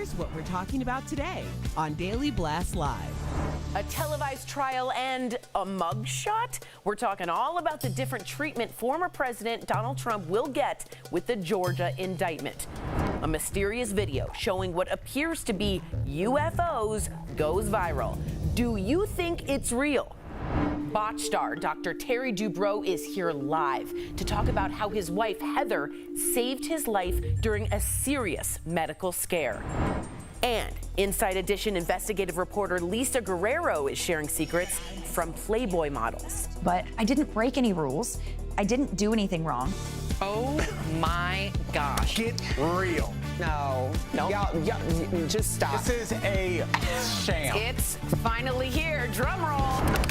Here's what we're talking about today on Daily Blast Live. A televised trial and a mugshot? We're talking all about the different treatment former President Donald Trump will get with the Georgia indictment. A mysterious video showing what appears to be UFOs goes viral. Do you think it's real? Botch star Dr. Terry Dubrow is here live to talk about how his wife Heather saved his life during a serious medical scare. And Inside Edition investigative reporter Lisa Guerrero is sharing secrets from Playboy models. But I didn't break any rules. I didn't do anything wrong. Oh my gosh. Get real. No. Y'all, just stop. This is a sham. It's finally here. Drum roll.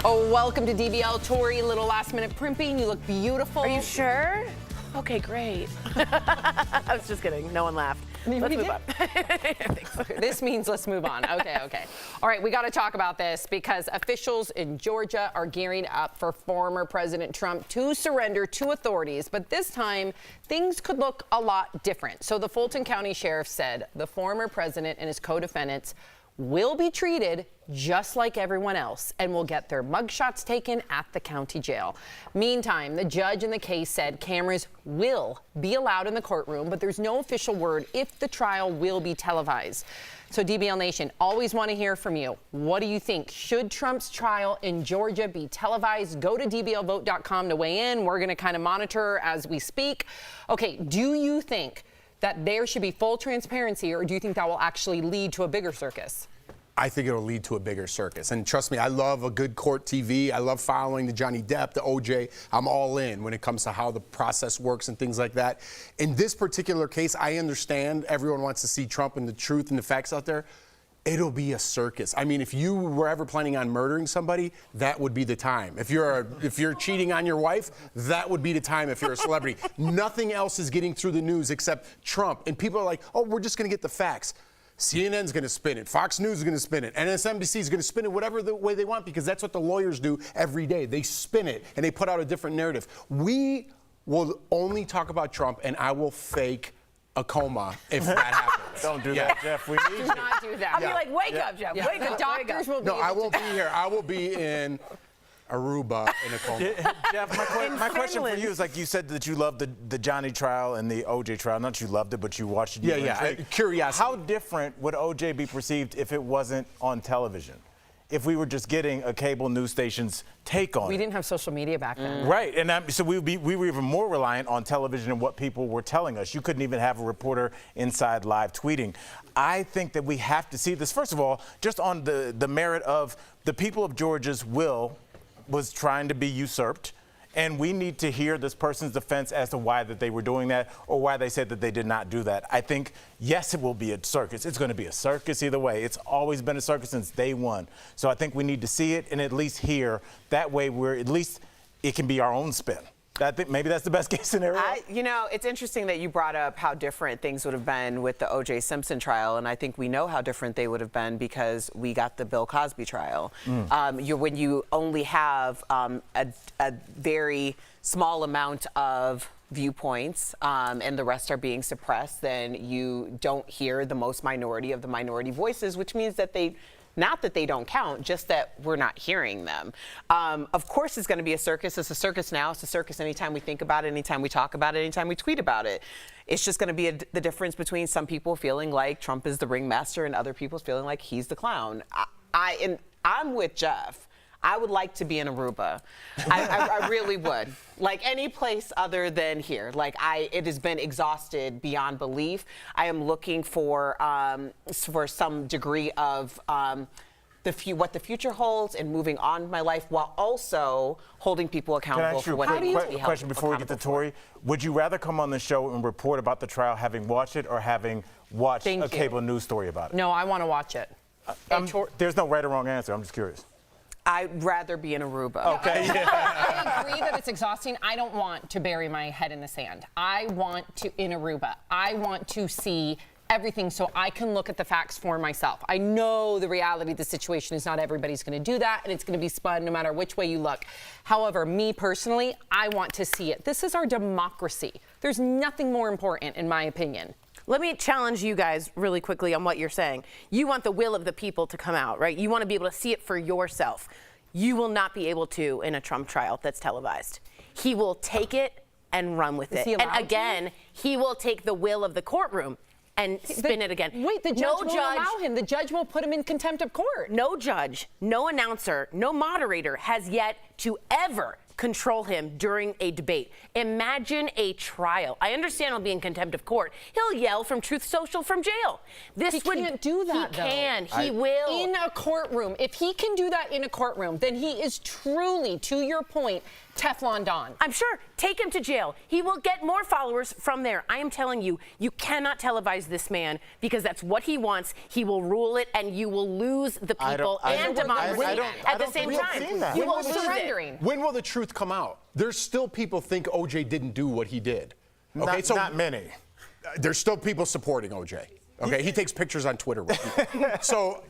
Oh, welcome to DBL, Tori. Little last minute primping. You look beautiful. Are you sure? Okay, great. I was just kidding. No one laughed. Let's move on. This means let's move on. Okay. All right, we got to talk about this because officials in Georgia are gearing up for former President Trump to surrender to authorities. But this time, things could look a lot different. So the Fulton County Sheriff said the former president and his co-defendants will be treated just like everyone else and will get their mugshots taken at the county jail. Meantime, the judge in the case said cameras will be allowed in the courtroom, but there's no official word if the trial will be televised. So DBL Nation, always want to hear from you. What do you think? Should Trump's trial in Georgia be televised? Go to dblvote.com to weigh in. We're going to kind of monitor as we speak. Okay, do you think that there should be full transparency, or do you think that will actually lead to a bigger circus? I think it'll lead to a bigger circus. And trust me, I love a good court TV. I love following the Johnny Depp, the OJ. I'm all in when it comes to how the process works and things like that. In this particular case, I understand everyone wants to see Trump and the truth and the facts out there. It'll be a circus. I mean, if you were ever planning on murdering somebody, that would be the time. If you're cheating on your wife, that would be the time if you're a celebrity. Nothing else is getting through the news except Trump. And people are like, oh, we're just going to get the facts. CNN's going to spin it. Fox News is going to spin it. MSNBC is going to spin it whatever the way they want because that's what the lawyers do every day. They spin it and they put out a different narrative. We will only talk about Trump, and I will fake a coma if that happens. Don't do that, Jeff. We need you. Do not do that. I'll be like, wake up, Jeff. Wake up. The doctors will be. No, I won't be here. I will be in Aruba in a coma. Jeff, my question for you is, like you said that you loved the Johnny trial and the OJ trial. Not you loved it, but you watched it. Yeah. Curiosity. How different would OJ be perceived if it wasn't on television? If we were just getting a cable news station's take on it. We didn't have social media back then. Right, and so we were even more reliant on television and what people were telling us. You couldn't even have a reporter inside live tweeting. I think that we have to see this, first of all, just on the merit of the people of Georgia's will was trying to be usurped. And we need to hear this person's defense as to why that they were doing that or why they said that they did not do that. I think, yes, it will be a circus. It's going to be a circus either way. It's always been a circus since day one. So I think we need to see it and at least hear. That way at least it can be our own spin. I think maybe that's the best case scenario. It's interesting that you brought up how different things would have been with the O.J. Simpson trial, and I think we know how different they would have been because we got the Bill Cosby trial. When you only have a very small amount of viewpoints and the rest are being suppressed, then you don't hear the most minority of the minority voices, which means that not that they don't count, just that we're not hearing them. Of course, it's going to be a circus. It's a circus now. It's a circus anytime we think about it, anytime we talk about it, anytime we tweet about it. It's just going to be the difference between some people feeling like Trump is the ringmaster and other people feeling like he's the clown. I'm with Jeff. I would like to be in Aruba. I really would. Like any place other than here. It has been exhausted beyond belief. I am looking for some degree of what the future holds and moving on with my life while also holding people accountable for what they need to be held question before we get to Tori. Would you rather come on the show and report about the trial having watched it or having watched a cable news story about it? No, I want to watch it. There's no right or wrong answer. I'm just curious. I'd rather be in Aruba. Okay. I agree that it's exhausting. I don't want to bury my head in the sand. I want to, in Aruba, I want to see everything so I can look at the facts for myself. I know the reality of the situation is not everybody's going to do that, and it's going to be spun no matter which way you look. However, me personally, I want to see it. This is our democracy. There's nothing more important, in my opinion. Let me challenge you guys really quickly on what you're saying. You want the will of the people to come out, right? You want to be able to see it for yourself. You will not be able to in a Trump trial that's televised. He will take it and run with it. And again, he will take the will of the courtroom and spin it again. Wait, the judge won't allow him. The judge will put him in contempt of court. No judge, no announcer, no moderator has yet to ever control him during a debate. Imagine a trial. I understand he'll be in contempt of court. He'll yell from Truth Social from jail. He can't do that, He though. can. He will. In a courtroom. If he can do that in a courtroom, then he is truly, to your point, Teflon Don. I'm sure. Take him to jail. He will get more followers from there. I am telling you, you cannot televise this man because that's what he wants. He will rule it, and you will lose the people and democracy at the same time. You will lose it. When will the truth come out? There's still people think OJ didn't do what he did. Okay, Not many. There's still people supporting OJ. Okay, he takes pictures on Twitter with people. So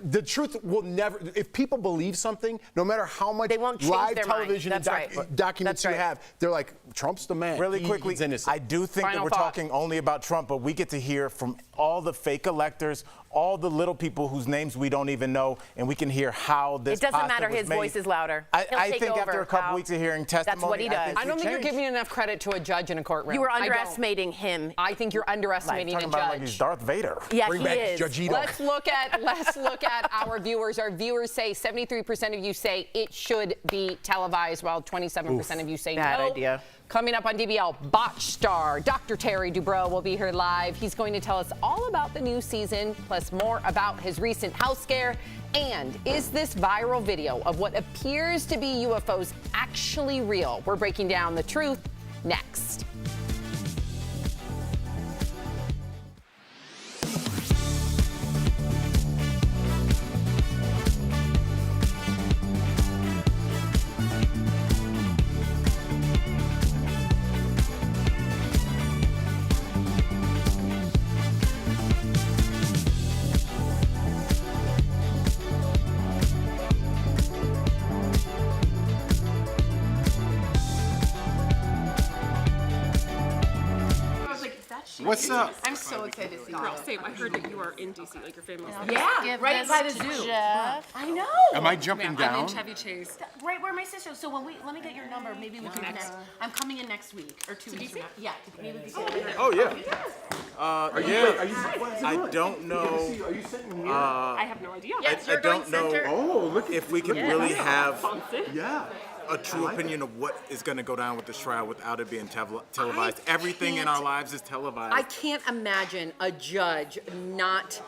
the truth will never, if people believe something, no matter how much live television and documents you have, they're like, Trump's the man. Really quickly, he's innocent. I do think that we're talking only about Trump, but we get to hear from all the fake electors, all the little people whose names we don't even know, and we can hear how this It doesn't matter. was His made. voice is louder. I think after a couple weeks of hearing testimony, that's what he does. I don't think you're giving enough credit to a judge in a courtroom. You are underestimating him. I think you're underestimating a talking judge. about like he's Darth Vader. Yeah, Bring he back is. Judge Ito. Let's look at our viewers. Our viewers say 73% of you say it should be televised, while 27% of you say Bad no. idea. Coming up on DBL, Botch star Dr. Terry Dubrow will be here live. He's going to tell us all about the new season, plus more about his recent house scare. And is this viral video of what appears to be UFOs actually real? We're breaking down the truth next. What's up? I'm so excited to see you. Girl, same. I heard that you are in DC, like your family's in Yeah, right by the zoo. I know. Am I jumping I'm down? in Chevy Chase. Right where my sister. So when let me get your number. Maybe we can connect. I'm coming in next week or 2 weeks from now. Yeah, maybe we can get Oh yeah. I don't know. I have no idea. I don't know. Oh, look if we can really have Yeah. a true opinion of what is going to go down with this trial without it being televised. Everything in our lives is televised. I can't imagine a judge not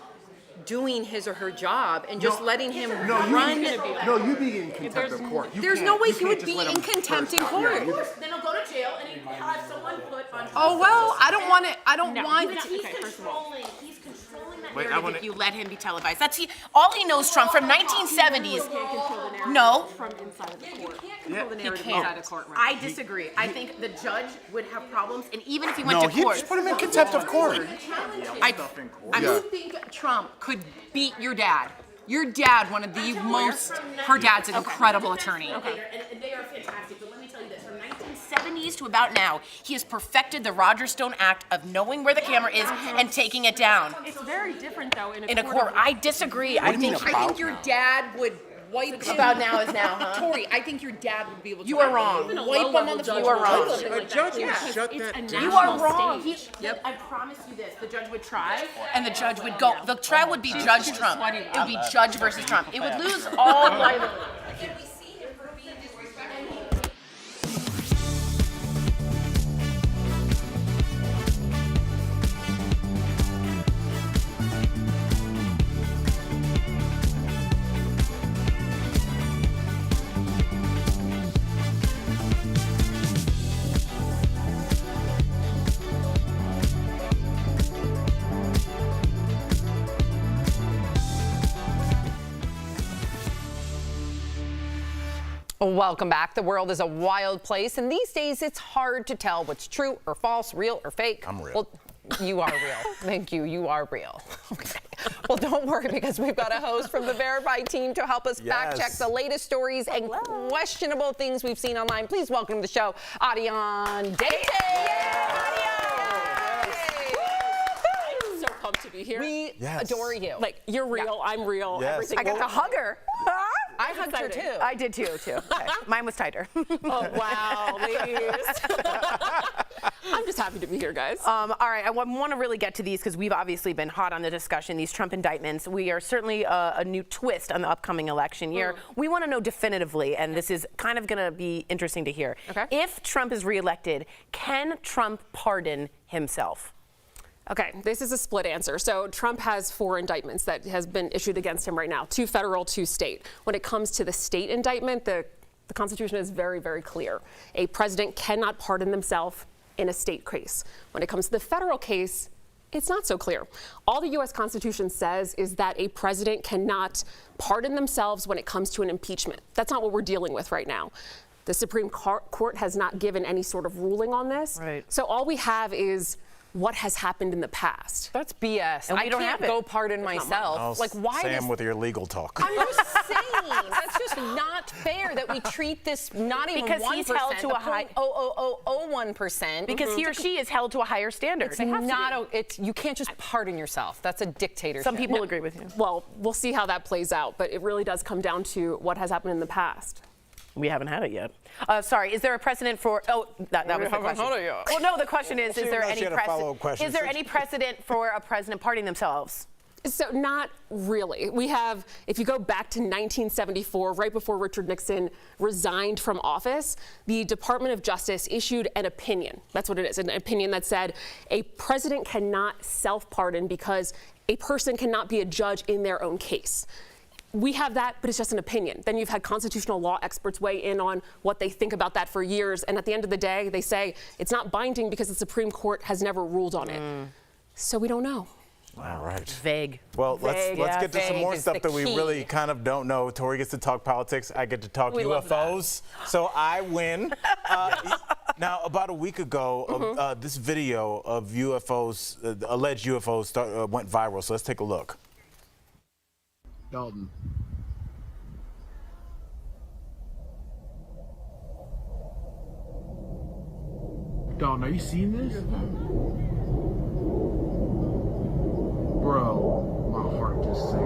doing his or her job and just letting him run. You'd be in contempt of court. There's no way he would be in contempt in court. Then he'll go to jail and he'll have someone put on. Oh well, I don't want it. I don't want. He's controlling. He's controlling that Wait, narrative if you let him be televised. That's all he knows. Trump from 1970s. No. From inside of the court. He can't. I disagree. I think the judge would have problems, and even if he went to he'd court, just put him in contempt of court. I think Trump could beat your dad. Your dad, one of the most. Her dad's an incredible attorney. Okay, and they are fantastic. But let me tell you this: from 1970s to about now, he has perfected the Roger Stone act of knowing where the camera is and taking it down. It's very different though in a court. I disagree. I think your dad would wipe him. about now is now, huh? Tori, I think your dad would be able to. You are wrong. Wipe him on the floor. You are wrong. A judge would shut that down. You are wrong. I promise you this: the judge would try, and the judge would go. The trial would be Judge Trump. It would be Judge versus Trump. It would lose all liability. Welcome back. The world is a wild place, and these days it's hard to tell what's true or false, real or fake. I'm real. Well, you are real. Thank you. You are real. Okay. Well, don't worry, because we've got a host from the Verified team to help us fact check the latest stories and questionable things we've seen online. Please welcome to the show, Adion Dayton. to be here. We Yes. adore you. Like, you're real, I'm real, Yes. everything. I got to hug her. I hugged her too. I did too. Okay. Mine was tighter. Oh, wow, ladies. I'm just happy to be here, guys. All right, I want to really get to these because we've obviously been hot on the discussion, these Trump indictments. We are certainly a new twist on the upcoming election year. We want to know definitively, and this is kind of going to be interesting to hear. Okay. If Trump is reelected, can Trump pardon himself? Okay, this is a split answer. So Trump has 4 indictments that has been issued against him right now, 2 federal, 2 state. When it comes to the state indictment, the Constitution is very, very clear. A president cannot pardon themselves in a state case. When it comes to the federal case, it's not so clear. All the U.S. Constitution says is that a president cannot pardon themselves when it comes to an impeachment. That's not what we're dealing with right now. The Supreme Court has not given any sort of ruling on this. Right. So all we have is what has happened in the past. That's BS. And we I don't can't have it. go pardon myself. Like, why Sam does... with your legal talk. I'm just saying, that's just not fair that we treat this not even Because 1%, he's held to a high- 0.00001%. Because he or she is held to a higher standard. It's not you can't just pardon yourself. That's a dictatorship. Some people agree with you. Well, we'll see how that plays out, but it really does come down to what has happened in the past. We haven't had it yet. Sorry, is there a precedent for? Oh, that was the question. Well, no, the question is there any precedent? Is there any precedent for a president pardoning themselves? So not really. We have, if you go back to 1974, right before Richard Nixon resigned from office, the Department of Justice issued an opinion. That's what it is, an opinion that said a president cannot self-pardon because a person cannot be a judge in their own case. We have that, but it's just an opinion. Then you've had constitutional law experts weigh in on what they think about that for years, and at the end of the day, they say it's not binding because the Supreme Court has never ruled on it. So we don't know. All right. Vague. Well, let's get to some more is stuff the that we key. really kind of don't know. Tori gets to talk politics. I get to talk UFOs. So I win. Now, about a week ago, this video of UFOs, alleged UFOs, went viral. So let's take a look. Dalton. Dalton, are you seeing this? Bro, my heart just sank.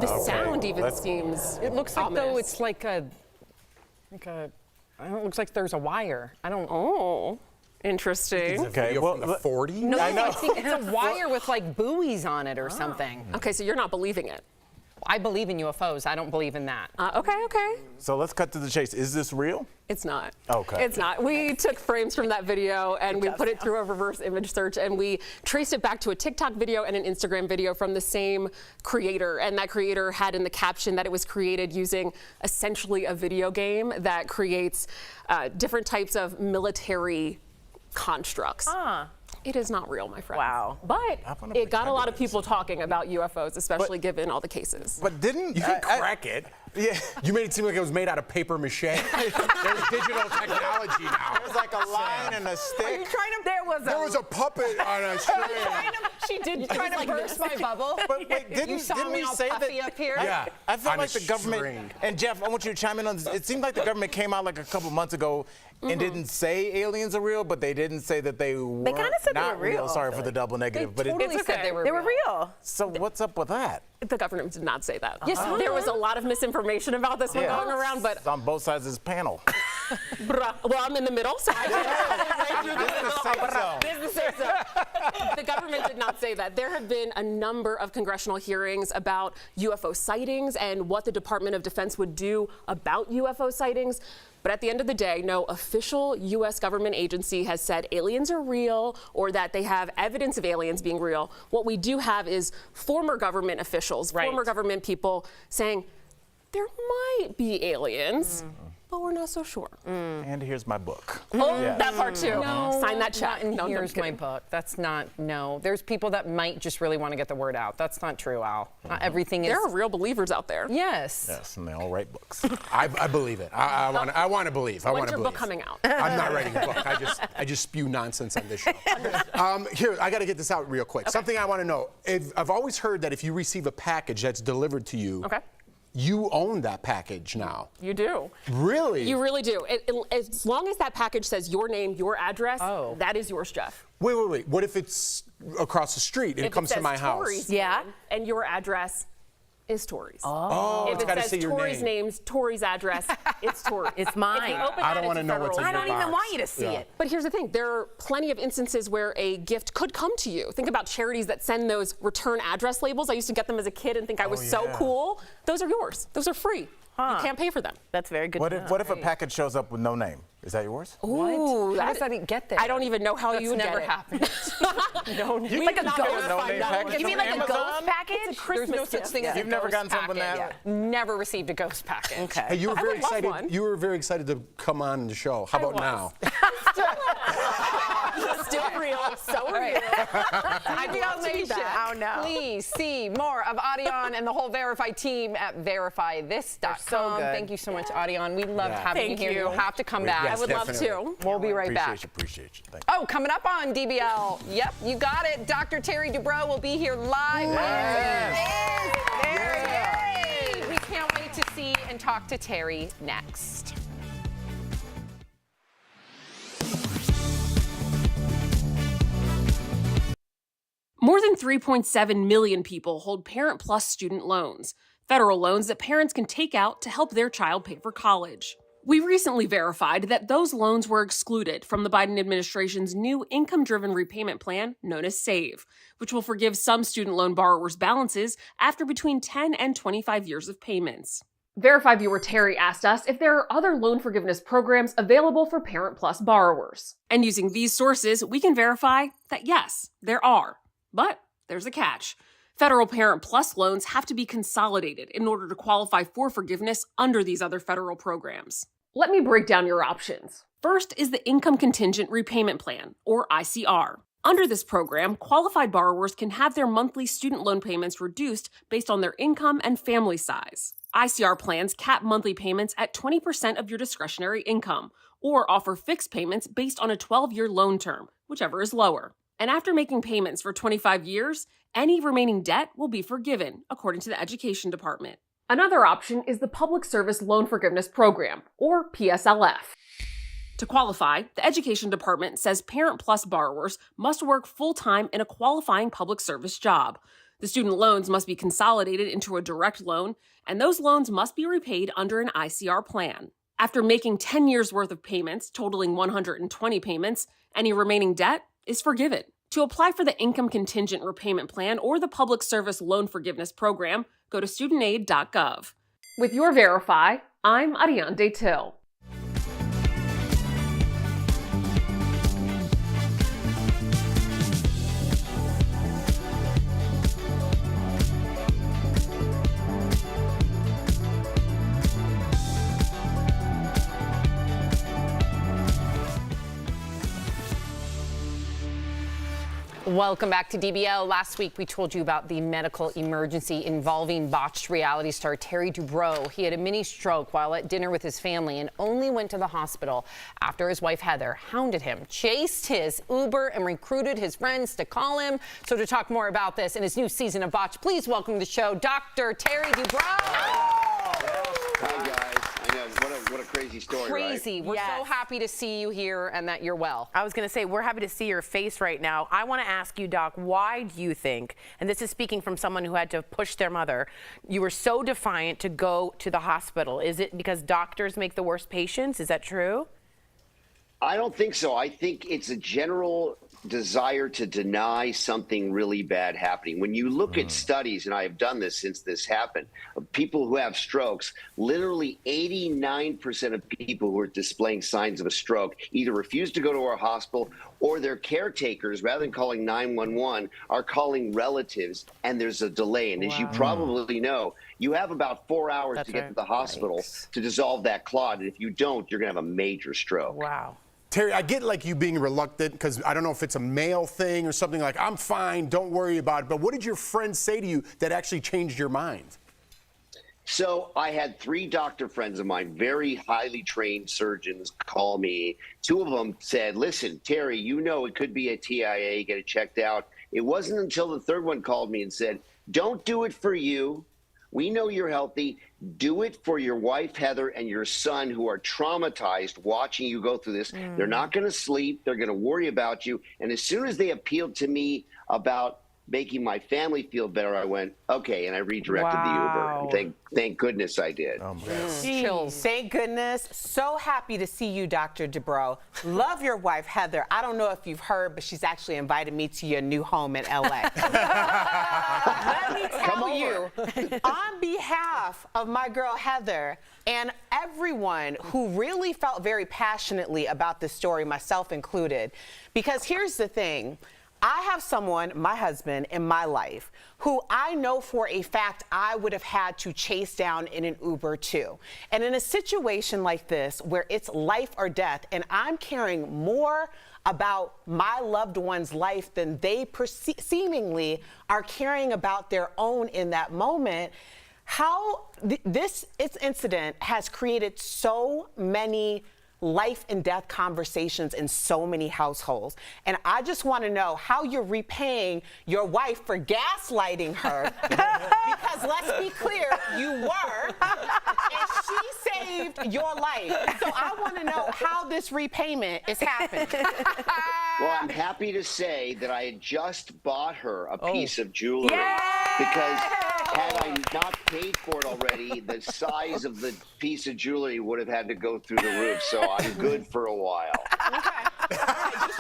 The sound even let's- seems It looks like though ominous. it's like a I don't know, it looks like there's a wire. I don't. Oh, interesting. Okay. Video from the 40s? No, I know. I think it's a wire with like buoys on it or something. Okay, so you're not believing it. I believe in UFOs. I don't believe in that. Okay. So let's cut to the chase. Is this real? It's not. Okay. It's not. We took frames from that video and we put it through a reverse image search and we traced it back to a TikTok video and an Instagram video from the same creator. And that creator had in the caption that it was created using essentially a video game that creates different types of military constructs. It is not real, my friend. Wow. But wanna it got a pretend lot it of people talking about UFOs, especially given all the cases. But didn't You can crack it. Yeah. You made it seem like it was made out of paper mache. There's digital technology now. There's like a line and a stick. There was a puppet on a string. She did try to burst my bubble. But wait, You saw didn't me we all say puffy that? up here? Yeah. I feel On a like the government, string. and Jeff, I want you to chime in on this. It seemed like the government came out like a couple months ago and didn't say aliens are real, but they didn't say that they were kinda said they not were real, Sorry I for the double negative, but totally It's said okay. they They were real. so what's up with that? The government did not say that. Yes, There was a lot of misinformation about this one Yeah. going around, but It's on both sides of this panel. well, I'm in the middle, so I This is the safe zone. The government did not say that. There have been a number of congressional hearings about UFO sightings and what the Department of Defense would do about UFO sightings. But at the end of the day, no official U.S. government agency has said aliens are real or that they have evidence of aliens being real. What we do have is former government officials, former government people saying there might be aliens, but we're not so sure. And here's my book. Oh, that part too. No, Sign that check. And No, I'm here's my kidding. book. That's not, no. There's people that might just really want to get the word out. That's not true, Al. Not everything is. There are real believers out there. Yes. Yes, and they all write books. I believe it. I want to believe. I want When's to your believe. book coming out? I'm not writing a book. I just spew nonsense on this show. Here, I got to get this out real quick. Something I want to know. I've always heard that if you receive a package that's delivered to you, Okay. you own that package now. You do. Really? You really do. As long as that package says your name, your address, that is yours, Jeff. Wait. What if it's across the street and it comes to my house? Tori's name, and your address is Tori's. Oh, if it says Tori's name's Tori's address, it's Tori's. It's mine. I don't want to know what's in I your don't even box. want you to see it. But here's the thing, there are plenty of instances where a gift could come to you. Think about charities that send those return address labels. I used to get them as a kid and think I was so cool. Those are yours. Those are free. You can't pay for them. That's very good. What if a package shows up with no name? Is that yours? Ooh, How does that get there? I don't even know how you would never get it. happened. You like a not ghost get a no-name package You mean from like a Amazon? ghost package? It's a Christmas There's no such gift. thing as a You've never ghost gotten something package. that? Never received a ghost package. Okay. Hey, you were very would love excited. one. You were very excited to come on the show. How about now? Still real, so real. DBL Nation, Oh, no. please see more of Adion and the whole Verify team at verifythis.com. so good. Thank you so much, Adion. We loved having Thank you here. you. You'll have to come back. Yes, I would love definitely. to. We'll be right back. Appreciate you. Thank you. Oh, coming up on DBL. Yep, you got it. Dr. Terry Dubrow will be here live. There he is. We can't wait to see and talk to Terry next. More than 3.7 million people hold Parent Plus student loans, federal loans that parents can take out to help their child pay for college. We recently verified that those loans were excluded from the Biden administration's new income-driven repayment plan known as SAVE, which will forgive some student loan borrowers' balances after between 10 and 25 years of payments. Verify viewer Terry asked us if there are other loan forgiveness programs available for Parent Plus borrowers. And using these sources, we can verify that yes, there are. But there's a catch. Federal Parent Plus loans have to be consolidated in order to qualify for forgiveness under these other federal programs. Let me break down your options. First is the Income Contingent Repayment Plan, or ICR. Under this program, qualified borrowers can have their monthly student loan payments reduced based on their income and family size. ICR plans cap monthly payments at 20% of your discretionary income, or offer fixed payments based on a 12-year loan term, whichever is lower. And after making payments for 25 years, any remaining debt will be forgiven, according to the Education Department. Another option is the Public Service Loan Forgiveness Program, or PSLF. To qualify, the Education Department says Parent Plus borrowers must work full-time in a qualifying public service job. The student loans must be consolidated into a direct loan, and those loans must be repaid under an ICR plan. After making 10 years' worth of payments, totaling 120 payments, any remaining debt is forgiven. To apply for the Income Contingent Repayment Plan or the Public Service Loan Forgiveness Program, go to studentaid.gov. With your Verify, I'm Ariane Till. Welcome back to DBL. Last week, we told you about the medical emergency involving botched reality star Terry Dubrow. He had a mini stroke while at dinner with his family and only went to the hospital after his wife, Heather, hounded him, chased his Uber, and recruited his friends to call him. So to talk more about this and his new season of Botched, please welcome to the show Dr. Terry Dubrow. Hi, guys. I know. What a crazy story, Crazy. right? We're so happy to see you here and that you're well. I was going to say, we're happy to see your face right now. I want to ask you, Doc, why do you think, and this is speaking from someone who had to push their mother, you were so defiant to go to the hospital? Is it because doctors make the worst patients? Is that true? I don't think so. I think it's a general desire to deny something really bad happening. When you look at studies, and I have done this since this happened, of people who have strokes, literally 89% of people who are displaying signs of a stroke either refuse to go to our hospital or their caretakers, rather than calling 911, are calling relatives, and there's a delay. And as you probably know, you have about 4 hours to get to the hospital to dissolve that clot. And if you don't, you're going to have a major stroke. Wow. Terry, I get like you being reluctant because I don't know if it's a male thing or something like, I'm fine, don't worry about it. But what did your friends say to you that actually changed your mind? So I had 3 doctor friends of mine, very highly trained surgeons, call me. 2 of them said, listen, Terry, you know it could be a TIA, get it checked out. It wasn't until the 3rd one called me and said, don't do it for you. We know you're healthy. Do it for your wife, Heather, and your son, who are traumatized watching you go through this. They're not going to sleep. They're going to worry about you. And as soon as they appealed to me about making my family feel better, I went, okay, and I redirected the Uber. And thank goodness I did. Oh, man. Chills. Thank goodness. So happy to see you, Dr. Dubrow. Love your wife, Heather. I don't know if you've heard, but she's actually invited me to your new home in L.A. Let me tell you, on behalf of my girl, Heather, and everyone who really felt very passionately about this story, myself included, because here's the thing. I have someone, my husband, in my life who I know for a fact I would have had to chase down in an Uber too. And in a situation like this, where it's life or death, and I'm caring more about my loved one's life than they seemingly are caring about their own in that moment, how this incident has created so many life and death conversations in so many households. And I just want to know how you're repaying your wife for gaslighting her. Because let's be clear, you were, and she saved your life. So I want to know how this repayment is happening. Well, I'm happy to say that I had just bought her a piece of jewelry. Because had I not paid for it already, the size of the piece of jewelry would have had to go through the roof. So I'm good for a while. I'm just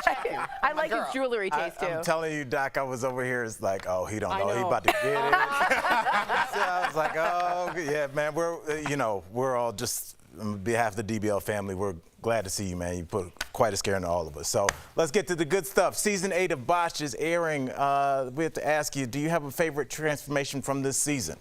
checking. I like his jewelry taste too. I'm telling you, Doc, I was over here. It's like, oh, he don't know. He about to get it. So I was like, oh, yeah, man. We're all just on behalf of the DBL family. We're glad to see you, man. You put quite a scare into all of us. So let's get to the good stuff. Season 8 of Botched is airing. We have to ask you, do you have a favorite transformation from this season?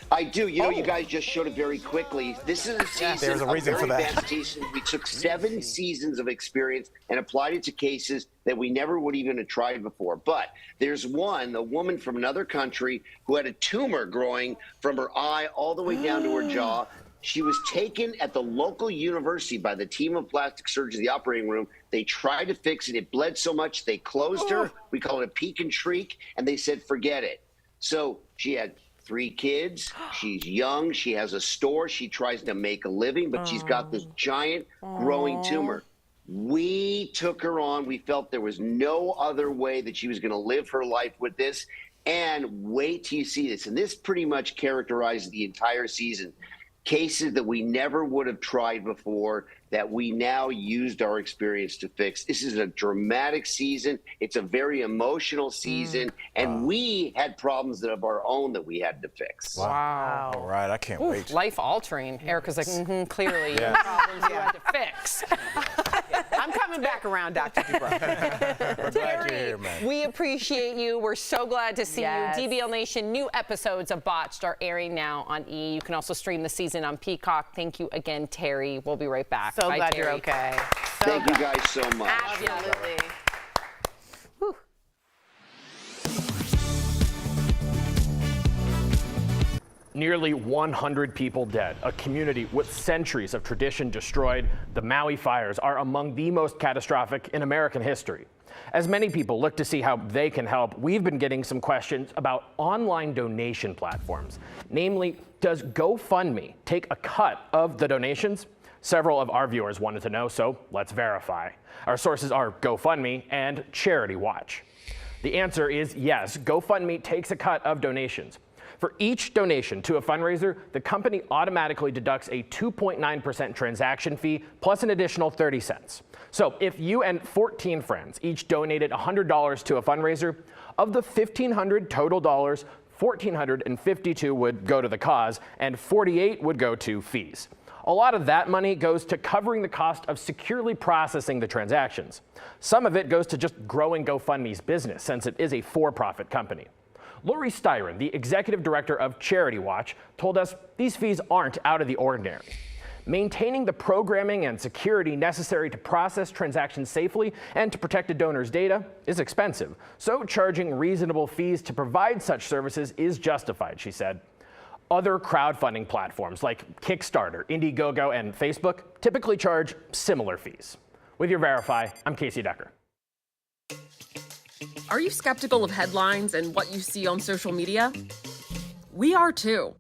I do. You know, you guys just showed it very quickly. This is a season, there's a reason for that. Advanced season. We took 7 seasons of experience and applied it to cases that we never would even have tried before. But there's one, a woman from another country who had a tumor growing from her eye all the way down to her jaw. She was taken at the local university by the team of plastic surgeons in the operating room. They tried to fix it. It bled so much they closed her. We call it a peek and shriek, and they said, forget it. So she had 3 kids. She's young. She has a store. She tries to make a living, but she's got this giant growing tumor. We took her on. We felt there was no other way that she was going to live her life with this. And wait till you see this. And this pretty much characterizes the entire season. Cases that we never would have tried before that we now used our experience to fix. This is a dramatic season. It's a very emotional season. And we had problems of our own that we had to fix. Wow. All right, I can't wait. Life altering. Erica's like, clearly you have problems you had to fix. I'm coming back around, Dr. Dubrow. We're glad you're here, man. We appreciate you. We're so glad to see you. DBL Nation, new episodes of Botched are airing now on E! You can also stream the season on Peacock. Thank you again, Terry. We'll be right back. So Bye, glad Terry. you're okay. Thank you guys so much. Absolutely. Nearly 100 people dead, a community with centuries of tradition destroyed. The Maui fires are among the most catastrophic in American history. As many people look to see how they can help, we've been getting some questions about online donation platforms. Namely, does GoFundMe take a cut of the donations? Several of our viewers wanted to know, so let's verify. Our sources are GoFundMe and Charity Watch. The answer is yes, GoFundMe takes a cut of donations. For each donation to a fundraiser, the company automatically deducts a 2.9% transaction fee plus an additional 30 cents. So if you and 14 friends each donated $100 to a fundraiser, of the $1,500 total dollars, $1,452 would go to the cause and 48 would go to fees. A lot of that money goes to covering the cost of securely processing the transactions. Some of it goes to just growing GoFundMe's business, since it is a for-profit company. Lori Styron, the executive director of Charity Watch, told us these fees aren't out of the ordinary. Maintaining the programming and security necessary to process transactions safely and to protect a donor's data is expensive, so charging reasonable fees to provide such services is justified, she said. Other crowdfunding platforms like Kickstarter, Indiegogo, and Facebook typically charge similar fees. With your Verify, I'm Casey Decker. Are you skeptical of headlines and what you see on social media? We are too.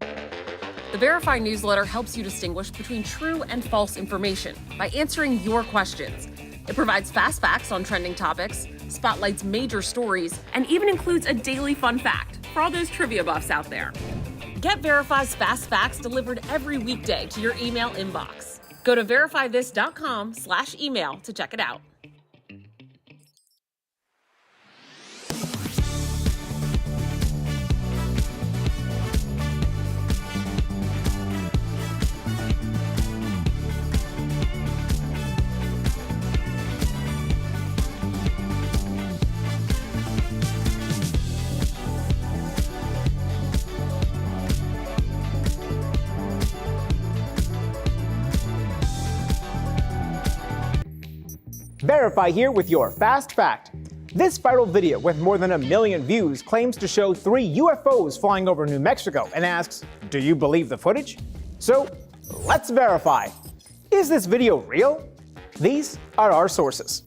The Verify newsletter helps you distinguish between true and false information by answering your questions. It provides fast facts on trending topics, spotlights major stories, and even includes a daily fun fact for all those trivia buffs out there. Get Verify's fast facts delivered every weekday to your email inbox. Go to verifythis.com/email to check it out. Verify here with your fast fact. This viral video with more than 1 million views claims to show 3 UFOs flying over New Mexico and asks, do you believe the footage? So let's verify. Is this video real? These are our sources.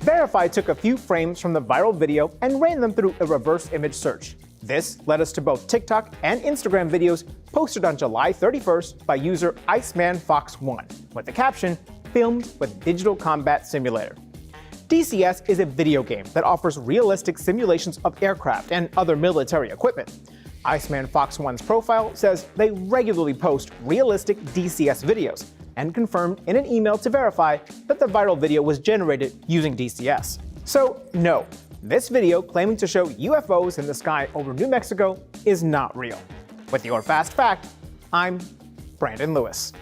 Verify took a few frames from the viral video and ran them through a reverse image search. This led us to both TikTok and Instagram videos posted on July 31st by user IcemanFox1 with the caption, filmed with Digital Combat Simulator. DCS is a video game that offers realistic simulations of aircraft and other military equipment. IcemanFox1's profile says they regularly post realistic DCS videos and confirmed in an email to Verify that the viral video was generated using DCS. So no, this video claiming to show UFOs in the sky over New Mexico is not real. With your fast fact, I'm Brandon Lewis.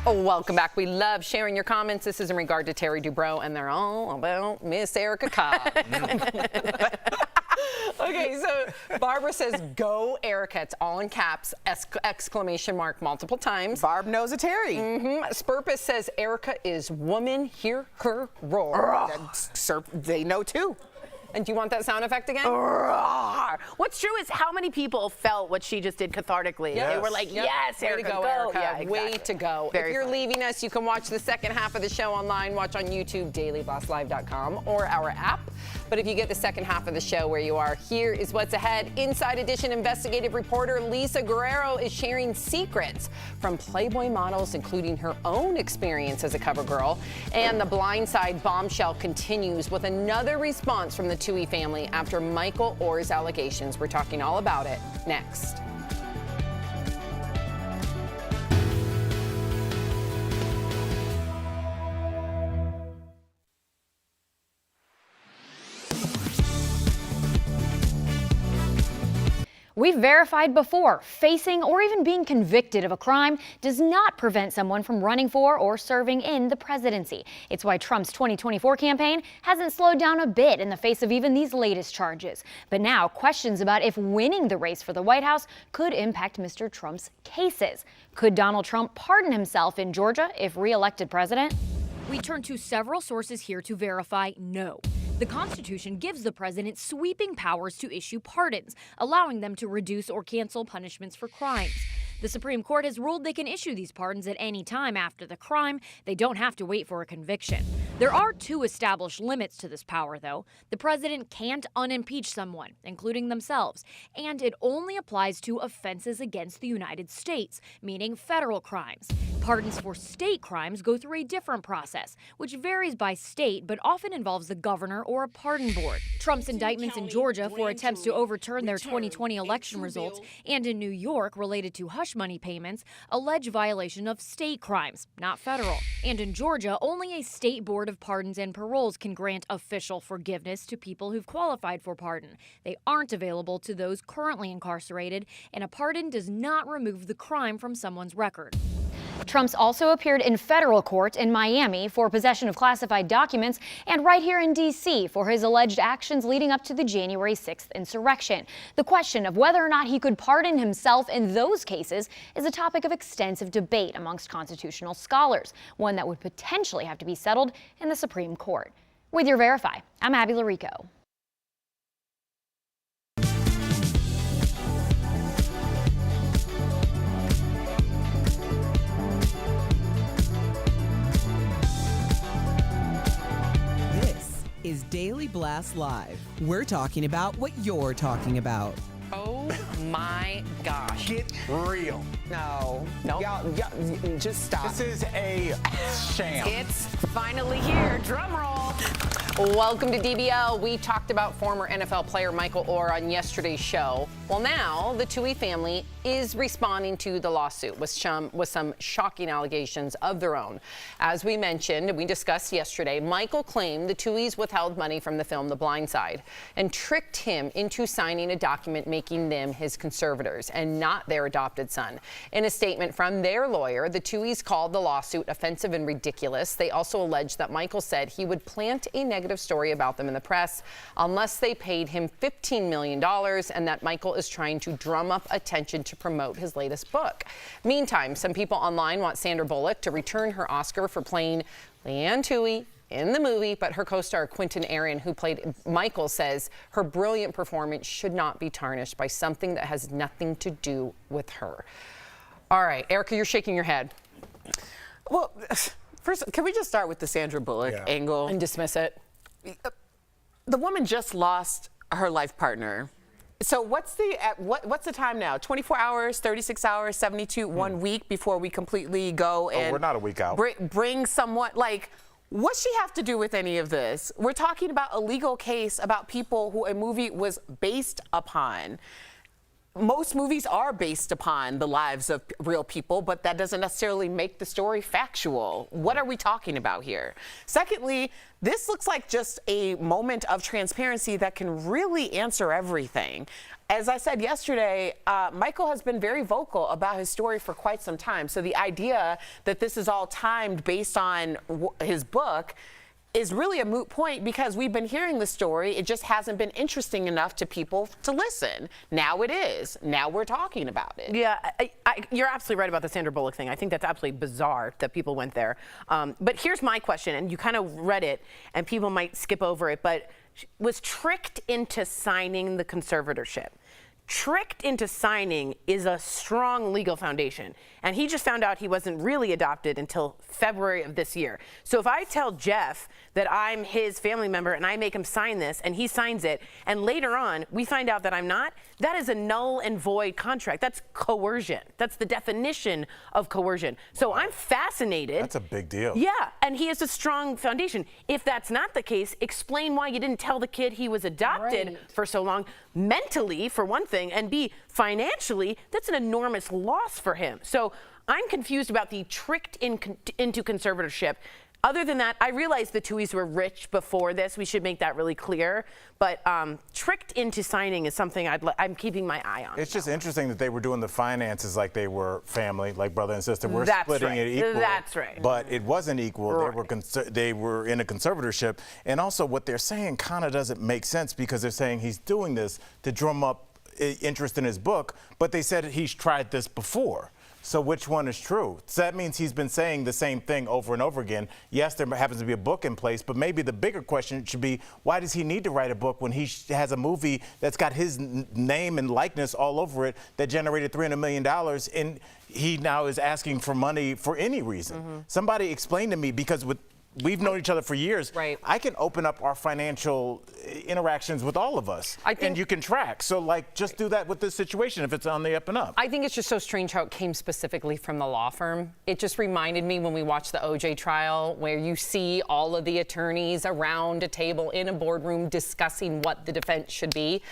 Oh, welcome back. We love sharing your comments. This is in regard to Terry Dubrow, and they're all about Miss Erica Cobb. Okay, so Barbara says, go Erica. It's all in caps, exclamation mark multiple times. Barb knows a Terry. Spurpus says, Erica is woman, hear her roar. They know too. And do you want that sound effect again? What's true is how many people felt what she just did cathartically. Yes. They were like, yes, Way Erica, to go, Erica. Yeah, exactly. Way to go. Very if you're fun. leaving us, you can watch the second half of the show online. Watch on YouTube, dailyblastlive.com, or our app. But if you get the second half of the show where you are, here is what's ahead. Inside Edition investigative reporter Lisa Guerrero is sharing secrets from Playboy models, including her own experience as a cover girl. And the Blindside bombshell continues with another response from the Toohey family after Michael Orr's allegations. We're talking all about it next. We've verified before, facing or even being convicted of a crime does not prevent someone from running for or serving in the presidency. It's why Trump's 2024 campaign hasn't slowed down a bit in the face of even these latest charges. But now, questions about if winning the race for the White House could impact Mr. Trump's cases. Could Donald Trump pardon himself in Georgia if re-elected president? We turn to several sources here to verify no. The Constitution gives the president sweeping powers to issue pardons, allowing them to reduce or cancel punishments for crimes. The Supreme Court has ruled they can issue these pardons at any time after the crime. They don't have to wait for a conviction. There are 2 established limits to this power, though. The president can't unimpeach someone, including themselves, and it only applies to offenses against the United States, meaning federal crimes. Pardons for state crimes go through a different process, which varies by state but often involves the governor or a pardon board. Trump's indictments in Georgia for attempts to overturn their 2020 election results and in New York related to hush money payments allege violation of state crimes, not federal. And in Georgia, only a state board of pardons and paroles can grant official forgiveness to people who've qualified for pardon. They aren't available to those currently incarcerated, and a pardon does not remove the crime from someone's record. Trump's also appeared in federal court in Miami for possession of classified documents and right here in D.C. for his alleged actions leading up to the January 6th insurrection. The question of whether or not he could pardon himself in those cases is a topic of extensive debate amongst constitutional scholars, one that would potentially have to be settled in the Supreme Court. With your Verify, I'm Abby Larico. Blast Live. We're talking about what you're talking about. Oh my gosh. Get real. No. Y'all, just stop. This is a sham. It's finally here. Drum roll. Welcome to DBL. We talked about former NFL player Michael Orr on yesterday's show. Well, now the Tuohy family is responding to the lawsuit with some shocking allegations of their own. As we mentioned, and we discussed yesterday, Michael claimed the Tuohys withheld money from the film The Blind Side and tricked him into signing a document making them his conservators and not their adopted son. In a statement from their lawyer, the Tuohys called the lawsuit offensive and ridiculous. They also alleged that Michael said he would plant a negative story about them in the press unless they paid him $15 million, and that Michael is trying to drum up attention to promote his latest book. Meantime, some people online want Sandra Bullock to return her Oscar for playing Leanne Tuohy in the movie, but her co-star Quentin Aaron, who played Michael, says her brilliant performance should not be tarnished by something that has nothing to do with her. All right, Erica, you're shaking your head. Well, first, can we just start with the Sandra Bullock angle? And dismiss it. The woman just lost her life partner. So what's the time now? 24 hours, 36 hours, 72, 1 week before we completely go and we're not a week out. Bring someone, like, what's she have to do with any of this? We're talking about a legal case about people who a movie was based upon. Most movies are based upon the lives of real people, but that doesn't necessarily make the story factual. What are we talking about here? Secondly, this looks like just a moment of transparency that can really answer everything. As I said yesterday, Michael has been very vocal about his story for quite some time. So the idea that this is all timed based on his book is really a moot point, because we've been hearing the story. It just hasn't been interesting enough to people to listen. Now it is. Now we're talking about it. Yeah, you're absolutely right about the Sandra Bullock thing. I think that's absolutely bizarre that people went there. But here's my question, and you kind of read it, and people might skip over it, but was tricked into signing the conservatorship. Tricked into signing is a strong legal foundation. And he just found out he wasn't really adopted until February of this year. So if I tell Jeff that I'm his family member and I make him sign this and he signs it, and later on we find out that I'm not, that is a null and void contract. That's coercion. That's the definition of coercion. So I'm fascinated. That's a big deal. Yeah, and he has a strong foundation. If that's not the case, explain why you didn't tell the kid he was adopted for so long. Mentally, for one thing, and B, financially, that's an enormous loss for him. So I'm confused about the tricked into conservatorship. Other than that, I realize the Tuohys were rich before this. We should make that really clear. But tricked into signing is something I'm keeping my eye on. It's just interesting that they were doing the finances like they were family, like brother and sister. We're That's splitting right. it equal. That's right. But it wasn't equal. Right. They were in a conservatorship. And also what they're saying kind of doesn't make sense, because they're saying he's doing this to drum up interest in his book, but they said he's tried this before. So which one is true? So that means he's been saying the same thing over and over again. Yes, there happens to be a book in place, but maybe the bigger question should be, why does he need to write a book when he has a movie that's got his name and likeness all over it that generated $300 million, and he now is asking for money for any reason? Somebody explain to me, because we've known each other for years. Right. I can open up our financial interactions with all of us, and you can track. So, like, just do that with this situation if it's on the up and up. I think it's just so strange how it came specifically from the law firm. It just reminded me when we watched the OJ trial, where you see all of the attorneys around a table in a boardroom discussing what the defense should be.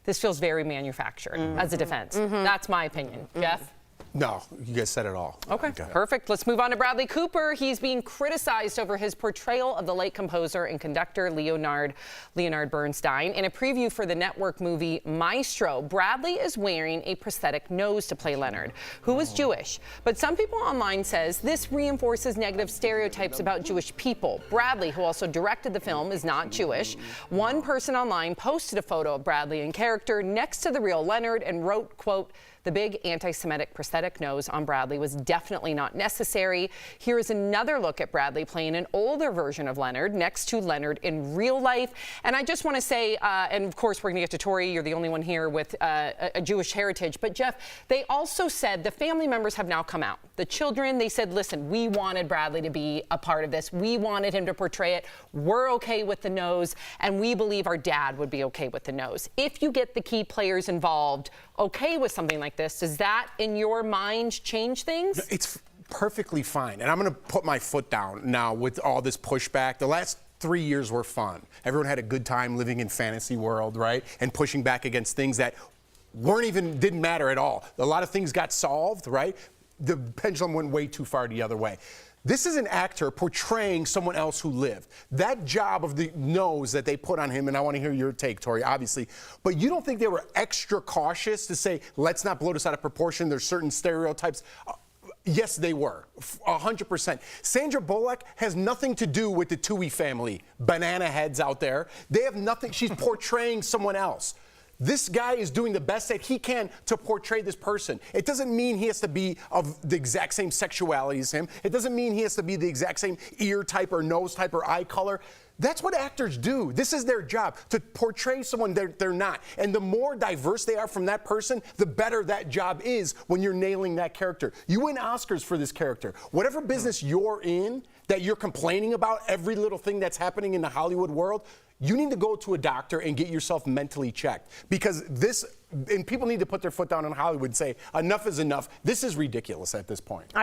This feels very manufactured as a defense. That's my opinion. Jeff? No, you guys said it all. Okay, perfect. Let's move on to Bradley Cooper. He's being criticized over his portrayal of the late composer and conductor Leonard Bernstein. In a preview for the network movie Maestro, Bradley is wearing a prosthetic nose to play Leonard, who is Jewish. But some people online says this reinforces negative stereotypes about Jewish people. Bradley, who also directed the film, is not Jewish. One person online posted a photo of Bradley in character next to the real Leonard and wrote, quote, The big anti-Semitic prosthetic nose on Bradley was definitely not necessary. Here is another look at Bradley playing an older version of Leonard next to Leonard in real life. And I just want to say, and of course we're going to get to Tori, you're the only one here with a Jewish heritage, but Jeff, they also said the family members have now come out. The children, they said, listen, we wanted Bradley to be a part of this. We wanted him to portray it. We're okay with the nose, and we believe our dad would be okay with the nose. If you get the key players involved okay with something like this, does that, in your mind, change things? It's perfectly fine. And I'm going to put my foot down now with all this pushback. The last 3 years were fun. Everyone had a good time living in fantasy world, right? And pushing back against things that didn't matter at all. A lot of things got solved, right? The pendulum went way too far the other way. This is an actor portraying someone else who lived. That job of the nose that they put on him, and I want to hear your take, Tori, obviously, but you don't think they were extra cautious to say, let's not blow this out of proportion, there's certain stereotypes? Yes, they were, 100%. Sandra Bullock has nothing to do with the Toohey family, banana heads out there. They have nothing, she's portraying someone else. This guy is doing the best that he can to portray this person. It doesn't mean he has to be of the exact same sexuality as him. It doesn't mean he has to be the exact same ear type or nose type or eye color. That's what actors do. This is their job, to portray someone they're not. And the more diverse they are from that person, the better that job is when you're nailing that character. You win Oscars for this character. Whatever business you're in that you're complaining about, every little thing that's happening in the Hollywood world, you need to go to a doctor and get yourself mentally checked. Because and people need to put their foot down in Hollywood and say, enough is enough. This is ridiculous at this point.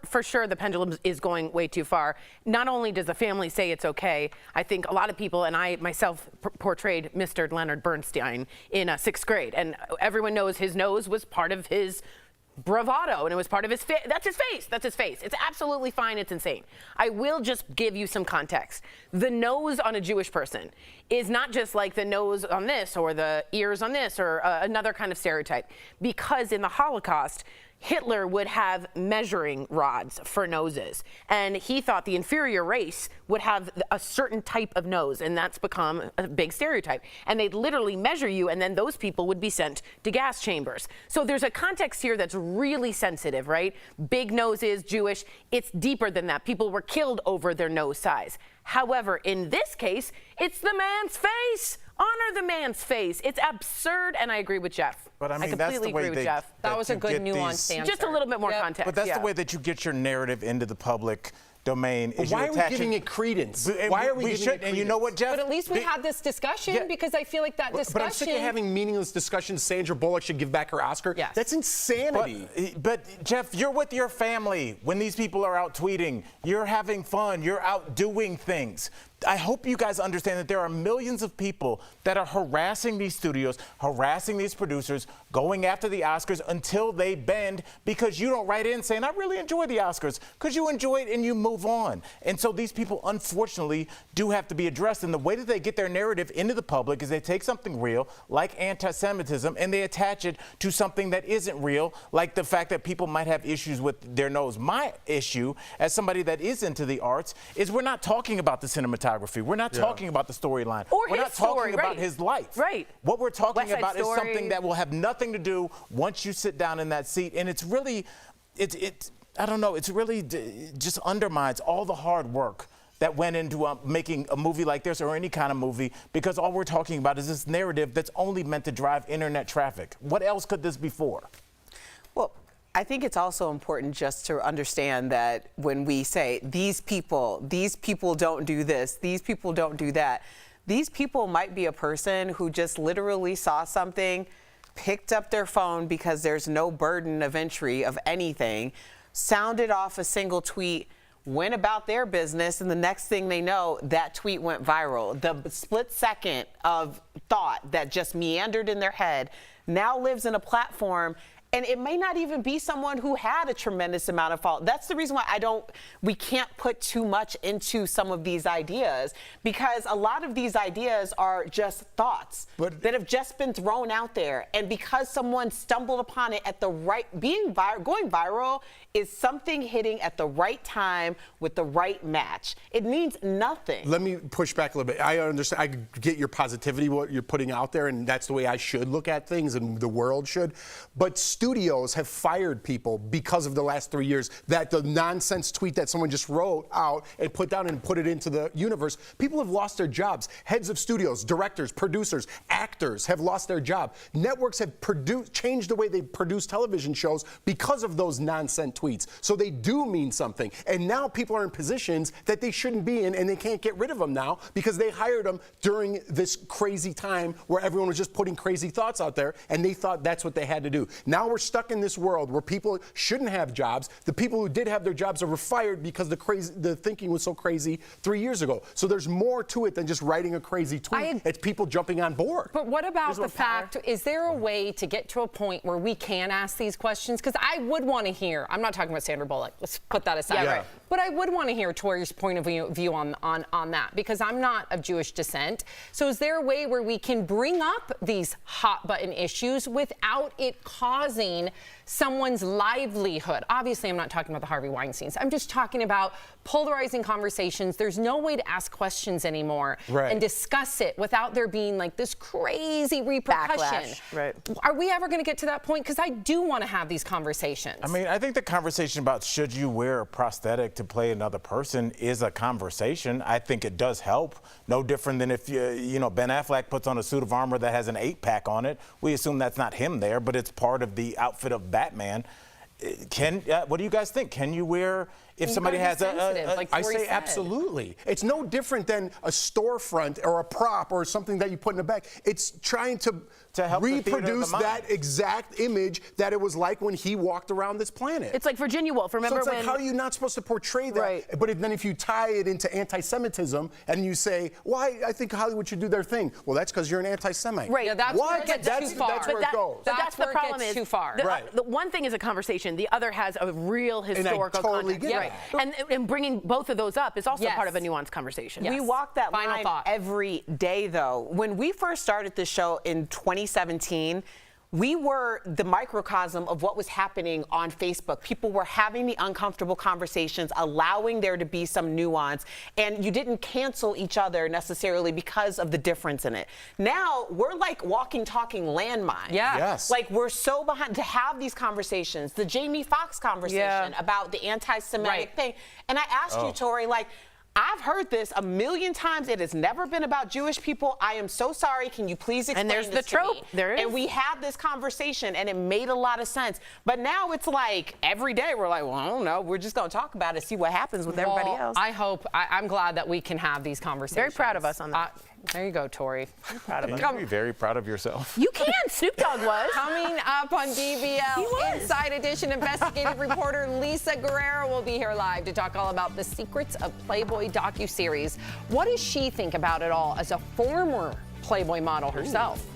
For sure, the pendulum is going way too far. Not only does the family say it's okay, I think a lot of people, and I myself portrayed Mr. Leonard Bernstein in 6th grade, and everyone knows his nose was part of his bravado, and it was part of his face. That's his face. That's his face. It's absolutely fine. It's insane. I will just give you some context. The nose on a Jewish person is not just like the nose on this or the ears on this or another kind of stereotype. Because in the Holocaust, Hitler would have measuring rods for noses, and he thought the inferior race would have a certain type of nose, and that's become a big stereotype. And they'd literally measure you, and then those people would be sent to gas chambers. So there's a context here that's really sensitive, right? Big noses, Jewish, it's deeper than that. People were killed over their nose size. However, in this case, it's the man's face. Honor the man's face. It's absurd, and I agree with Jeff. But I mean, completely agree with Jeff. That was a good nuanced answer. Just a little bit more context. But that's the way that you get your narrative into the public domain. Why are we giving it credence? Why are we giving it credence? And you know what, Jeff? But at least we had this discussion, because I feel like that discussion. But I'm sick of having meaningless discussions. Sandra Bullock should give back her Oscar. Yes. That's insanity. But Jeff, you're with your family when these people are out tweeting. You're having fun. You're out doing things. I hope you guys understand that there are millions of people that are harassing these studios, harassing these producers, going after the Oscars until they bend, because you don't write in saying, I really enjoy the Oscars, because you enjoy it and you move on. And so these people, unfortunately, do have to be addressed. And the way that they get their narrative into the public is they take something real, like anti-Semitism, and they attach it to something that isn't real, like the fact that people might have issues with their nose. My issue, as somebody that is into the arts, is we're not talking about the cinematography. We're not talking about the storyline. We're not talking about his life. Right. What we're talking West Side about Story. is something that will have nothing to do once you sit down in that seat. And it's really, I don't know, it's really just undermines all the hard work that went into making a movie like this or any kind of movie, because all we're talking about is this narrative that's only meant to drive internet traffic. What else could this be for? Well, I think it's also important just to understand that when we say these people don't do this, these people don't do that, these people might be a person who just literally saw something, picked up their phone because there's no burden of entry of anything, sounded off a single tweet, went about their business, and the next thing they know, that tweet went viral. The split second of thought that just meandered in their head now lives in a platform. And it may not even be someone who had a tremendous amount of fault. That's the reason why we can't put too much into some of these ideas, because a lot of these ideas are just thoughts that have just been thrown out there. And because someone stumbled upon it at the right, going viral is something hitting at the right time with the right match. It means nothing. Let me push back a little bit. I understand, I get your positivity, what you're putting out there, and that's the way I should look at things and the world should. But studios have fired people because of the last 3 years. That the nonsense tweet that someone just wrote out and put down and put it into the universe, people have lost their jobs. Heads of studios, directors, producers, actors have lost their job. Networks have changed the way they produce television shows because of those nonsense tweets. So they do mean something. And now people are in positions that they shouldn't be in, and they can't get rid of them now because they hired them during this crazy time where everyone was just putting crazy thoughts out there, and they thought that's what they had to do. Now we're stuck in this world where people shouldn't have jobs. The people who did have their jobs are fired because the thinking was so crazy 3 years ago. So there's more to it than just writing a crazy tweet. It's people jumping on board. But what about the fact, is there a way to get to a point where we can ask these questions? Because I would want to hear, I'm not talking about Sandra Bullock, let's put that aside. Yeah. Right. But I would want to hear Tori's point of view on that, because I'm not of Jewish descent. So is there a way where we can bring up these hot button issues without it causing someone's livelihood? Obviously, I'm not talking about the Harvey Weinsteins. I'm just talking about polarizing conversations. There's no way to ask questions anymore and discuss it without there being like this crazy repercussion. Backlash. Right. Are we ever going to get to that point? Because I do want to have these conversations. I mean, I think the conversation about should you wear a prosthetic to play another person is a conversation. I think it does help. No different than if Ben Affleck puts on a suit of armor that has an 8-pack on it. We assume that's not him there, but it's part of the outfit of Batman. What do you guys think? Can you wear, if somebody has I say absolutely. It's no different than a storefront or a prop or something that you put in the back. It's trying to help reproduce that exact image that it was like when he walked around this planet. It's like Virginia Woolf. Remember so it's like, how are you not supposed to portray that? Right. But then if you tie it into anti-Semitism and you say, why I think Hollywood should do their thing. Well, that's because you're an anti-semite. Right. Yeah, that's where it gets too far. That's where it goes. But that's the problem is too far. The one thing is a conversation. The other has a real historical totally context. get Right. And bringing both of those up is also part of a nuanced conversation. We walk that line every day, though. When we first started this show in 2017, we were the microcosm of what was happening on Facebook. People were having the uncomfortable conversations, allowing there to be some nuance, and you didn't cancel each other necessarily because of the difference in it. Now, we're like walking, talking landmines. Yeah. Yes. Like, we're so behind to have these conversations. The Jamie Foxx conversation about the anti-Semitic thing. And I asked you, Tori, like, I've heard this a million times. It has never been about Jewish people. I am so sorry. Can you please explain this to me? And there's the trope. There is. And we had this conversation, and it made a lot of sense. But now it's like every day we're like, well, I don't know. We're just going to talk about it, see what happens with everybody else. I'm glad that we can have these conversations. Very proud of us on that. There you go, Tori. I'm proud of us. You be very proud of yourself. You can. Snoop Dogg was. Coming up on DBL Inside Edition, investigative reporter Lisa Guerrero will be here live to talk all about the secrets of Playboy docuseries. What does she think about it all as a former Playboy model herself?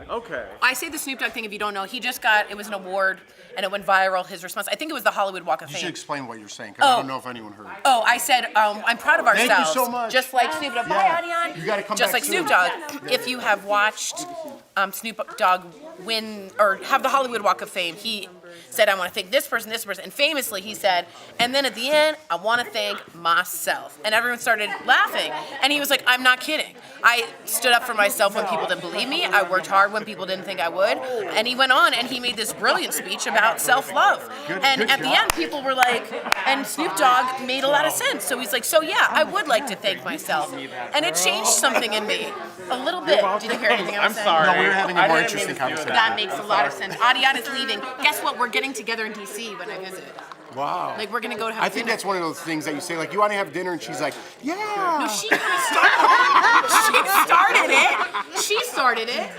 Okay. I say the Snoop Dogg thing, if you don't know, he just got, it was an award and it went viral, his response. I think it was the Hollywood Walk of You Fame. should explain what you're saying, because I don't know if anyone heard. Oh, I said, I'm proud of ourselves. Thank you so much. Just like Snoop Dogg. Yeah. Bye, Adion. You gotta come Just back like soon. Snoop Dogg. If you have watched Snoop Dogg win or have the Hollywood Walk of Fame, he said, I want to thank this person, and famously he said, and then at the end, I want to thank myself. And everyone started laughing. And he was like, I'm not kidding. I stood up for myself when people didn't believe me. I worked hard when people didn't think I would. And he went on and he made this brilliant speech about self-love. And at the end, people were like, and Snoop Dogg made a lot of sense. So he's like, so yeah, I would like to thank myself. And it changed something in me. A little bit. Did you hear anything I was saying? No, we were having a more interesting conversation. That makes a lot of sense. Adion is leaving. Guess what? We're getting together in DC when I visit. Wow. Like, we're going to go have I think dinner. that's one of those things that you say, like, you want to have dinner, and she's like, yeah. No, she kind of started it. She started it.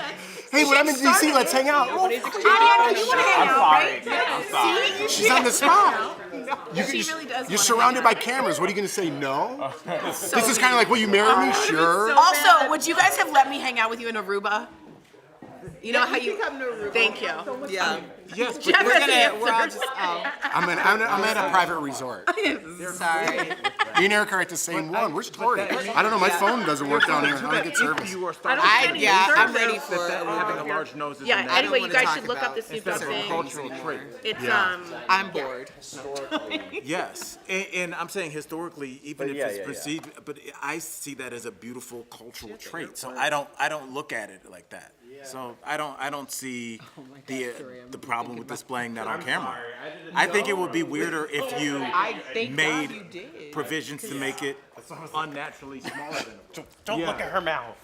Hey, when I'm in DC, let's hang out. Adion, you want to hang out, right? I'm sorry. See? She's on the spot. She really does. You're surrounded by cameras. What are you going to say, no? This is kind of like, will you marry me? Sure. Also, would you guys have let me hang out with you in Aruba? You know how you. Thank you. Yeah. Yes, Jeff we're has the answer. We're all just. Oh. I'm at a private resort. Sorry. Me and Eric are at the same one. Where's Tori? I don't know. My phone doesn't work down here. How do I get service? I'm ready for having a large nose. Yeah. Anyway, you guys should look up this new book thing. Cultural trait. It's I'm bored. Yes, and I'm saying historically, even if it's perceived, but I see that as a beautiful cultural trait. So I don't look at it like that. So I don't see the problem with displaying that on camera. I think it would be weirder if you made provisions to make it unnaturally smaller than them. Don't look at her mouth.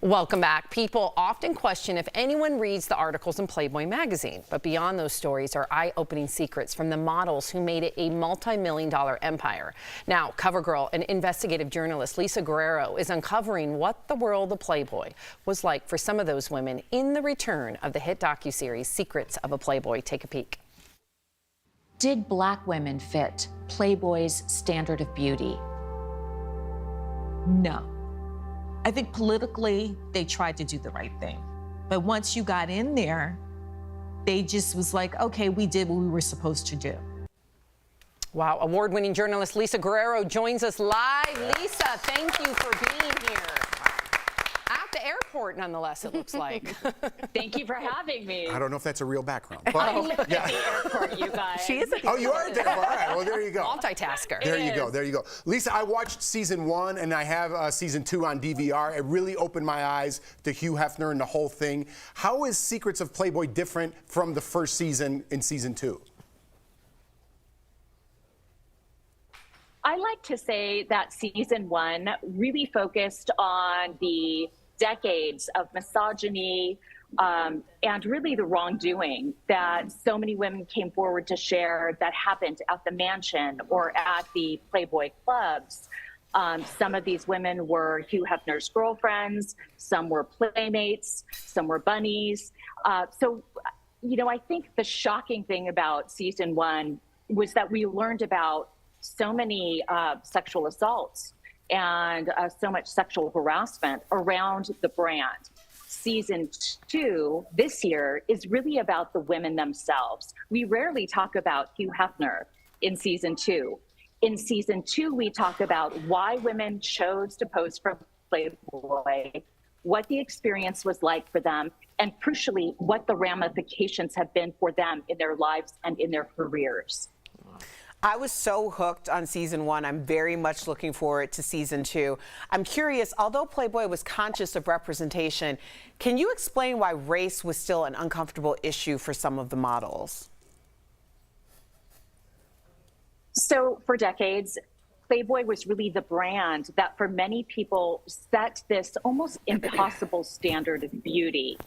Welcome back. People often question if anyone reads the articles in Playboy magazine, but beyond those stories are eye-opening secrets from the models who made it a multi-million-dollar empire. Now, CoverGirl and investigative journalist Lisa Guerrero is uncovering what the world of Playboy was like for some of those women in the return of the hit docuseries Secrets of a Playboy. Take a peek. Did Black women fit Playboy's standard of beauty? No. I think politically, they tried to do the right thing. But once you got in there, they just was like, okay, we did what we were supposed to do. Wow, award-winning journalist Lisa Guerrero joins us live. Lisa, thank you for being here. At the airport, nonetheless, it looks like. Thank you for having me. I don't know if that's a real background. But, I live at the airport, you guys. She is at the Oh, you are at the airport. All right, well, there you go. Multitasker. There you go. There you go. Lisa, I watched season 1 and I have season 2 on DVR. It really opened my eyes to Hugh Hefner and the whole thing. How is Secrets of Playboy different from the first season in season 2? I like to say that season 1 really focused on the decades of misogyny and really the wrongdoing that so many women came forward to share that happened at the mansion or at the Playboy clubs. Some of these women were Hugh Hefner's girlfriends, some were playmates, some were bunnies. So, you know, I think the shocking thing about season 1 was that we learned about so many sexual assaults and so much sexual harassment around the brand. Season 2 this year is really about the women themselves. We rarely talk about Hugh Hefner in season 2. In season 2, we talk about why women chose to pose for Playboy, what the experience was like for them, and crucially, what the ramifications have been for them in their lives and in their careers. I was so hooked on season 1. I'm very much looking forward to season 2. I'm curious, although Playboy was conscious of representation, can you explain why race was still an uncomfortable issue for some of the models? So for decades, Playboy was really the brand that for many people set this almost impossible standard of beauty.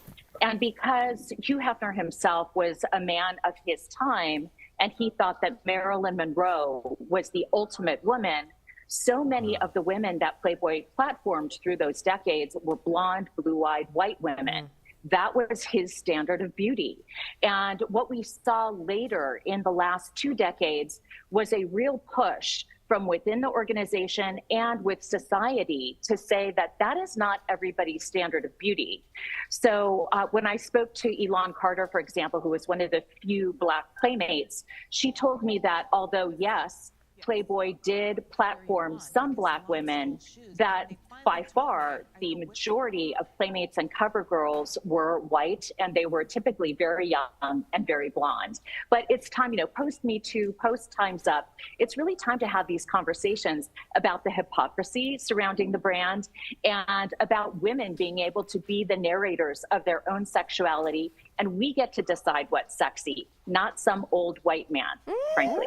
And because Hugh Hefner himself was a man of his time, and he thought that Marilyn Monroe was the ultimate woman, so many of the women that Playboy platformed through those decades were blonde, blue-eyed white women. That was his standard of beauty. And what we saw later in the last 2 decades was a real push from within the organization and with society to say that that is not everybody's standard of beauty. So when I spoke to Elon Carter, for example, who was one of the few Black playmates, she told me that although, yes, Playboy did platform some Black women, that by far the majority of playmates and cover girls were white, and they were typically very young and very blonde. But it's time, you know, post Me Too, post Time's Up, it's really time to have these conversations about the hypocrisy surrounding the brand and about women being able to be the narrators of their own sexuality and we get to decide what's sexy, not some old white man, frankly.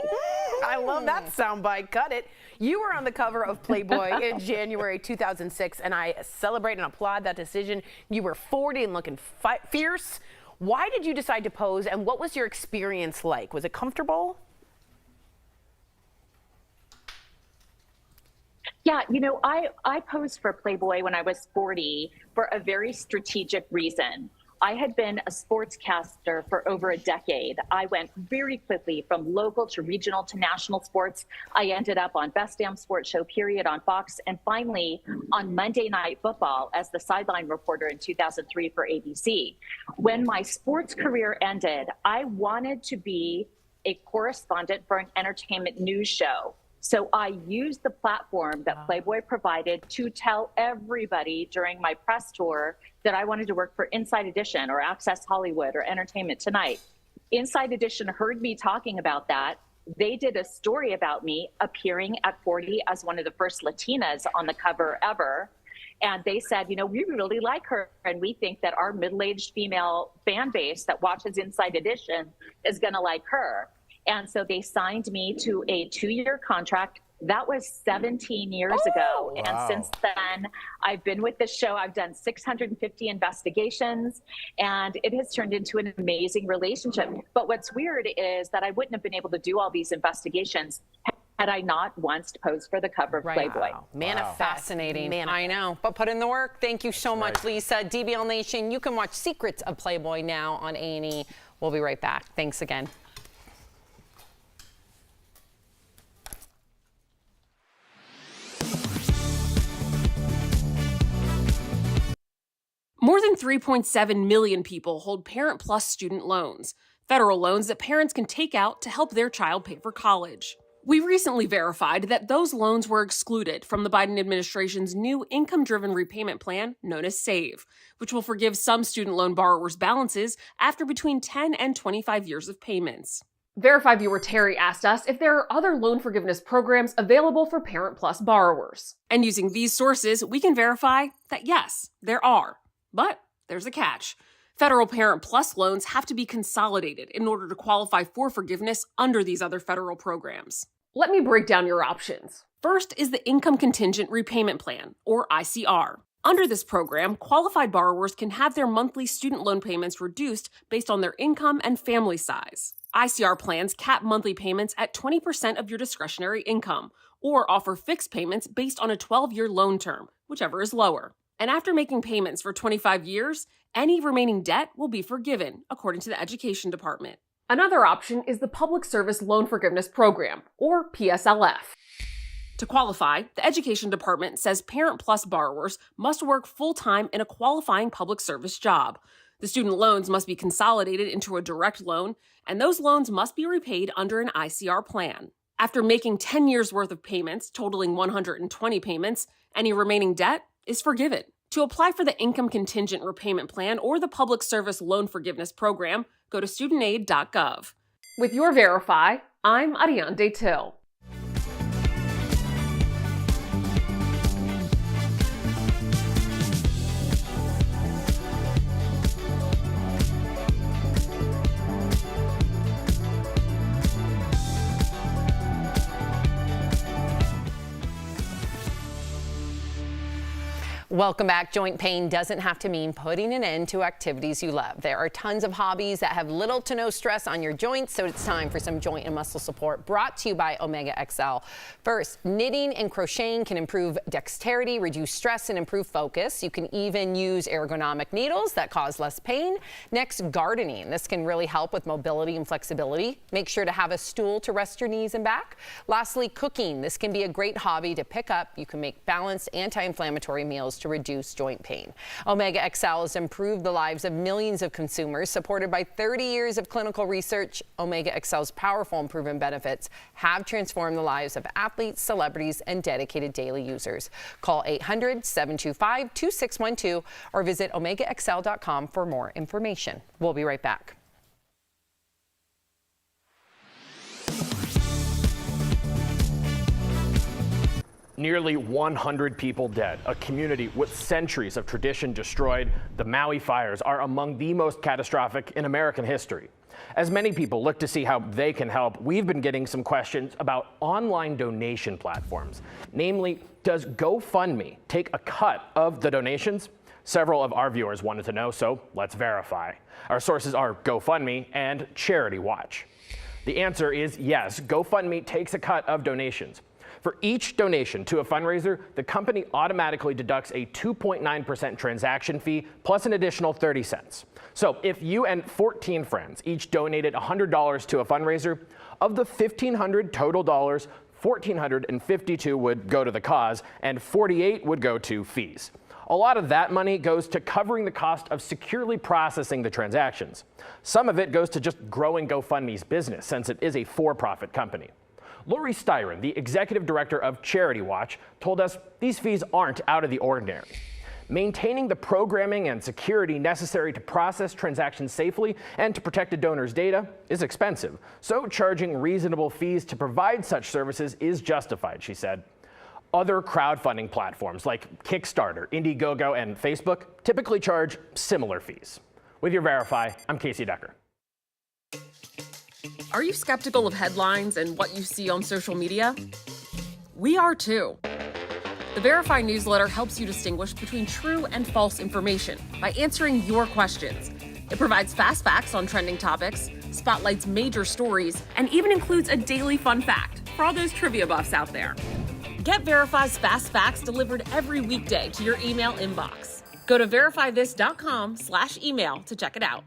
I love that soundbite. Cut it. You were on the cover of Playboy in January 2006, and I celebrate and applaud that decision. You were 40 and looking fierce. Why did you decide to pose, and what was your experience like? Was it comfortable? Yeah, you know, I posed for Playboy when I was 40 for a very strategic reason. I had been a sportscaster for over a decade. I went very quickly from local to regional to national sports. I ended up on Best Damn Sports Show, period, on Fox, and finally on Monday Night Football as the sideline reporter in 2003 for ABC. When my sports career ended, I wanted to be a correspondent for an entertainment news show. So I used the platform that Playboy provided to tell everybody during my press tour that I wanted to work for Inside Edition or Access Hollywood or Entertainment Tonight. Inside Edition heard me talking about that. They did a story about me appearing at 40 as one of the first Latinas on the cover ever. And they said, you know, we really like her, and we think that our middle-aged female fan base that watches Inside Edition is going to like her. And so they signed me to a 2-year contract. That was 17 years ago. Wow. And since then, I've been with this show. I've done 650 investigations, and it has turned into an amazing relationship. But what's weird is that I wouldn't have been able to do all these investigations had I not once posed for the cover of Playboy. Manifest. Fascinating. Manifest. I know, but put in the work. Thank you so much, Lisa. DBL Nation, you can watch Secrets of Playboy now on A&E. We'll be right back. Thanks again. More than 3.7 million people hold Parent Plus student loans, federal loans that parents can take out to help their child pay for college. We recently verified that those loans were excluded from the Biden administration's new income-driven repayment plan known as SAVE, which will forgive some student loan borrowers' balances after between 10 and 25 years of payments. Verify viewer Terry asked us if there are other loan forgiveness programs available for Parent Plus borrowers. And using these sources, we can verify that yes, there are. But there's a catch. Federal Parent Plus loans have to be consolidated in order to qualify for forgiveness under these other federal programs. Let me break down your options. First is the Income Contingent Repayment Plan, or ICR. Under this program, qualified borrowers can have their monthly student loan payments reduced based on their income and family size. ICR plans cap monthly payments at 20% of your discretionary income, or offer fixed payments based on a 12-year loan term, whichever is lower. And after making payments for 25 years, any remaining debt will be forgiven, according to the Education Department. Another option is the Public Service Loan Forgiveness Program, or PSLF. To qualify, the Education Department says Parent Plus borrowers must work full-time in a qualifying public service job. The student loans must be consolidated into a direct loan, and those loans must be repaid under an ICR plan. After making 10 years' worth of payments, totaling 120 payments, any remaining debt is forgiven. To apply for the Income Contingent Repayment Plan or the Public Service Loan Forgiveness Program, go to studentaid.gov. With your Verify, I'm Ariane Till. Welcome back. Joint pain doesn't have to mean putting an end to activities you love. There are tons of hobbies that have little to no stress on your joints, so it's time for some joint and muscle support brought to you by Omega XL. First, knitting and crocheting can improve dexterity, reduce stress, and improve focus. You can even use ergonomic needles that cause less pain. Next, gardening. This can really help with mobility and flexibility. Make sure to have a stool to rest your knees and back. Lastly, cooking. This can be a great hobby to pick up. You can make balanced anti-inflammatory meals to reduce joint pain. Omega XL has improved the lives of millions of consumers. Supported by 30 years of clinical research, Omega XL's powerful and proven benefits have transformed the lives of athletes, celebrities, and dedicated daily users. Call 800-725-2612 or visit omegaxl.com for more information. We'll be right back. nearly 100 people dead, a community with centuries of tradition destroyed, the Maui fires are among the most catastrophic in American history. As many people look to see how they can help, we've been getting some questions about online donation platforms. Namely, does GoFundMe take a cut of the donations? Several of our viewers wanted to know, so let's verify. Our sources are GoFundMe and Charity Watch. The answer is yes, GoFundMe takes a cut of donations. For each donation to a fundraiser, the company automatically deducts a 2.9% transaction fee plus an additional 30 cents. So if you and 14 friends each donated $100 to a fundraiser, of the 1,500 total dollars, 1,452 would go to the cause and 48 would go to fees. A lot of that money goes to covering the cost of securely processing the transactions. Some of it goes to just growing GoFundMe's business, since it is a for-profit company. Lori Styron, the executive director of Charity Watch, told us these fees aren't out of the ordinary. Maintaining the programming and security necessary to process transactions safely and to protect a donor's data is expensive, so charging reasonable fees to provide such services is justified, she said. Other crowdfunding platforms like Kickstarter, Indiegogo, and Facebook typically charge similar fees. With your Verify, I'm Casey Decker. Are you skeptical of headlines and what you see on social media? We are too. The Verify newsletter helps you distinguish between true and false information by answering your questions. It provides fast facts on trending topics, spotlights major stories, and even includes a daily fun fact for all those trivia buffs out there. Get Verify's fast facts delivered every weekday to your email inbox. Go to verifythis.com/email to check it out.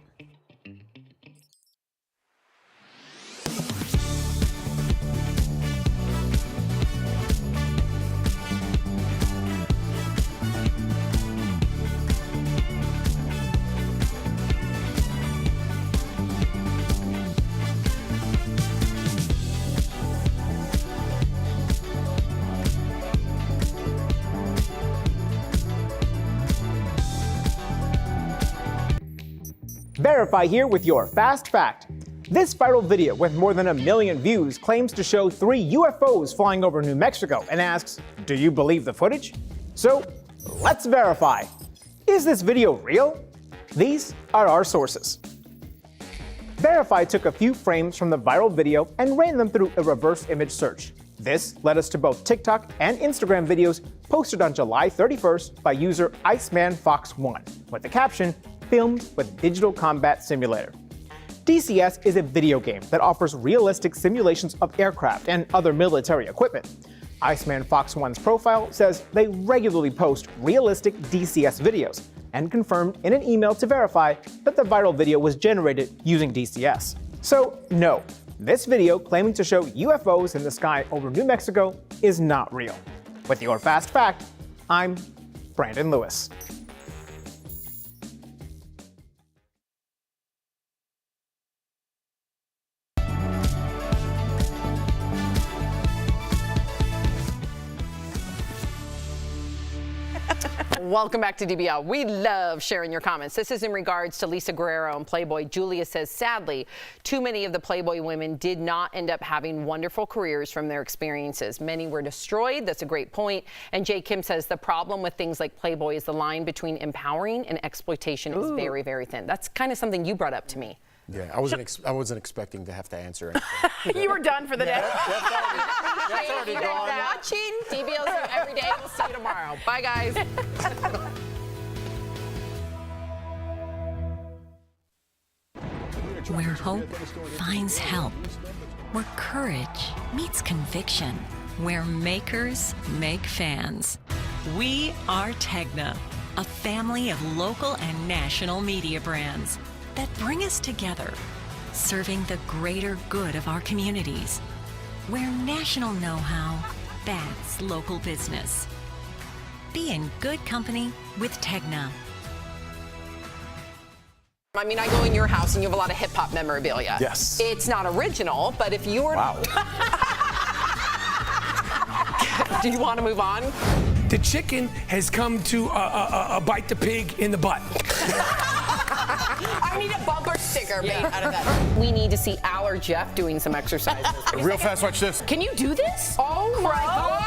Verify here with your fast fact. This viral video with more than 1 million views claims to show 3 UFOs flying over New Mexico and asks, do you believe the footage? So let's verify. Is this video real? These are our sources. Verify took a few frames from the viral video and ran them through a reverse image search. This led us to both TikTok and Instagram videos posted on July 31st by user IcemanFox1 with the caption, filmed with Digital Combat Simulator. DCS is a video game that offers realistic simulations of aircraft and other military equipment. IcemanFox1's profile says they regularly post realistic DCS videos and confirmed in an email to Verify that the viral video was generated using DCS. So no, this video claiming to show UFOs in the sky over New Mexico is not real. With your fast fact, I'm Brandon Lewis. Welcome back to DBL. We love sharing your comments. This is in regards to Lisa Guerrero and Playboy. Julia says, sadly, too many of the Playboy women did not end up having wonderful careers from their experiences. Many were destroyed. That's a great point. And Jay Kim says, the problem with things like Playboy is the line between empowering and exploitation is very, very thin. That's kind of something you brought up to me. Yeah, I wasn't expecting to have to answer anything. You were done for the day. That's already gone. Watching DBL every day. We'll see you tomorrow. Bye, guys. Where hope finds help. Where courage meets conviction. Where makers make fans. We are Tegna, a family of local and national media brands that bring us together, serving the greater good of our communities, where national know-how backs local business. Be in good company with Tegna. I mean, I go in your house and you have a lot of hip-hop memorabilia. Yes. It's not original, but if you were... Wow. Do you want to move on? The chicken has come to bite the pig in the butt. I need a bumper sticker made out of that. We need to see Al or Jeff doing some exercises. Real fast, watch this. Can you do this? Oh my God.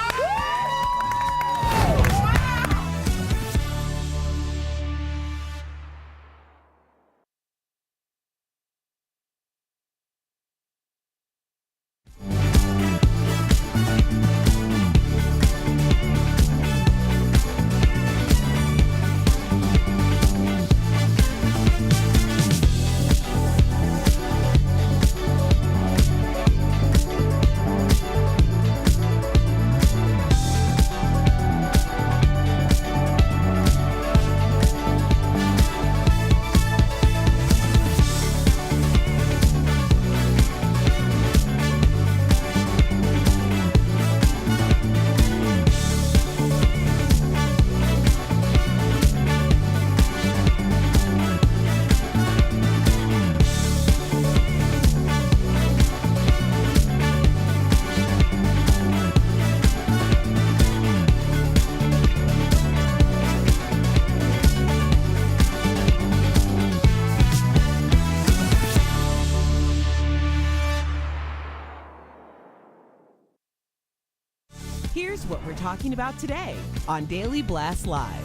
talking about today on Daily Blast Live.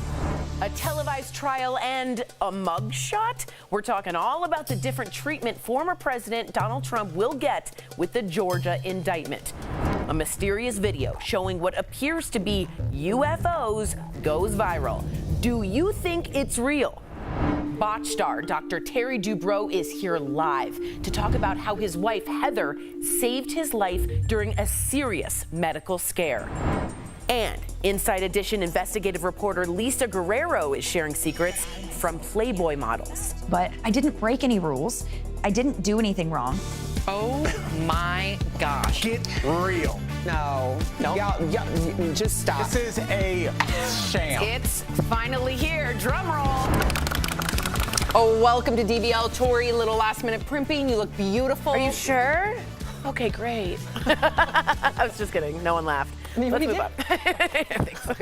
A televised trial and a mugshot? We're talking all about the different treatment former President Donald Trump will get with the Georgia indictment. A mysterious video showing what appears to be UFOs goes viral. Do you think it's real? Botch star Dr. Terry Dubrow is here live to talk about how his wife Heather saved his life during a serious medical scare. And Inside Edition investigative reporter Lisa Guerrero is sharing secrets from Playboy models. But I didn't break any rules. I didn't do anything wrong. Oh my gosh. Get real. No. Y'all, just stop. This is a sham. It's finally here. Drum roll. Oh, welcome to DBL, Tori. Little last minute primping. You look beautiful. Are you sure? Okay, great. I was just kidding. No one laughed. Let's move on.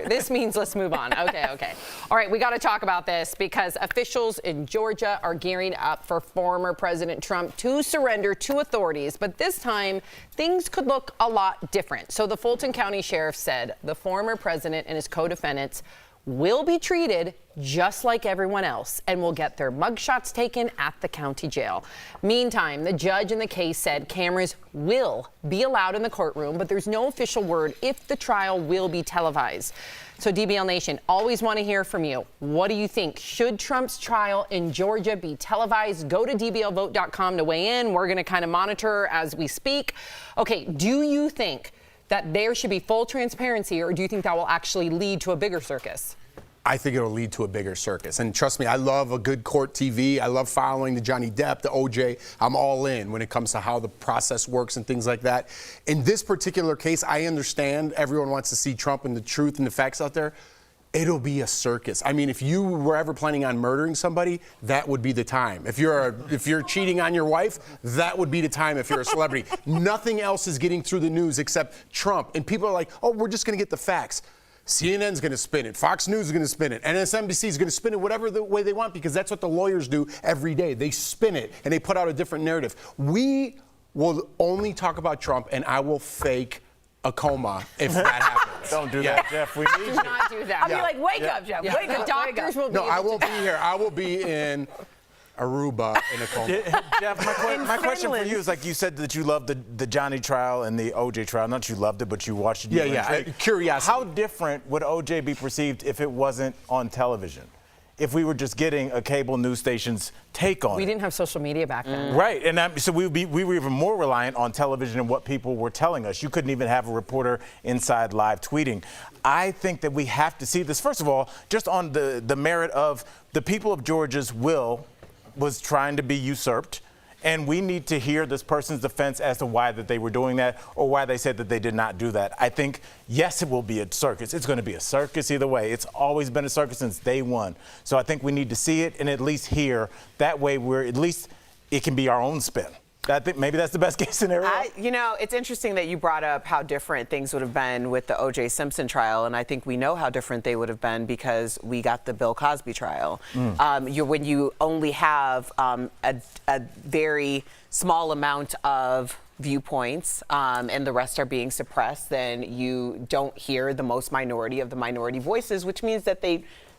This means let's move on. Okay. All right, we got to talk about this because officials in Georgia are gearing up for former President Trump to surrender to authorities. But this time, things could look a lot different. So the Fulton County Sheriff said the former president and his co-defendants will be treated just like everyone else and will get their mugshots taken at the county jail. Meantime, the judge in the case said cameras will be allowed in the courtroom, but there's no official word if the trial will be televised. So DBL Nation, always want to hear from you. What do you think? Should Trump's trial in Georgia be televised? Go to dblvote.com to weigh in. We're going to kind of monitor as we speak. Okay, do you think that there should be full transparency, or do you think that will actually lead to a bigger circus? I think it'll lead to a bigger circus. And trust me, I love a good court TV. I love following the Johnny Depp, the OJ. I'm all in when it comes to how the process works and things like that. In this particular case, I understand everyone wants to see Trump and the truth and the facts out there. It'll be a circus. I mean, if you were ever planning on murdering somebody, that would be the time. If you're cheating on your wife, that would be the time if you're a celebrity. Nothing else is getting through the news except Trump. And people are like, oh, we're just going to get the facts. CNN's going to spin it. Fox News is going to spin it. MSNBC is going to spin it whatever the way they want because that's what the lawyers do every day. They spin it and they put out a different narrative. We will only talk about Trump and I will fake a coma if that happens. Don't do that, Jeff. We need you. Do not do that. I'll be like, wake up, Jeff. Wake up. The doctors will be. No, I won't be here. I will be in Aruba in a coma. Jeff, my question for you is, like you said that you loved the Johnny trial and the OJ trial. Not that you loved it, but you watched it. Curiosity. How different would OJ be perceived if it wasn't on television? If we were just getting a cable news station's take on it. We didn't have social media back then. Right, and so we were even more reliant on television and what people were telling us. You couldn't even have a reporter inside live tweeting. I think that we have to see this, first of all, just on the merit of the people of Georgia's will was trying to be usurped. And we need to hear this person's defense as to why that they were doing that or why they said that they did not do that. I think, yes, it will be a circus. It's going to be a circus either way. It's always been a circus since day one. So I think we need to see it and at least hear. That way at least it can be our own spin. I think maybe that's the best case scenario. It's interesting that you brought up how different things would have been with the O.J. Simpson trial, and I think we know how different they would have been because we got the Bill Cosby trial. When you only have a very small amount of viewpoints and the rest are being suppressed, then you don't hear the most minority of the minority voices, which means that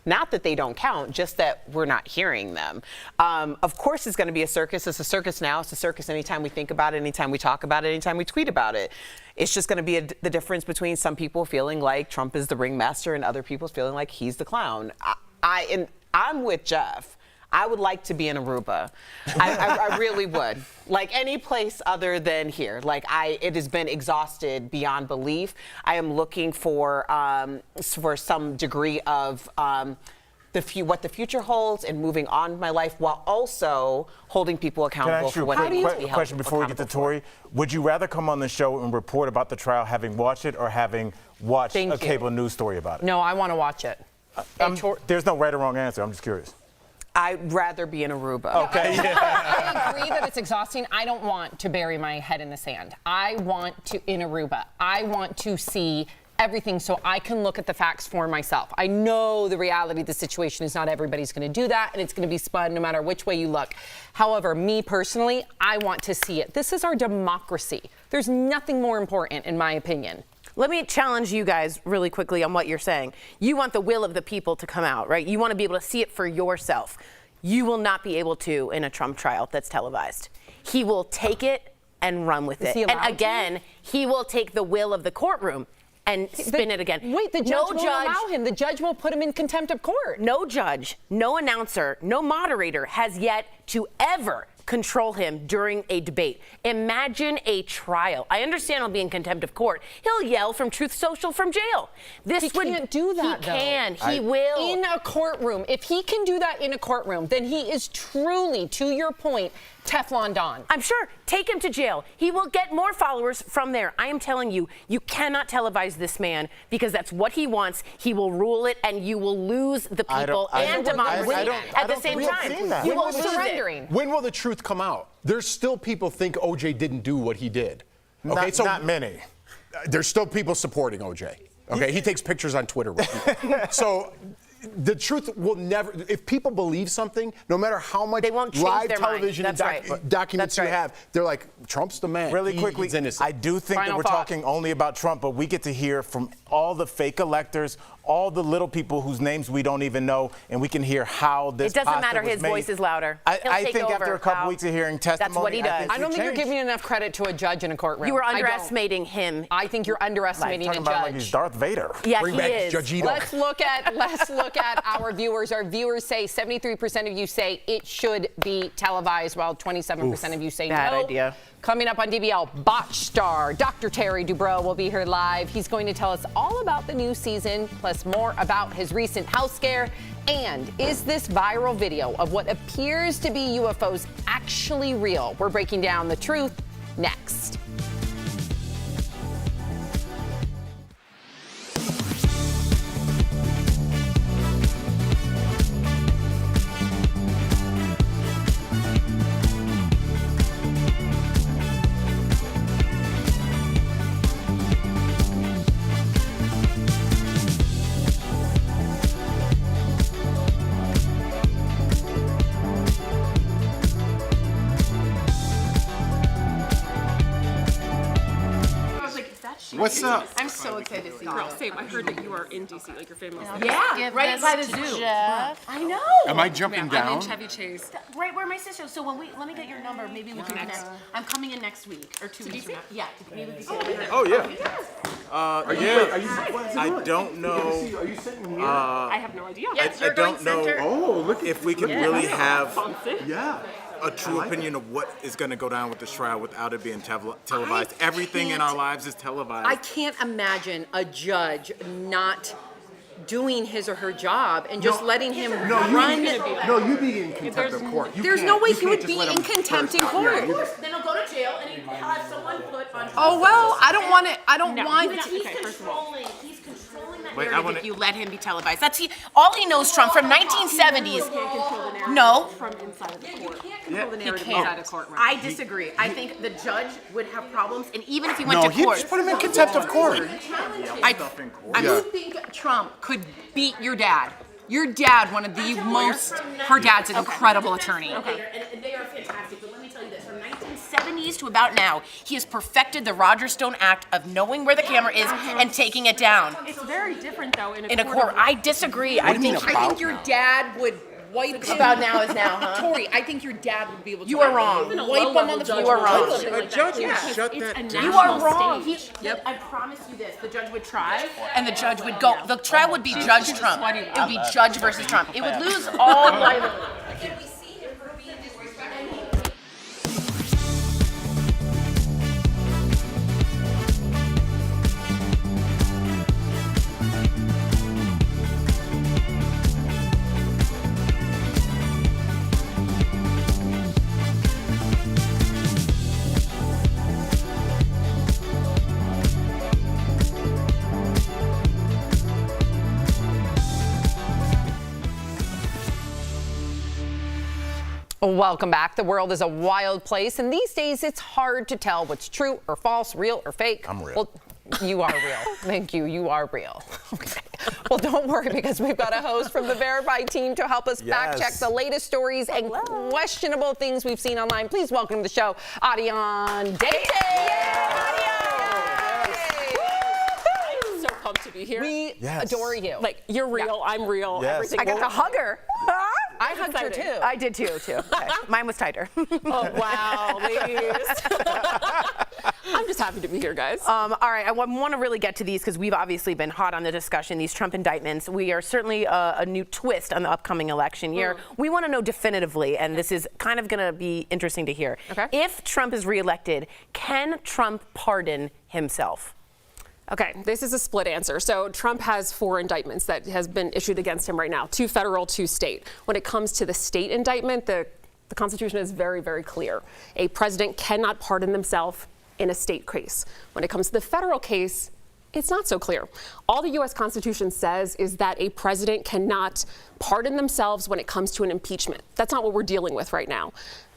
not that they don't count, just that we're not hearing them. Of course, it's going to be a circus. It's a circus now. It's a circus anytime we think about it, anytime we talk about it, anytime we tweet about it. It's just going to be the difference between some people feeling like Trump is the ringmaster and other people feeling like he's the clown. I'm with Jeff. I would like to be in Aruba. I really would. Like any place other than here. It has been exhausted beyond belief. I am looking for some degree of what the future holds and moving on with my life while also holding people accountable for what they need to be held question before we get to Tori. Would you rather come on the show and report about the trial having watched it or having watched a cable news story about it? No, I want to watch it. There's no right or wrong answer. I'm just curious. I'd rather be in Aruba. Okay. I agree that it's exhausting. I don't want to bury my head in the sand. I want to in Aruba. I want to see everything so I can look at the facts for myself. I know the reality of the situation is not everybody's going to do that, and it's going to be spun no matter which way you look. However, me personally, I want to see it. This is our democracy. There's nothing more important, in my opinion. Let me challenge you guys really quickly on what you're saying. You want the will of the people to come out, right? You want to be able to see it for yourself. You will not be able to in a Trump trial that's televised. He will take it and run with it. And again, he will take the will of the courtroom and spin it again. Wait, the judge won't allow him. The judge will put him in contempt of court. No judge, no announcer, no moderator has yet to ever control him during a debate. Imagine a trial. I understand he'll be in contempt of court. He'll yell from Truth Social from jail. He can't do that, He can. He will. In a courtroom. If he can do that in a courtroom, then he is truly, to your point, Teflon Don. I'm sure. Take him to jail. He will get more followers from there. I am telling you, you cannot televise this man because that's what he wants. He will rule it, and you will lose the people and democracy at the same time. You will lose it. When will the truth come out? There's still people think OJ didn't do what he did. Okay, Not many. There's still people supporting OJ. Okay, he takes pictures on Twitter with people. So the truth will never, if people believe something, no matter how much live television and documents you have, they're like, Trump's the man. Really quickly, he's innocent. I do think that we're talking only about Trump, but we get to hear from all the fake electors, all the little people whose names we don't even know, and we can hear how this It doesn't matter. was His made. voice is louder. I think after a couple weeks of hearing testimony, that's what he does. I don't think you're giving enough credit to a judge in a courtroom. You are underestimating him. I think you're underestimating a talking about judge. like he's Darth Vader. Yeah, Bring he back is. Judge Ito. Let's look at our viewers. Our viewers say 73% of you say it should be televised, while 27% of you say Bad no. idea. Coming up on DBL, Botch star Dr. Terry Dubrow will be here live. He's going to tell us all about the new season, plus more about his recent health scare. And is this viral video of what appears to be UFOs actually real? We're breaking down the truth next. What's up? I'm so excited to see you. Girl, same. I heard that you are in DC, like your family's there. Yeah, right by the zoo. I know. Am I jumping down? I'm in Chevy Chase. Right where my sister. So when let me get your number. Maybe we can connect. I'm coming in next week or 2 weeks from now. Yeah. Maybe we can get Oh yeah. I don't know. Are you sitting here? I have no idea. Yes, I you're going don't know center. if we can really have Yeah. a true opinion of what is going to go down with this trial without it being televised. Everything in our lives is televised. I can't imagine a judge not doing his or her job and just letting him run. You be in contempt of court. There's no way he would be in contempt in court. Then he'll go to jail and he'll have someone put on. Oh well, I don't want it. I don't want. He's controlling. He's controlling that narrative if you let him be televised. That's all he knows. Trump from 1970s. No. From inside of the court. Inside a courtroom. I disagree. I think the judge would have problems, and even if he went to court, just put him in contempt of court. I do think Trump could beat your dad. Your dad, one of the most. Her dad's an incredible attorney. Okay, and they are fantastic. But let me tell you this: from 1970s to about now, he has perfected the Roger Stone act of knowing where the camera is and taking it down. It's very different though in a court. I disagree. I think your dad would wipe him. About now is now, huh? Tori, I think your dad would be able to. You are wrong. Wipe him on the floor. You are wrong. A judge would shut that down. You are wrong. I promise you this: the judge would try, and the judge would go. The trial would be Judge Trump. It would be Judge versus Trump. It would lose all liability. Can we see him for being disrespectful? Welcome back. The world is a wild place, and these days it's hard to tell what's true or false, real or fake. I'm real. Well, you are real. Thank you. You are real. Okay. Well, don't worry, because we've got a host from the Verified team to help us fact check the latest stories and questionable things we've seen online. Please welcome to the show, Adion Day. to be here. We adore you. Like, you're real, I'm real, everything. I got to hug her. I hugged her too. I did too. Okay. Mine was tighter. Oh, wow, ladies. I'm just happy to be here, guys. All right, I want to really get to these because we've obviously been hot on the discussion, these Trump indictments. We are certainly a new twist on the upcoming election year. We want to know definitively, and this is kind of going to be interesting to hear. Okay. If Trump is reelected, can Trump pardon himself? Okay, this is a split answer. So Trump has 4 indictments that has been issued against him right now, 2 federal, 2 state. When it comes to the state indictment, the Constitution is very, very clear. A president cannot pardon themselves in a state case. When it comes to the federal case, it's not so clear. All the U.S. Constitution says is that a president cannot pardon themselves when it comes to an impeachment. That's not what we're dealing with right now.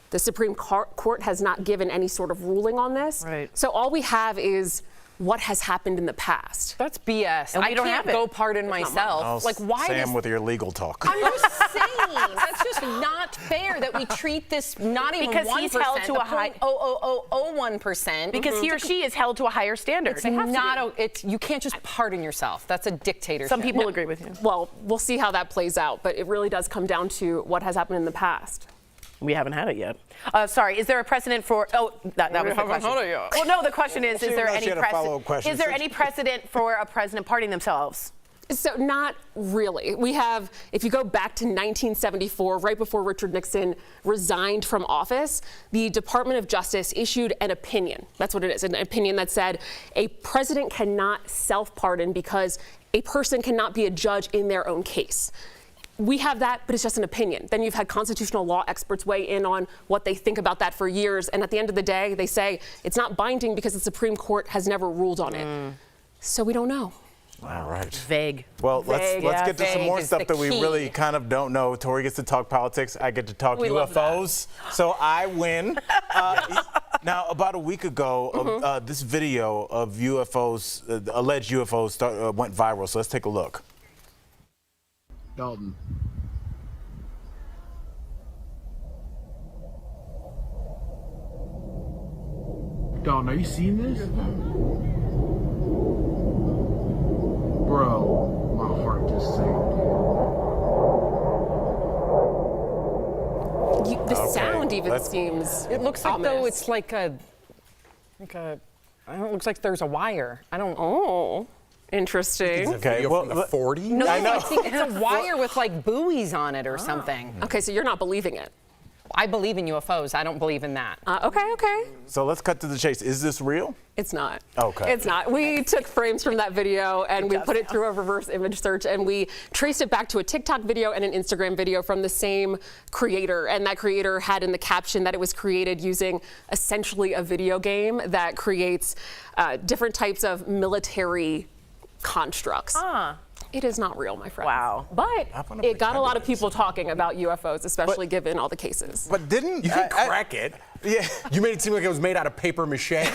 The Supreme Court has not given any sort of ruling on this. Right. So all we have is what has happened in the past. That's BS. And we I don't can't have it. go pardon myself. Like, why Sam with your legal talk. I'm just saying, that's just not fair that we treat this not even Because 1%, he's held to a high 0.0001%. Because he or she is held to a higher standard. It's not you can't just pardon yourself. That's a dictatorship. Some people agree with you. Well, we'll see how that plays out, but it really does come down to what has happened in the past. We haven't had it yet. Sorry, is there a precedent for? Oh, that was the question. Well, no, the question is there any precedent? Is there any precedent for a president pardoning themselves? So not really. We have, if you go back to 1974, right before Richard Nixon resigned from office, the Department of Justice issued an opinion. That's what it is, an opinion that said a president cannot self-pardon because a person cannot be a judge in their own case. We have that, but it's just an opinion. Then you've had constitutional law experts weigh in on what they think about that for years. And at the end of the day, they say it's not binding because the Supreme Court has never ruled on it. So we don't know. All right. Vague. Well, let's get to some more is stuff the that we key. really kind of don't know. Tori gets to talk politics. I get to talk UFOs. So I win. Now, about a week ago, this video of UFOs, alleged UFOs, went viral. So let's take a look. Dalton. Dalton, are you seeing this? Bro, my heart just sank. The sound even seems. It looks like ominous. though it's like a, it looks like there's a wire. I don't. Oh, interesting. Okay, well, from the 40s? No, I know. I think it's a wire with like buoys on it or something. Okay, so you're not believing it. I believe in UFOs. I don't believe in that. Okay. So let's cut to the chase. Is this real? It's not. Okay. It's not. We took frames from that video and we put it through a reverse image search and we traced it back to a TikTok video and an Instagram video from the same creator. And that creator had in the caption that it was created using essentially a video game that creates different types of military constructs. It is not real, my friend. Wow. But it got a lot of people talking about UFOs, especially given all the cases. But didn't you can crack it? Yeah. You made it seem like it was made out of paper mache. There's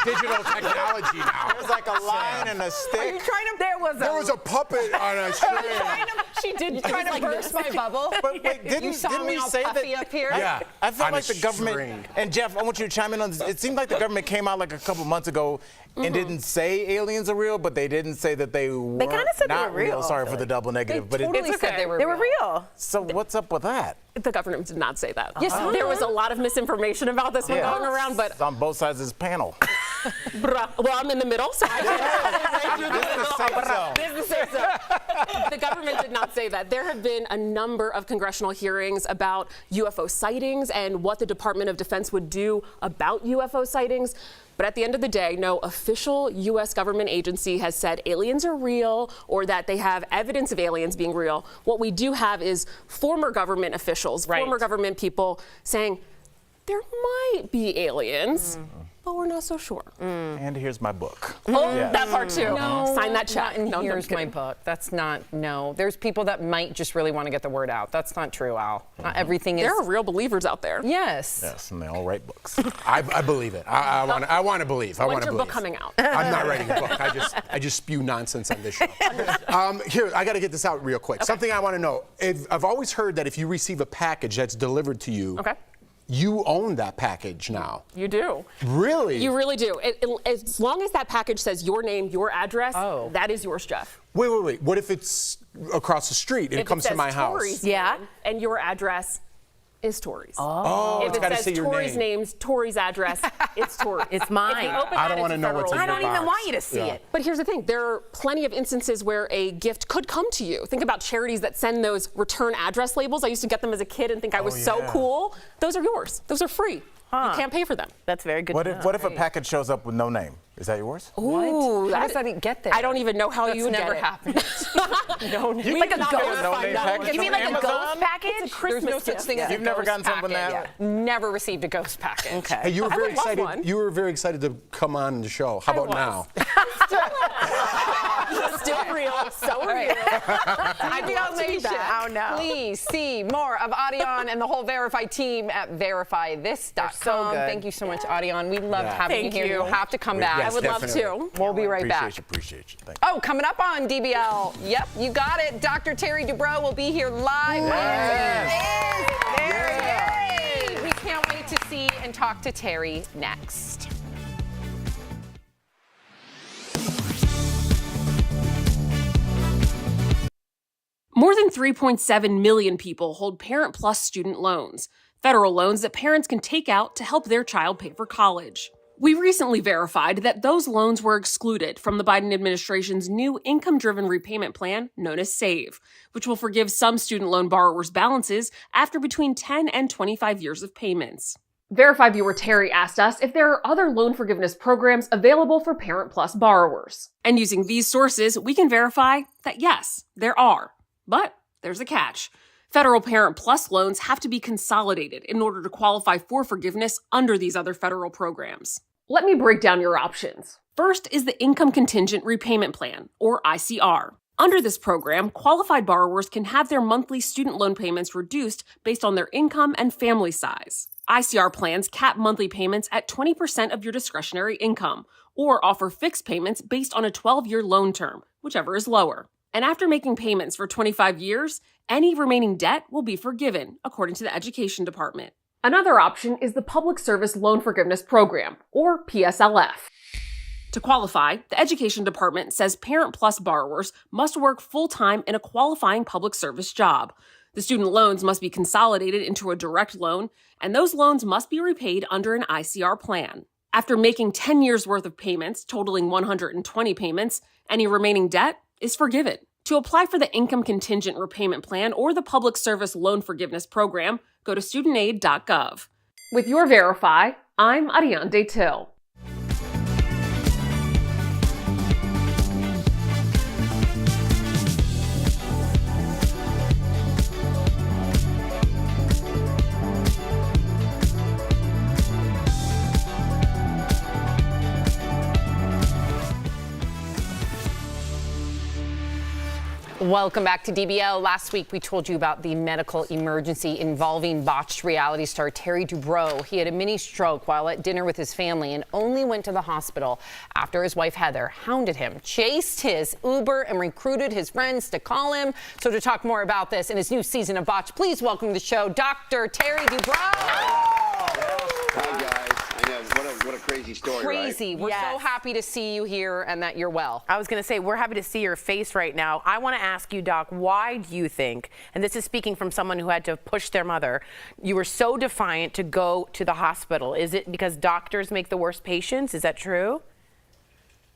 digital technology now. There's like a line and a stick. Are you trying to? There was a puppet on a string. She did trying to burst my bubble. But wait, didn't we all say puffy that? up here? Yeah. I felt On like a the government, string. and Jeff, I want you to chime in on this. It seemed like the government came out like a couple months ago and didn't say aliens are real, but they didn't say that they weren't kinda said they not were real, Sorry I for feel the double negative, but totally it, said they were real. So what's up with that? The government did not say that. Yes, There was a lot of misinformation about this one going around, but It's on both sides of this panel. well, I'm in the middle, so the government did not say that. There have been a number of congressional hearings about UFO sightings and what the Department of Defense would do about UFO sightings. But at the end of the day, no official U.S. government agency has said aliens are real or that they have evidence of aliens being real. What we do have is former government officials, former government people saying there might be aliens, but we're not so sure. And here's my book. Oh, that part too. No, sign that check. And No, here's my book. That's not, no. There's people that might just really want to get the word out. That's not true, Al. Not everything is. There are real believers out there. Yes. Yes, and they all write books. I believe it. I want to believe. I want When's to your believe. book coming out? I'm not writing a book. I just spew nonsense on this show. Here, I got to get this out real quick. Something I want to know. I've always heard that if you receive a package that's delivered to you, You own that package now. You do. Really? You really do. As long as that package says your name, your address, that is yours, Jeff. Wait. What if it's across the street and it comes to my house? Yeah. And your address is Tori's. Oh, if it's it gotta says say your Tori's name. name's Tori's address, it's Tori's. It's mine. If you open I that, don't want to it's know what's in federal. your box. I don't even want you to see it. But here's the thing, there are plenty of instances where a gift could come to you. Think about charities that send those return address labels. I used to get them as a kid and think I was so cool. Those are yours. Those are free. You can't pay for them. That's very good. What if a package shows up with no name? Is that yours? Ooh, How does that get there? I don't even know how you would never get it. happened. No, You like a can ghost get a no-name package You mean from like a Amazon? ghost package? It's a Christmas There's no such gift. thing as a You've never ghost gotten something package. that? Never received a ghost package. Okay. Hey, you were I very would love excited. one. You were very excited to come on the show. How about now? Still real. So real. DBL Nation, Oh, no. please see more of Adion and the whole Verify team at verifythis.com. so good. Thank you so much, Adion. We loved having Thank you here. you. You'll have to come back. Yes, I would definitely. love to. We'll be right back. Appreciate you. Thank you. Oh, coming up on DBL. Yep, you got it. Dr. Terry Dubrow will be here live. Yay! We can't wait to see and talk to Terry next. More than 3.7 million people hold Parent Plus student loans, federal loans that parents can take out to help their child pay for college. We recently verified that those loans were excluded from the Biden administration's new income-driven repayment plan known as SAVE, which will forgive some student loan borrowers' balances after between 10 and 25 years of payments. Verify viewer Terry asked us if there are other loan forgiveness programs available for Parent Plus borrowers. And using these sources, we can verify that yes, there are. But there's a catch. Federal Parent Plus loans have to be consolidated in order to qualify for forgiveness under these other federal programs. Let me break down your options. First is the Income Contingent Repayment Plan, or ICR. Under this program, qualified borrowers can have their monthly student loan payments reduced based on their income and family size. ICR plans cap monthly payments at 20% of your discretionary income, or offer fixed payments based on a 12-year loan term, whichever is lower. And after making payments for 25 years, any remaining debt will be forgiven, according to the Education Department. Another option is the Public Service Loan Forgiveness Program, or PSLF. To qualify, the Education Department says Parent Plus borrowers must work full-time in a qualifying public service job. The student loans must be consolidated into a direct loan, and those loans must be repaid under an ICR plan. After making 10 years' worth of payments, totaling 120 payments, any remaining debt is forgiven. To apply for the Income Contingent Repayment Plan or the Public Service Loan Forgiveness Program, go to studentaid.gov. With your Verify, I'm Ariane Till. Welcome back to DBL. Last week, we told you about the medical emergency involving botched reality star Terry Dubrow. He had a mini stroke while at dinner with his family and only went to the hospital after his wife Heather hounded him, chased his Uber, and recruited his friends to call him. So to talk more about this in his new season of Botch, please welcome to the show Dr. Terry Dubrow. Hi, guys. I know. What a crazy story, Crazy. right? We're so happy to see you here and that you're well. I was going to say, we're happy to see your face right now. I want to ask you, Doc, why do you think, and this is speaking from someone who had to push their mother, you were so defiant to go to the hospital? Is it because doctors make the worst patients? Is that true?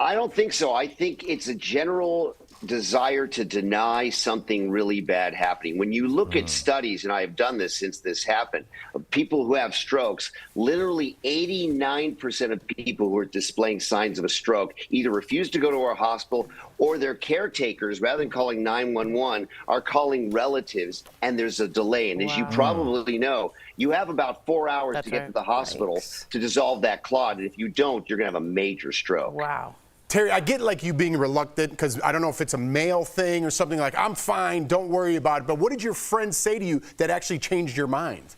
I don't think so. I think it's a general desire to deny something really bad happening. When you look at studies, and I have done this since this happened, of people who have strokes, literally 89% of people who are displaying signs of a stroke either refuse to go to a hospital or their caretakers, rather than calling 911, are calling relatives, and there's a delay. And as you probably know, you have about 4 hours to get to the hospital to dissolve that clot. And if you don't, you're going to have a major stroke. Wow. Terry, I get like you being reluctant because I don't know if it's a male thing or something like, I'm fine, don't worry about it. But what did your friends say to you that actually changed your mind?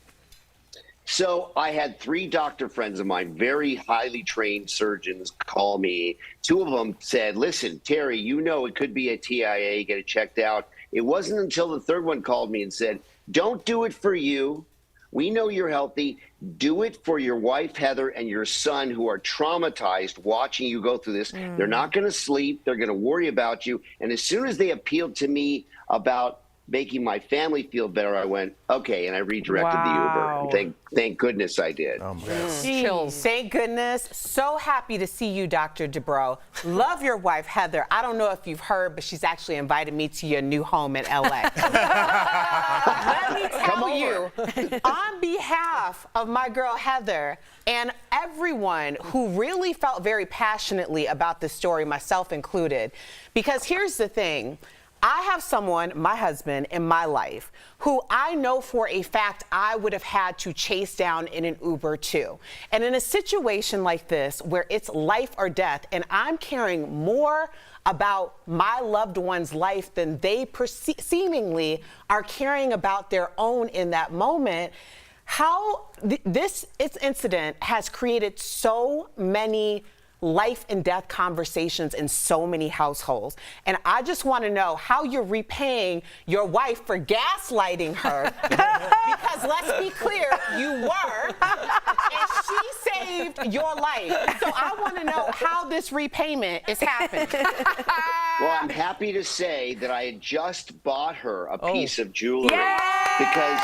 So I had 3 doctor friends of mine, very highly trained surgeons, call me. 2 of them said, listen, Terry, you know it could be a TIA, get it checked out. It wasn't until the 3rd one called me and said, don't do it for you. We know you're healthy. Do it for your wife, Heather, and your son, who are traumatized watching you go through this. They're not going to sleep. They're going to worry about you. And as soon as they appealed to me about making my family feel better, I went, okay, and I redirected the Uber. And thank goodness I did. Oh my God. Chills. Thank goodness. So happy to see you, Dr. Dubrow. Love your wife, Heather. I don't know if you've heard, but she's actually invited me to your new home in LA. Let me tell you, on behalf of my girl Heather and everyone who really felt very passionately about this story, myself included, because here's the thing. I have someone, my husband, in my life who I know for a fact I would have had to chase down in an Uber too. And in a situation like this, where it's life or death, and I'm caring more about my loved one's life than they seemingly are caring about their own in that moment, how this incident has created so many life and death conversations in so many households. And I just want to know how you're repaying your wife for gaslighting her. Because let's be clear, you were, and she saved your life. So I want to know how this repayment is happening. Well, I'm happy to say that I had just bought her a piece of jewelry. Because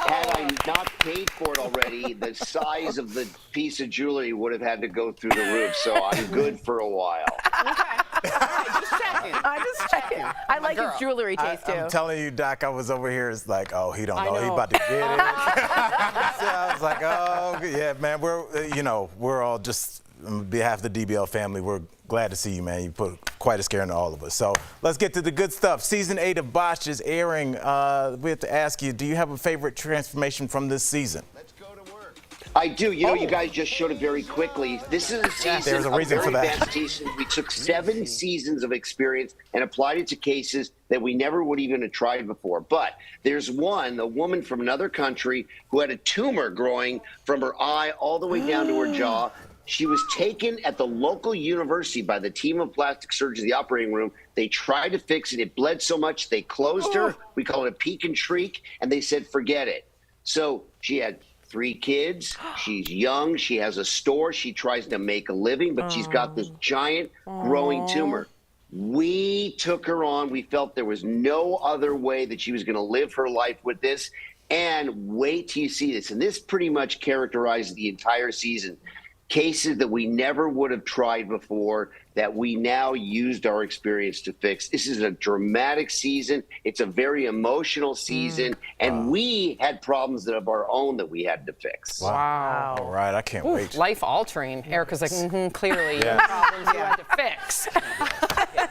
had I not paid for it already, the size of the piece of jewelry would have had to go through the roof. So I'm good for a while. Just checking. I like his jewelry taste too. I'm telling you, Doc, I was over here. It's like, oh, he don't know. He about to get it. So I was like, oh, yeah, man. We're all just on behalf of the DBL family. We're glad to see you, man. You put quite a scare into all of us. So let's get to the good stuff. Season 8 of Botched is airing. We have to ask you, do you have a favorite transformation from this season? I do. You know, you guys just showed it very quickly. This is a season, there's a reason for that. advanced season. We took 7 seasons of experience and applied it to cases that we never would even have tried before. But there's one, a woman from another country who had a tumor growing from her eye all the way down to her jaw. She was taken at the local university by the team of plastic surgeons in the operating room. They tried to fix it. It bled so much, they closed her. We call it a peek and shriek, and they said, forget it. So she had 3 kids. She's young. She has a store. She tries to make a living, but she's got this giant growing tumor. We took her on. We felt there was no other way that she was going to live her life with this. And wait till you see this. And this pretty much characterized the entire season. Cases that we never would have tried before that we now used our experience to fix. This is a dramatic season. It's a very emotional season. And we had problems of our own that we had to fix. Wow. All right, I can't wait. Life altering. Erica's like, clearly, problems you had to fix.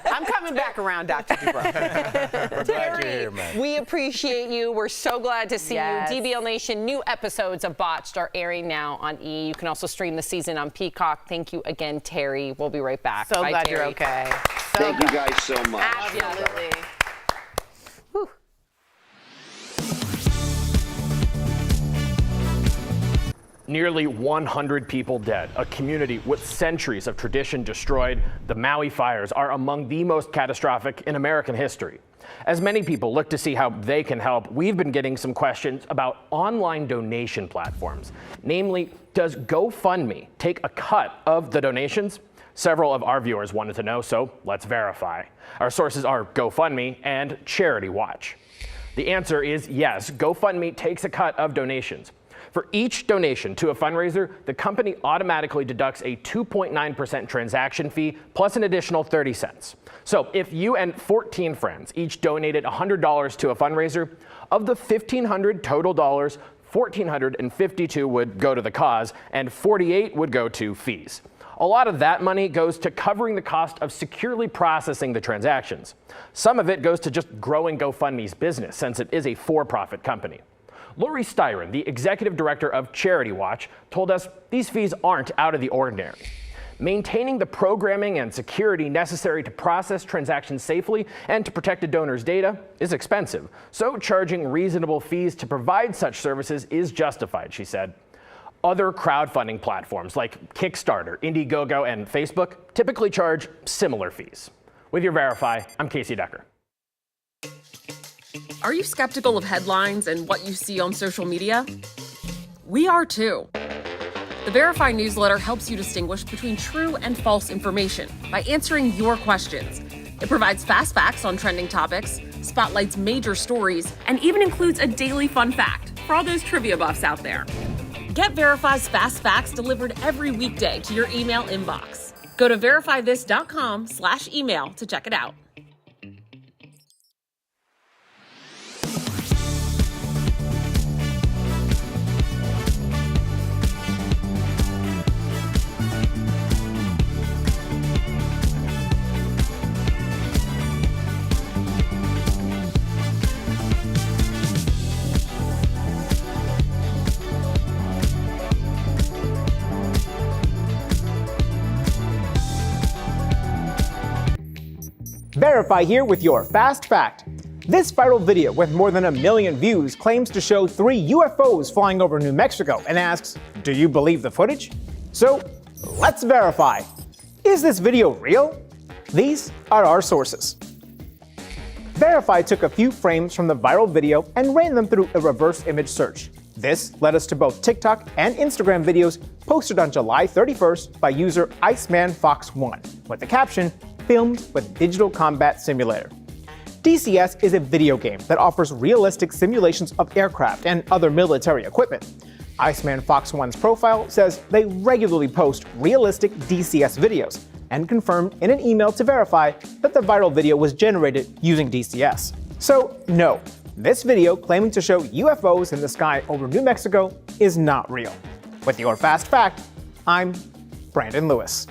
I'm coming back around, Dr. Dubrow. We're glad you're here, man. We appreciate you. We're so glad to see you. DBL Nation, new episodes of Botched are airing now on E! You can also stream the season on Peacock. Thank you again, Terry. We'll be right back. So Bye, glad Terry. you're okay. Thank you guys so much. Absolutely. Nearly 100 people dead, a community with centuries of tradition destroyed. The Maui fires are among the most catastrophic in American history. As many people look to see how they can help, we've been getting some questions about online donation platforms. Namely, does GoFundMe take a cut of the donations? Several of our viewers wanted to know, so let's verify. Our sources are GoFundMe and Charity Watch. The answer is yes, GoFundMe takes a cut of donations. For each donation to a fundraiser, the company automatically deducts a 2.9% transaction fee plus an additional 30 cents. So if you and 14 friends each donated $100 to a fundraiser, of the $1,500 total dollars, $1,452 would go to the cause and $48 would go to fees. A lot of that money goes to covering the cost of securely processing the transactions. Some of it goes to just growing GoFundMe's business, since it is a for-profit company. Lori Styron, the executive director of Charity Watch, told us these fees aren't out of the ordinary. Maintaining the programming and security necessary to process transactions safely and to protect a donor's data is expensive, so charging reasonable fees to provide such services is justified, she said. Other crowdfunding platforms like Kickstarter, Indiegogo, and Facebook typically charge similar fees. With your Verify, I'm Casey Decker. Are you skeptical of headlines and what you see on social media? We are too. The Verify newsletter helps you distinguish between true and false information by answering your questions. It provides fast facts on trending topics, spotlights major stories, and even includes a daily fun fact for all those trivia buffs out there. Get Verify's fast facts delivered every weekday to your email inbox. Go to verifythis.com/email to check it out. Verify here with your fast fact. This viral video with more than 1 million views claims to show 3 UFOs flying over New Mexico and asks, do you believe the footage? So let's verify. Is this video real? These are our sources. Verify took a few frames from the viral video and ran them through a reverse image search. This led us to both TikTok and Instagram videos posted on July 31st by user IcemanFox1 with the caption, filmed with Digital Combat Simulator. DCS is a video game that offers realistic simulations of aircraft and other military equipment. IcemanFox1's profile says they regularly post realistic DCS videos and confirmed in an email to Verify that the viral video was generated using DCS. So no, this video claiming to show UFOs in the sky over New Mexico is not real. With your fast fact, I'm Brandon Lewis.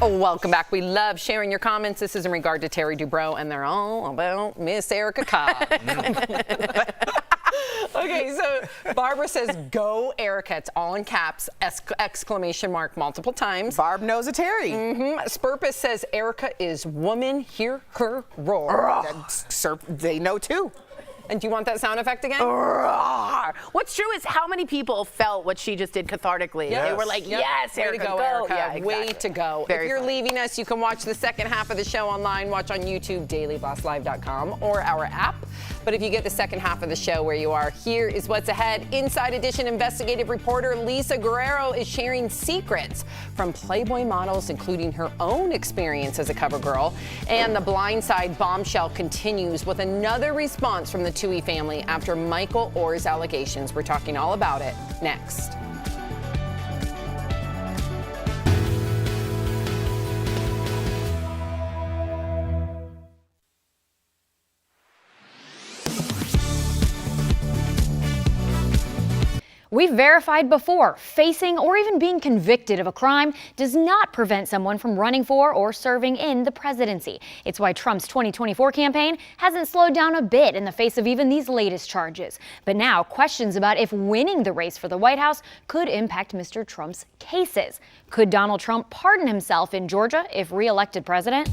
Oh, welcome back. We love sharing your comments. This is in regard to Terry Dubrow, and they're all about Miss Erica Cobb. Okay, so Barbara says, go Erica. It's all in caps, exclamation mark multiple times. Barb knows a Terry. Spurpus says, Erica is woman, hear her roar. They know too. And do you want that sound effect again? What's true is how many people felt what she just did cathartically. Yes. They were like, yes, way Erica, to go, go. Erica. Yeah, exactly. Way to go. Very if you're fun. leaving us, you can watch the second half of the show online. Watch on YouTube, dailyblastlive.com, or our app. But if you get the second half of the show where you are, here is what's ahead. Inside Edition investigative reporter Lisa Guerrero is sharing secrets from Playboy models, including her own experience as a cover girl. And the Blindside bombshell continues with another response from the Toohey family after Michael Orr's allegations. We're talking all about it next. We've verified before, facing or even being convicted of a crime does not prevent someone from running for or serving in the presidency. It's why Trump's 2024 campaign hasn't slowed down a bit in the face of even these latest charges. But now, questions about if winning the race for the White House could impact Mr. Trump's cases. Could Donald Trump pardon himself in Georgia if re-elected president?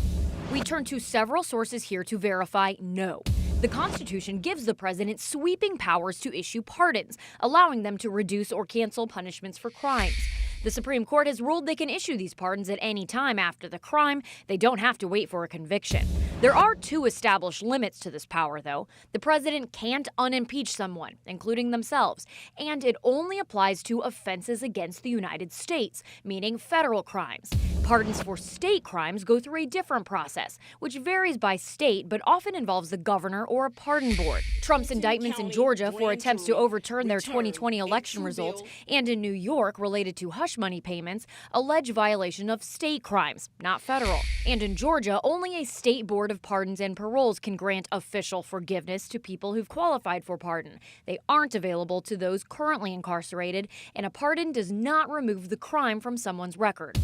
We turn to several sources here to verify no. The Constitution gives the president sweeping powers to issue pardons, allowing them to reduce or cancel punishments for crimes. The Supreme Court has ruled they can issue these pardons at any time after the crime. They don't have to wait for a conviction. There are 2 established limits to this power, though. The president can't unimpeach someone, including themselves, and it only applies to offenses against the United States, meaning federal crimes. Pardons for state crimes go through a different process, which varies by state but often involves the governor or a pardon board. Trump's indictments in Georgia for attempts to overturn their 2020 election results and in New York related to hush money payments allege violation of state crimes, not federal. And in Georgia, only a state board of pardons and paroles can grant official forgiveness to people who've qualified for pardon. They aren't available to those currently incarcerated, and a pardon does not remove the crime from someone's record.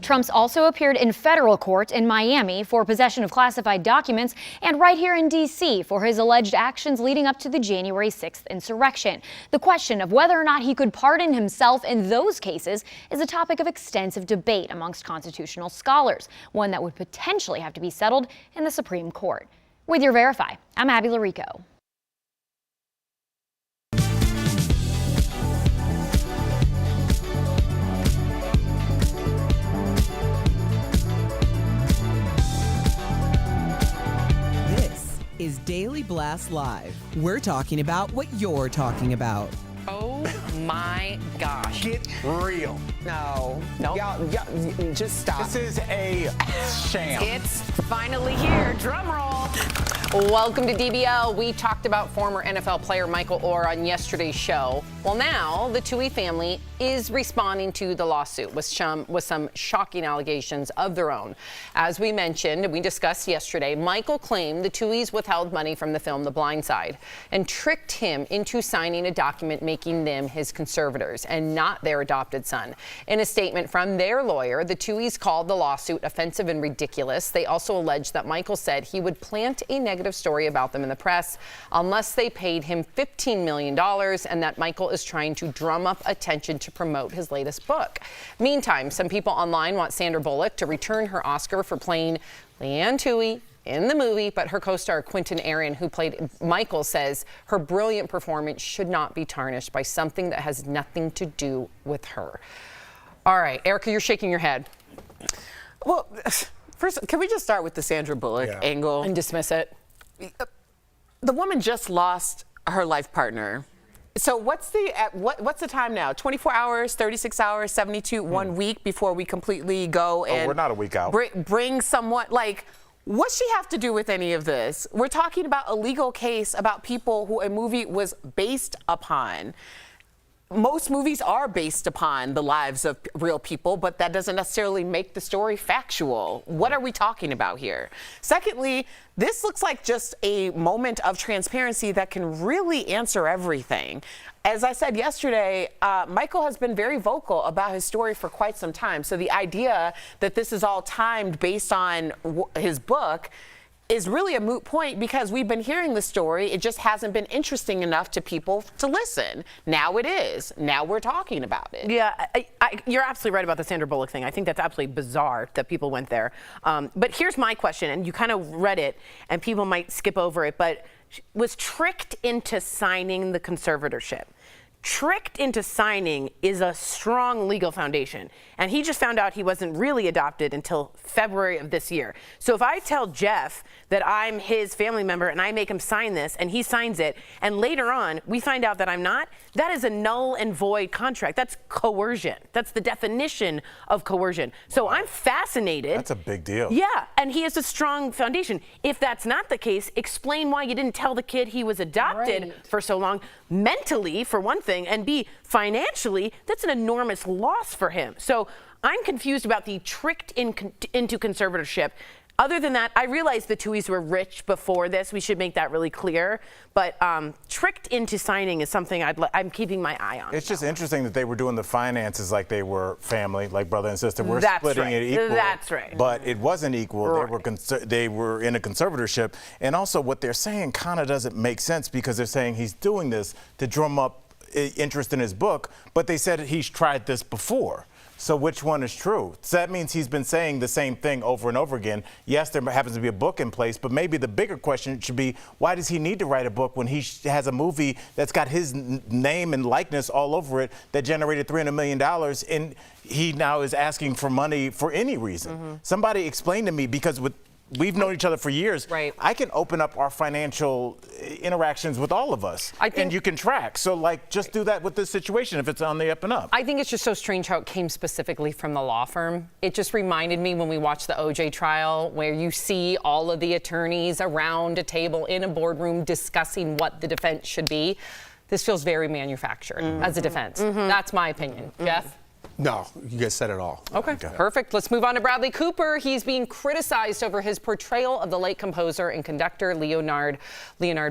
Trump's also appeared in federal court in Miami for possession of classified documents and right here in D.C. for his alleged actions leading up to the January 6th insurrection. The question of whether or not he could pardon himself in those cases is a topic of extensive debate amongst constitutional scholars, one that would potentially have to be settled in the Supreme Court. With your Verify, I'm Abby Larico. is Daily Blast Live. We're talking about what you're talking about. Oh my gosh. Get real. No. Y'all, just stop. This is a sham. It's finally here. Drum roll. Welcome to DBL. We talked about former NFL player Michael Oher on yesterday's show. Well, now the Tuohy family is responding to the lawsuit with some shocking allegations of their own. As we mentioned, we discussed yesterday, Michael claimed the Tuohys withheld money from the film The Blind Side and tricked him into signing a document making them his conservators and not their adopted son. In a statement from their lawyer, the Tuohys called the lawsuit offensive and ridiculous. They also alleged that Michael said he would plant a negative story about them in the press unless they paid him $15 million, and that Michael is trying to drum up attention to promote his latest book. Meantime, some people online want Sandra Bullock to return her Oscar for playing Leanne Tuohy in the movie, but her co-star Quentin Aaron, who played Michael, says her brilliant performance should not be tarnished by something that has nothing to do with her. All right, Erica, you're shaking your head. Well, first, can we just start with the Sandra Bullock angle? And dismiss it? The woman just lost her life partner. So what's the time now? 24 hours, 36 hours, 72, 1 week before we completely go and we're not a week out. Bring someone, like, what's she have to do with any of this? We're talking about a legal case about people who a movie was based upon. Most movies are based upon the lives of real people, but that doesn't necessarily make the story factual. What are we talking about here? Secondly, this looks like just a moment of transparency that can really answer everything. As I said yesterday, Michael has been very vocal about his story for quite some time. So the idea that this is all timed based on his book is really a moot point because we've been hearing the story. It just hasn't been interesting enough to people to listen. Now it is. Now we're talking about it. Yeah, you're absolutely right about the Sandra Bullock thing. I think that's absolutely bizarre that people went there. But here's my question, and you kind of read it, and people might skip over it, but was tricked into signing the conservatorship. Tricked into signing is a strong legal foundation. And he just found out he wasn't really adopted until February of this year. So if I tell Jeff that I'm his family member and I make him sign this and he signs it, and later on we find out that I'm not, that is a null and void contract. That's coercion. That's the definition of coercion. So I'm fascinated. That's a big deal. Yeah, and he has a strong foundation. If that's not the case, explain why you didn't tell the kid he was adopted for so long. Mentally, for one thing, and B, financially, that's an enormous loss for him. So I'm confused about the tricked into conservatorship. Other than that, I realize the Tuohys were rich before this. We should make that really clear. But tricked into signing is something I'm keeping my eye on. It's just interesting that they were doing the finances like they were family, like brother and sister. We're That's splitting right. it equal. That's right. But it wasn't equal. Right. They were in a conservatorship. And also what they're saying kind of doesn't make sense because they're saying he's doing this to drum up interest in his book, but they said he's tried this before. So which one is true? So that means he's been saying the same thing over and over again. Yes, there happens to be a book in place, but maybe the bigger question should be, why does he need to write a book when he has a movie that's got his name and likeness all over it that generated $300 million, and he now is asking for money for any reason? Mm-hmm. Somebody explain to me, because we've known each other for years. Right. I can open up our financial interactions with all of us, and you can track. So, like, just do that with this situation if it's on the up and up. I think it's just so strange how it came specifically from the law firm. It just reminded me when we watched the OJ trial, where you see all of the attorneys around a table in a boardroom discussing what the defense should be. This feels very manufactured as a defense. That's my opinion. Jeff? No, you guys said it all. Okay, perfect. Let's move on to Bradley Cooper. He's being criticized over his portrayal of the late composer and conductor Leonard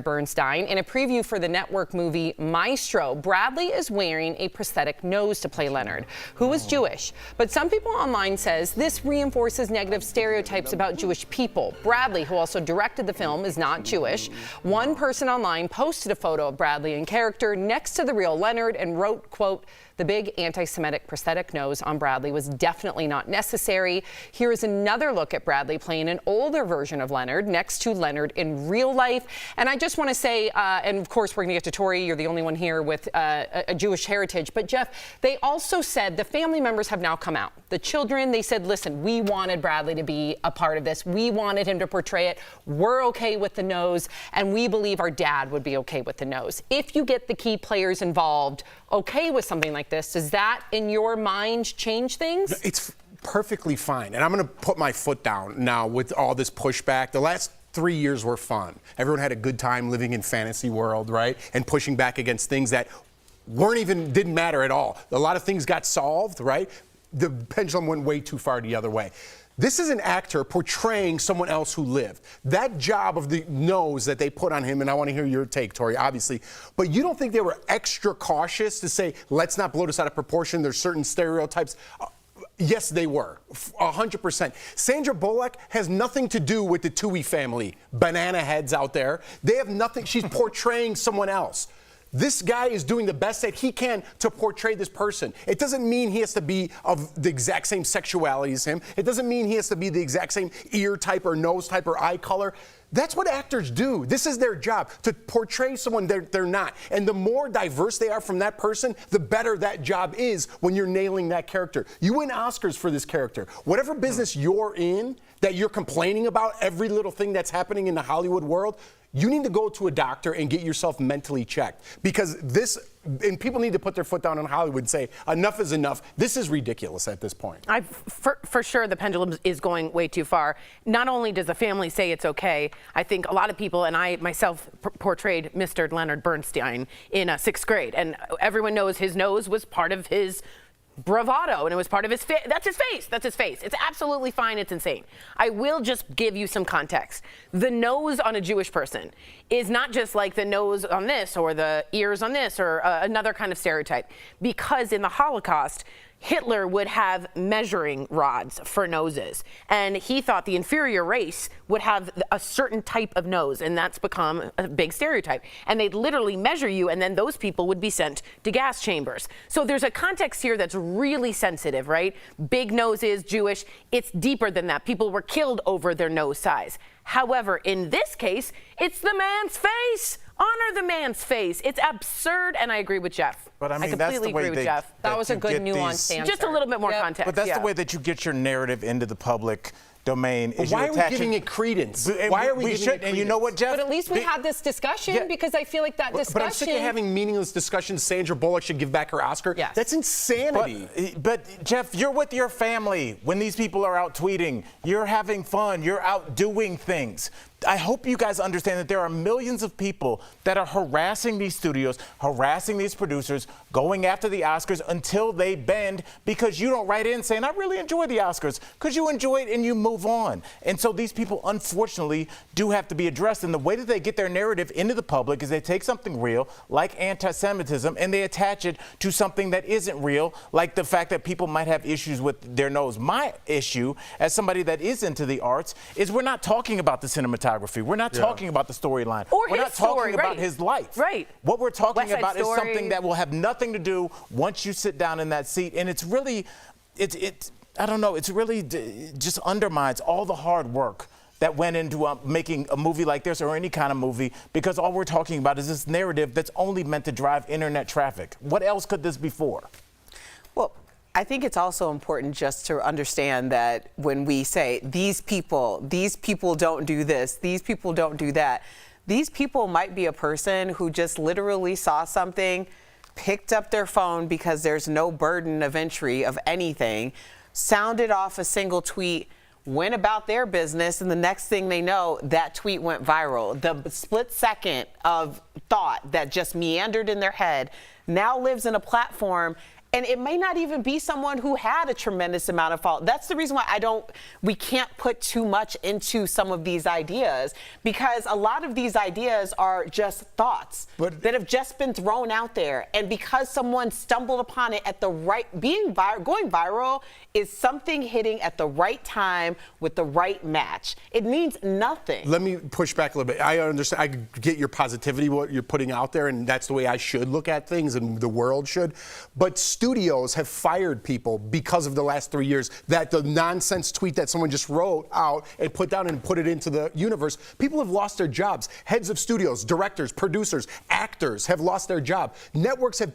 Bernstein. In a preview for the network movie Maestro, Bradley is wearing a prosthetic nose to play Leonard, who is Jewish. But some people online says this reinforces negative stereotypes about Jewish people. Bradley, who also directed the film, is not Jewish. One person online posted a photo of Bradley in character next to the real Leonard and wrote, quote, "The big anti-Semitic prosthetic prosthetic nose on Bradley was definitely not necessary. Here is another look at Bradley playing an older version of Leonard next to Leonard in real life. And I just want to say, and of course we're going to get to Tori, you're the only one here with a Jewish heritage, but Jeff, they also said the family members have now come out. The children, they said, listen, we wanted Bradley to be a part of this. We wanted him to portray it. We're okay with the nose, and we believe our dad would be okay with the nose. If you get the key players involved okay with something like this, does that, in your mind, change things? It's perfectly fine. And I'm going to put my foot down now with all this pushback. The last 3 years were fun. Everyone had a good time living in fantasy world, right? And pushing back against things that didn't matter at all. A lot of things got solved, right? The pendulum went way too far the other way. This is an actor portraying someone else who lived. That job of the nose that they put on him, and I want to hear your take, Tori, obviously, but you don't think they were extra cautious to say, let's not blow this out of proportion, there's certain stereotypes? Yes, they were, 100%. Sandra Bullock has nothing to do with the Toohey family, banana heads out there. They have nothing, she's portraying someone else. This guy is doing the best that he can to portray this person. It doesn't mean he has to be of the exact same sexuality as him. It doesn't mean he has to be the exact same ear type or nose type or eye color. That's what actors do. This is their job, to portray someone they're not. And the more diverse they are from that person, the better that job is when you're nailing that character. You win Oscars for this character. Whatever business you're in that you're complaining about every little thing that's happening in the Hollywood world, you need to go to a doctor and get yourself mentally checked, because and people need to put their foot down in Hollywood and say, enough is enough. This is ridiculous at this point. For sure, the pendulum is going way too far. Not only does the family say it's okay, I think a lot of people, and I myself portrayed Mr. Leonard Bernstein in 6th grade, and everyone knows his nose was part of his bravado, and it was part of his face. That's his face. That's his face. It's absolutely fine. It's insane. I will just give you some context. The nose on a Jewish person is not just like the nose on this or the ears on this or another kind of stereotype, because in the Holocaust, Hitler would have measuring rods for noses, and he thought the inferior race would have a certain type of nose, and that's become a big stereotype. And they'd literally measure you, and then those people would be sent to gas chambers. So there's a context here that's really sensitive, right? Big noses, Jewish, it's deeper than that. People were killed over their nose size. However, in this case, it's the man's face. Honor the man's face. It's absurd, and I agree with Jeff. But I mean, completely that's the way agree with Jeff. That was a good nuanced answer. Just a little bit more context. But that's the way that you get your narrative into the public domain. But why are we giving it credence? Why are we giving it credence? And you know what, Jeff? But at least we had this discussion, because I feel like that discussion. But I'm sick of having meaningless discussions. Sandra Bullock should give back her Oscar. Yes. That's insanity. But Jeff, you're with your family when these people are out tweeting. You're having fun. You're out doing things. I hope you guys understand that there are millions of people that are harassing these studios, harassing these producers, going after the Oscars until they bend, because you don't write in saying, I really enjoy the Oscars, because you enjoy it and you move on. And so these people, unfortunately, do have to be addressed. And the way that they get their narrative into the public is they take something real, like anti-Semitism, and they attach it to something that isn't real, like the fact that people might have issues with their nose. My issue, as somebody that is into the arts, is we're not talking about the cinematography. We're not talking about the storyline. We're not talking about his life. Right. What we're talking about is something that will have nothing to do once you sit down in that seat. And it's really, I don't know, it's really just undermines all the hard work that went into making a movie like this, or any kind of movie, because all we're talking about is this narrative that's only meant to drive internet traffic. What else could this be for? Well, I think it's also important just to understand that when we say these people don't do this, these people don't do that, these people might be a person who just literally saw something, picked up their phone because there's no burden of entry of anything, sounded off a single tweet, went about their business, and the next thing they know, that tweet went viral. The split second of thought that just meandered in their head now lives in a platform. And it may not even be someone who had a tremendous amount of fault. That's the reason why we can't put too much into some of these ideas, because a lot of these ideas are just thoughts that have just been thrown out there. And because someone stumbled upon it at the right, going viral is something hitting at the right time with the right match. It means nothing. Let me push back a little bit. I understand, I get your positivity, what you're putting out there, and that's the way I should look at things and the world should. But studios have fired people because of the last 3 years. That the nonsense tweet that someone just wrote out and put down and put it into the universe, people have lost their jobs. Heads of studios, directors, producers, actors have lost their job. Networks have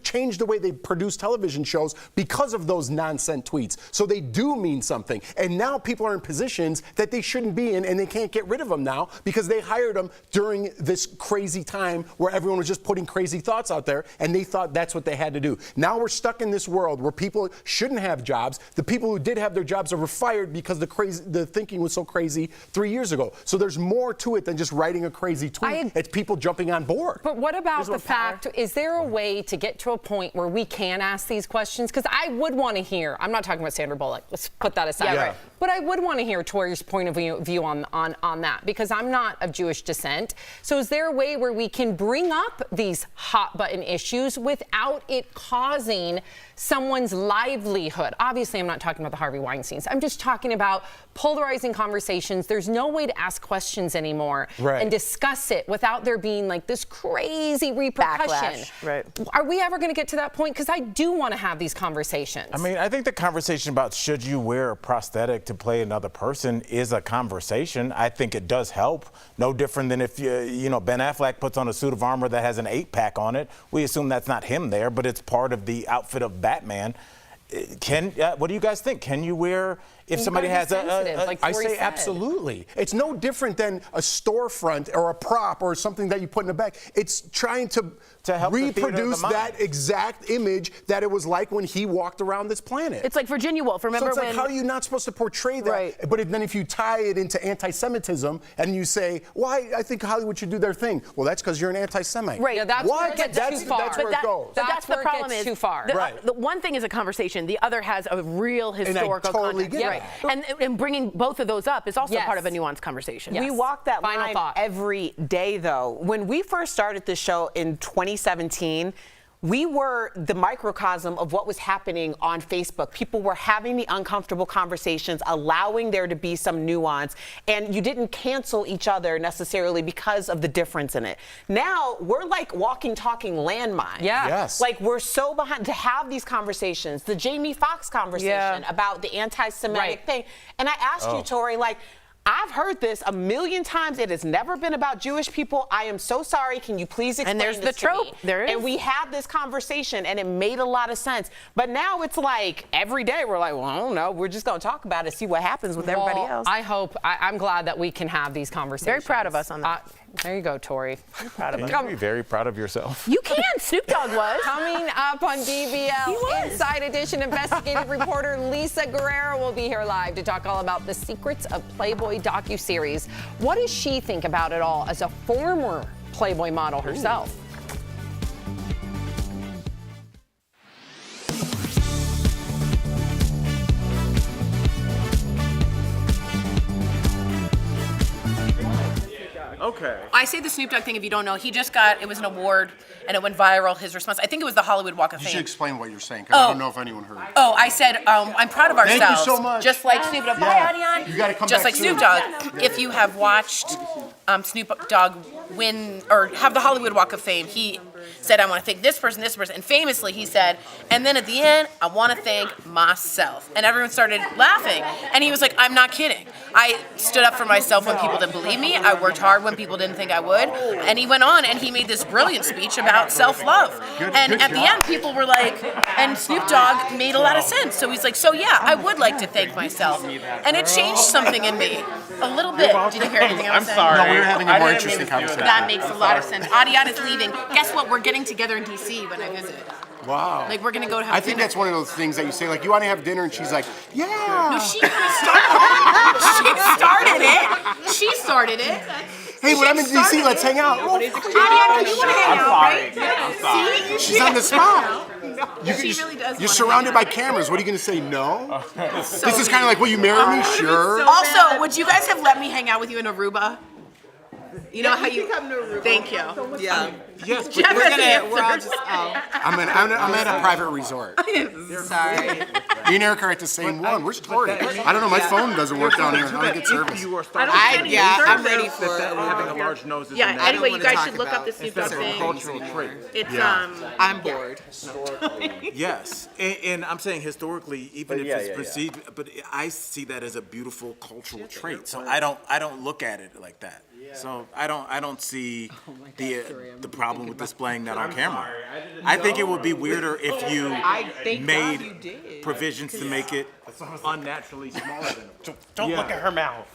changed the way they produce television shows because of those nonsense tweets. So they do mean something. And now people are in positions that they shouldn't be in, and they can't get rid of them now because they hired them during this crazy time where everyone was just putting crazy thoughts out there, and they thought that's what they had to do. Now we're stuck in this world where people shouldn't have jobs. The people who did have their jobs were fired because the thinking was so crazy 3 years ago. So there's more to it than just writing a crazy tweet. It's people jumping on board. But what about the fact, is there a way to get to a point where we can ask these questions? Because I would want to hear, I'm not talking about Sandra Bullock, let's put that aside. Yeah. Right. But I would want to hear Tori's point of view on that, because I'm not of Jewish descent. So is there a way where we can bring up these hot button issues without it causing someone's livelihood? Obviously, I'm not talking about the Harvey Weinsteins. I'm just talking about polarizing conversations. There's no way to ask questions anymore and discuss it without there being like this crazy repercussion. Backlash. Right. Are we ever going to get to that point? Because I do want to have these conversations. I mean, I think the conversation about should you wear a prosthetic to play another person is a conversation. I think it does help. No different than if Ben Affleck puts on a suit of armor that has an 8-pack on it. We assume that's not him there, but it's part of the outfit of Batman. What do you guys think? Can you wear, if somebody has I say absolutely. It's no different than a storefront or a prop or something that you put in the back. It's trying to help reproduce that exact image that it was like when he walked around this planet. It's like Virginia Woolf. Remember so it's like, how are you not supposed to portray that? Right. But then if you tie it into anti-Semitism and you say, well, I think Hollywood should do their thing. Well, that's because you're an anti-Semite. Right. Yeah, that's where it gets too far. That's where it goes. That's the problem is too far. The one thing is a conversation. The other has a real historical context. Right. And bringing both of those up is also part of a nuanced conversation. We walk that line every day, though. When we first started this show in 2017, we were the microcosm of what was happening on Facebook. People were having the uncomfortable conversations, allowing there to be some nuance, and you didn't cancel each other necessarily because of the difference in it. Now, we're like walking, talking landmines. Yeah. Yes. Like, we're so behind to have these conversations. The Jamie Foxx conversation about the anti-Semitic thing. And I asked you, Tori, like, I've heard this a million times. It has never been about Jewish people. I am so sorry. Can you please explain this to me? And there's the trope. There is. And we had this conversation, and it made a lot of sense. But now it's like every day we're like, well, I don't know. We're just going to talk about it, see what happens with everybody else. I'm glad that we can have these conversations. Very proud of us on that. There you go, Tori. I'm proud of us. You can be very proud of yourself. You can. Snoop Dogg was. Coming up on DBL Inside Edition, investigative reporter Lisa Guerrero will be here live to talk all about the secrets of Playboy docuseries. What does she think about it all as a former Playboy model herself? Okay. I say the Snoop Dogg thing, if you don't know, he just got, it was an award and it went viral, his response. I think it was the Hollywood Walk of You Fame. should explain what you're saying, because I don't know if anyone heard. Oh, I said, I'm proud of ourselves. Thank you so much. Just like Snoop Dogg. Bye, Adion. You gotta come Just back like Snoop soon. Dogg. If you have watched Snoop Dogg win or have the Hollywood Walk of Fame, he said, I want to thank this person. And famously he said, and then at the end, I want to thank myself. And everyone started laughing. And he was like, I'm not kidding. I stood up for myself when people didn't believe me. I worked hard when people didn't think I would. And he went on and he made this brilliant speech about self-love. And at the end, people were like, and Snoop Dogg made a lot of sense. So he's like, so yeah, I would like to thank myself. And it changed something in me. A little bit. Did you hear anything I was saying? I'm sorry. No, we were having a more interesting conversation. That makes a lot of sense. Adion is leaving. Guess what? We're getting together in D.C. when I visit. Wow. Like, we're going to go to have I think dinner. that's one of those things that you say, like, you want to have dinner, and she's like, yeah. No, she kind of started it. She started it. Hey, when I'm in D.C., let's hang out. Adion, you want to hang out, right? I'm sorry. See? She's on the spot. She really does. You're surrounded by cameras. What are you going to say, no? This is kind of like, will you marry me? Sure. Also, would you guys have let me hang out with you in Aruba? You know how you come to Aruba. Thank you. Yeah. Yes, but Jeff we're has gonna- answers. we're all just- I'm at a private resort. Sorry. Me and Eric are at the same one. We're starting. I don't know. My phone doesn't work down here. How do I get service? I'm ready for having a large nose is Yeah, a anyway, you guys should look up the Snoop Dogg Instead of a thing. cultural trait. It's, I'm bored. Yes, and I'm saying historically, even But if yeah, it's yeah, yeah. perceived, but I see that as a beautiful cultural trait. So I don't look at it like that. So I don't see the problem with displaying that on camera. I think it would be weirder if you made provisions to make it unnaturally smaller than them. Don't look at her mouth.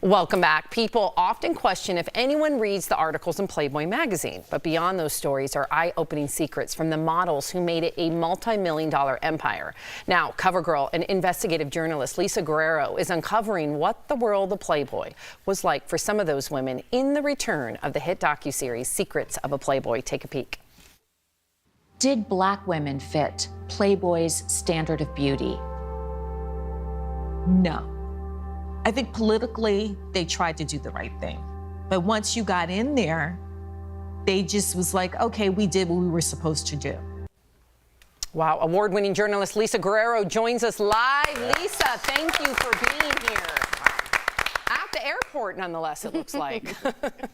Welcome back. People often question if anyone reads the articles in Playboy magazine, but beyond those stories are eye-opening secrets from the models who made it a multi-million-dollar empire. Now, CoverGirl and investigative journalist Lisa Guerrero is uncovering what the world of Playboy was like for some of those women in the return of the hit docuseries Secrets of a Playboy. Take a peek. Did Black women fit Playboy's standard of beauty? No. I think politically, they tried to do the right thing. But once you got in there, they just was like, okay, we did what we were supposed to do. Wow, award-winning journalist Lisa Guerrero joins us live. Lisa, thank you for being here. At the airport, nonetheless, it looks like.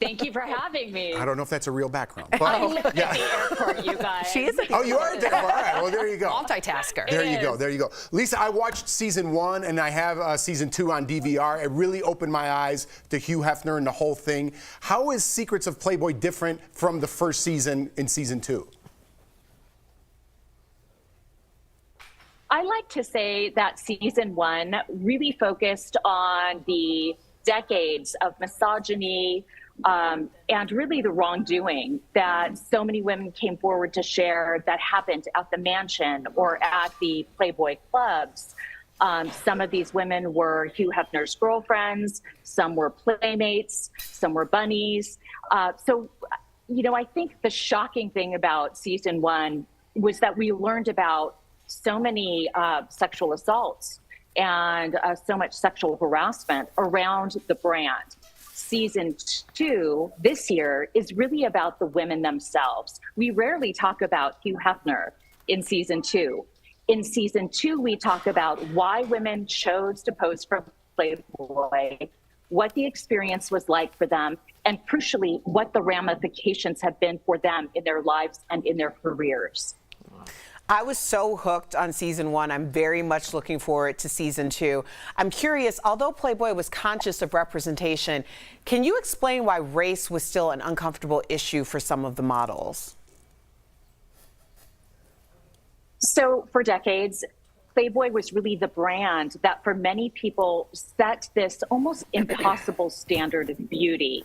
Thank you for having me. I don't know if that's a real background. I But live at the airport, you guys. She is Oh, you are there. All right. Well, there you go. Multitasker. There you go. There you go. Lisa, I watched season 1 and I have season 2 on DVR. It really opened my eyes to Hugh Hefner and the whole thing. How is Secrets of Playboy different from the first season in season 2? I like to say that season 1 really focused on the decades of misogyny and really the wrongdoing that so many women came forward to share that happened at the mansion or at the Playboy clubs. Some of these women were Hugh Hefner's girlfriends, some were playmates, some were bunnies. So, you know, I think the shocking thing about season 1 was that we learned about so many sexual assaults and so much sexual harassment around the brand. Season 2 this year is really about the women themselves. We rarely talk about Hugh Hefner in season 2. In season 2, we talk about why women chose to pose for Playboy, what the experience was like for them, and crucially, what the ramifications have been for them in their lives and in their careers. I was so hooked on season 1. I'm very much looking forward to season 2. I'm curious, although Playboy was conscious of representation, can you explain why race was still an uncomfortable issue for some of the models? So for decades, Playboy was really the brand that for many people set this almost impossible standard of beauty.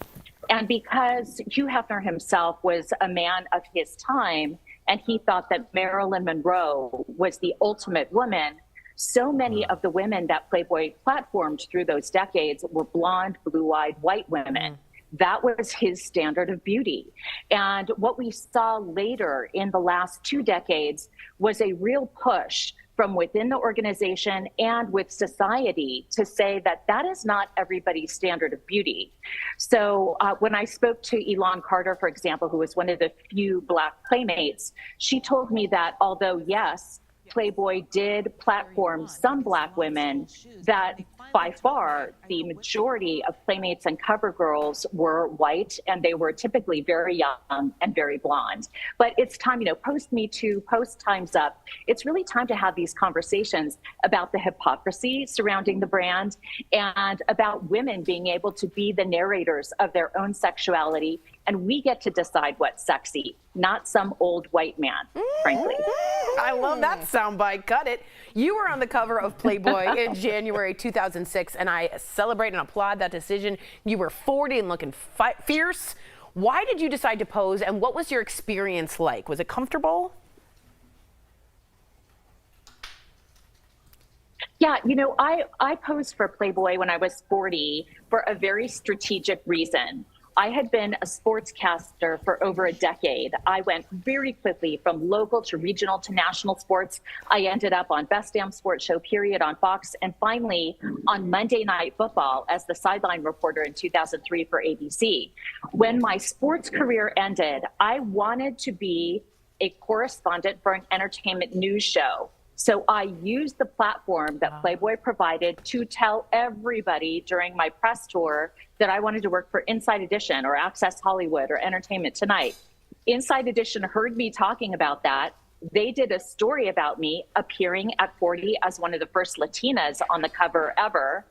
And because Hugh Hefner himself was a man of his time, and he thought that Marilyn Monroe was the ultimate woman, so many of the women that Playboy platformed through those decades were blonde, blue-eyed white women. That was his standard of beauty. And what we saw later in the last 2 decades was a real push from within the organization and with society to say that that is not everybody's standard of beauty. So when I spoke to Elon Carter, for example, who was one of the few Black playmates, she told me that although, yes, Playboy did platform some Black women, that by far the majority of playmates and cover girls were white, and they were typically very young and very blonde. But it's time, you know, post Me Too, post Time's Up, it's really time to have these conversations about the hypocrisy surrounding the brand and about women being able to be the narrators of their own sexuality and we get to decide what's sexy, not some old white man, frankly. I love that soundbite. Cut it. You were on the cover of Playboy in January 2006, and I celebrate and applaud that decision. You were 40 and looking fierce. Why did you decide to pose, and what was your experience like? Was it comfortable? Yeah, you know, I posed for Playboy when I was 40 for a very strategic reason. I had been a sportscaster for over a decade. I went very quickly from local to regional to national sports. I ended up on Best Damn Sports Show, period, on Fox, and finally on Monday Night Football as the sideline reporter in 2003 for ABC. When my sports career ended, I wanted to be a correspondent for an entertainment news show. So I used the platform that Playboy provided to tell everybody during my press tour that I wanted to work for Inside Edition or Access Hollywood or Entertainment Tonight. Inside Edition heard me talking about that. They did a story about me appearing at 40 as one of the first Latinas on the cover ever.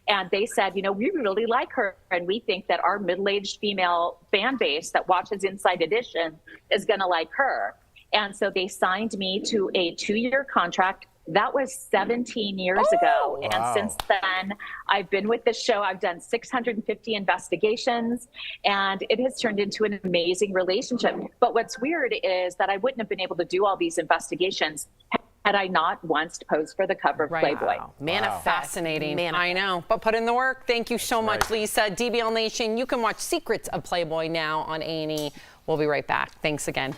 And they said, you know, we really like her, and we think that our middle-aged female fan base that watches Inside Edition is going to like her. And so they signed me to a 2-year contract. That was 17 years ago. Wow. And since then, I've been with this show. I've done 650 investigations, and it has turned into an amazing relationship. But what's weird is that I wouldn't have been able to do all these investigations had I not once posed for the cover of Playboy. Manifest. Fascinating. Manifest. I know, but put in the work. Thank you so much, Lisa. DBL Nation, you can watch Secrets of Playboy now on A&E. We'll be right back. Thanks again.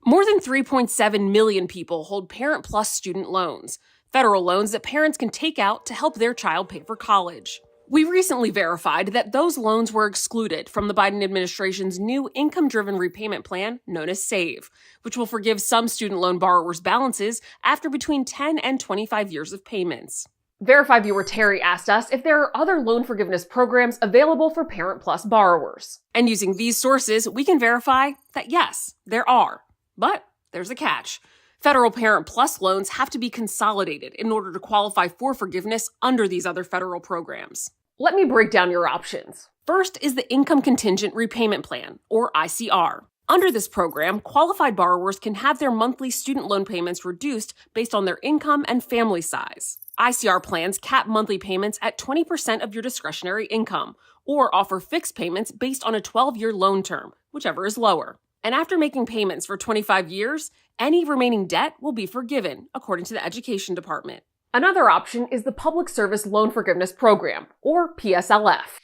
More than 3.7 million people hold Parent Plus student loans, federal loans that parents can take out to help their child pay for college. We recently verified that those loans were excluded from the Biden administration's new income-driven repayment plan known as SAVE, which will forgive some student loan borrowers' balances after between 10 and 25 years of payments. Verify viewer Terry asked us if there are other loan forgiveness programs available for Parent Plus borrowers. And using these sources, we can verify that yes, there are. But there's a catch. Federal Parent Plus loans have to be consolidated in order to qualify for forgiveness under these other federal programs. Let me break down your options. First is the Income Contingent Repayment Plan, or ICR. Under this program, qualified borrowers can have their monthly student loan payments reduced based on their income and family size. ICR plans cap monthly payments at 20% of your discretionary income, or offer fixed payments based on a 12-year loan term, whichever is lower. And after making payments for 25 years, any remaining debt will be forgiven, according to the Education Department. Another option is the Public Service Loan Forgiveness Program, or PSLF.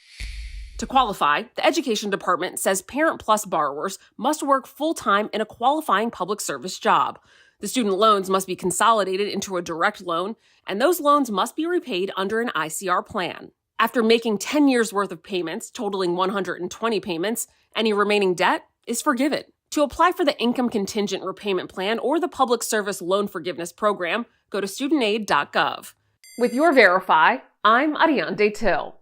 To qualify, the Education Department says Parent Plus borrowers must work full-time in a qualifying public service job. The student loans must be consolidated into a direct loan, and those loans must be repaid under an ICR plan. After making 10 years' worth of payments, totaling 120 payments, any remaining debt is forgiven. To apply for the Income Contingent Repayment Plan or the Public Service Loan Forgiveness Program, go to studentaid.gov. With your Verify, I'm Ariane Till.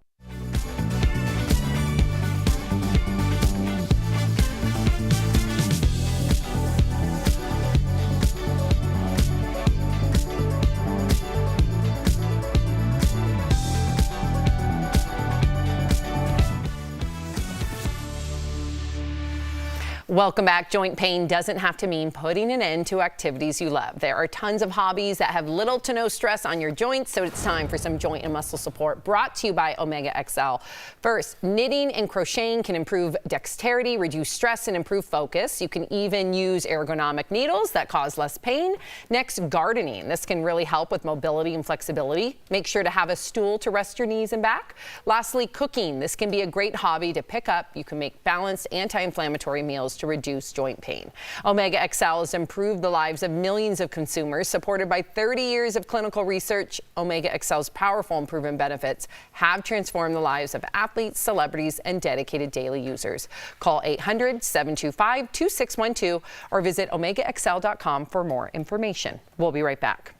Welcome back. Joint pain doesn't have to mean putting an end to activities you love. There are tons of hobbies that have little to no stress on your joints, so it's time for some joint and muscle support brought to you by Omega XL. First, knitting and crocheting can improve dexterity, reduce stress, and improve focus. You can even use ergonomic needles that cause less pain. Next, gardening. This can really help with mobility and flexibility. Make sure to have a stool to rest your knees and back. Lastly, cooking. This can be a great hobby to pick up. You can make balanced anti-inflammatory meals to reduce joint pain. Omega XL has improved the lives of millions of consumers. Supported by 30 years of clinical research, Omega XL's powerful and proven benefits have transformed the lives of athletes, celebrities, and dedicated daily users. Call 800-725-2612 or visit omegaxl.com for more information. We'll be right back.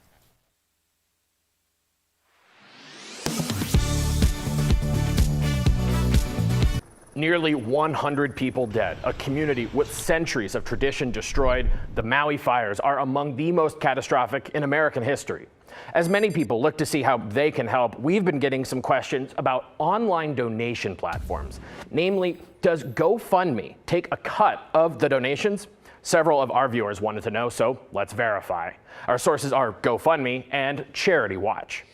Nearly 100 people dead, a community with centuries of tradition destroyed. The Maui fires are among the most catastrophic in American history. As many people look to see how they can help, we've been getting some questions about online donation platforms. Namely, does GoFundMe take a cut of the donations? Several of our viewers wanted to know, so let's verify. Our sources are GoFundMe and Charity Watch.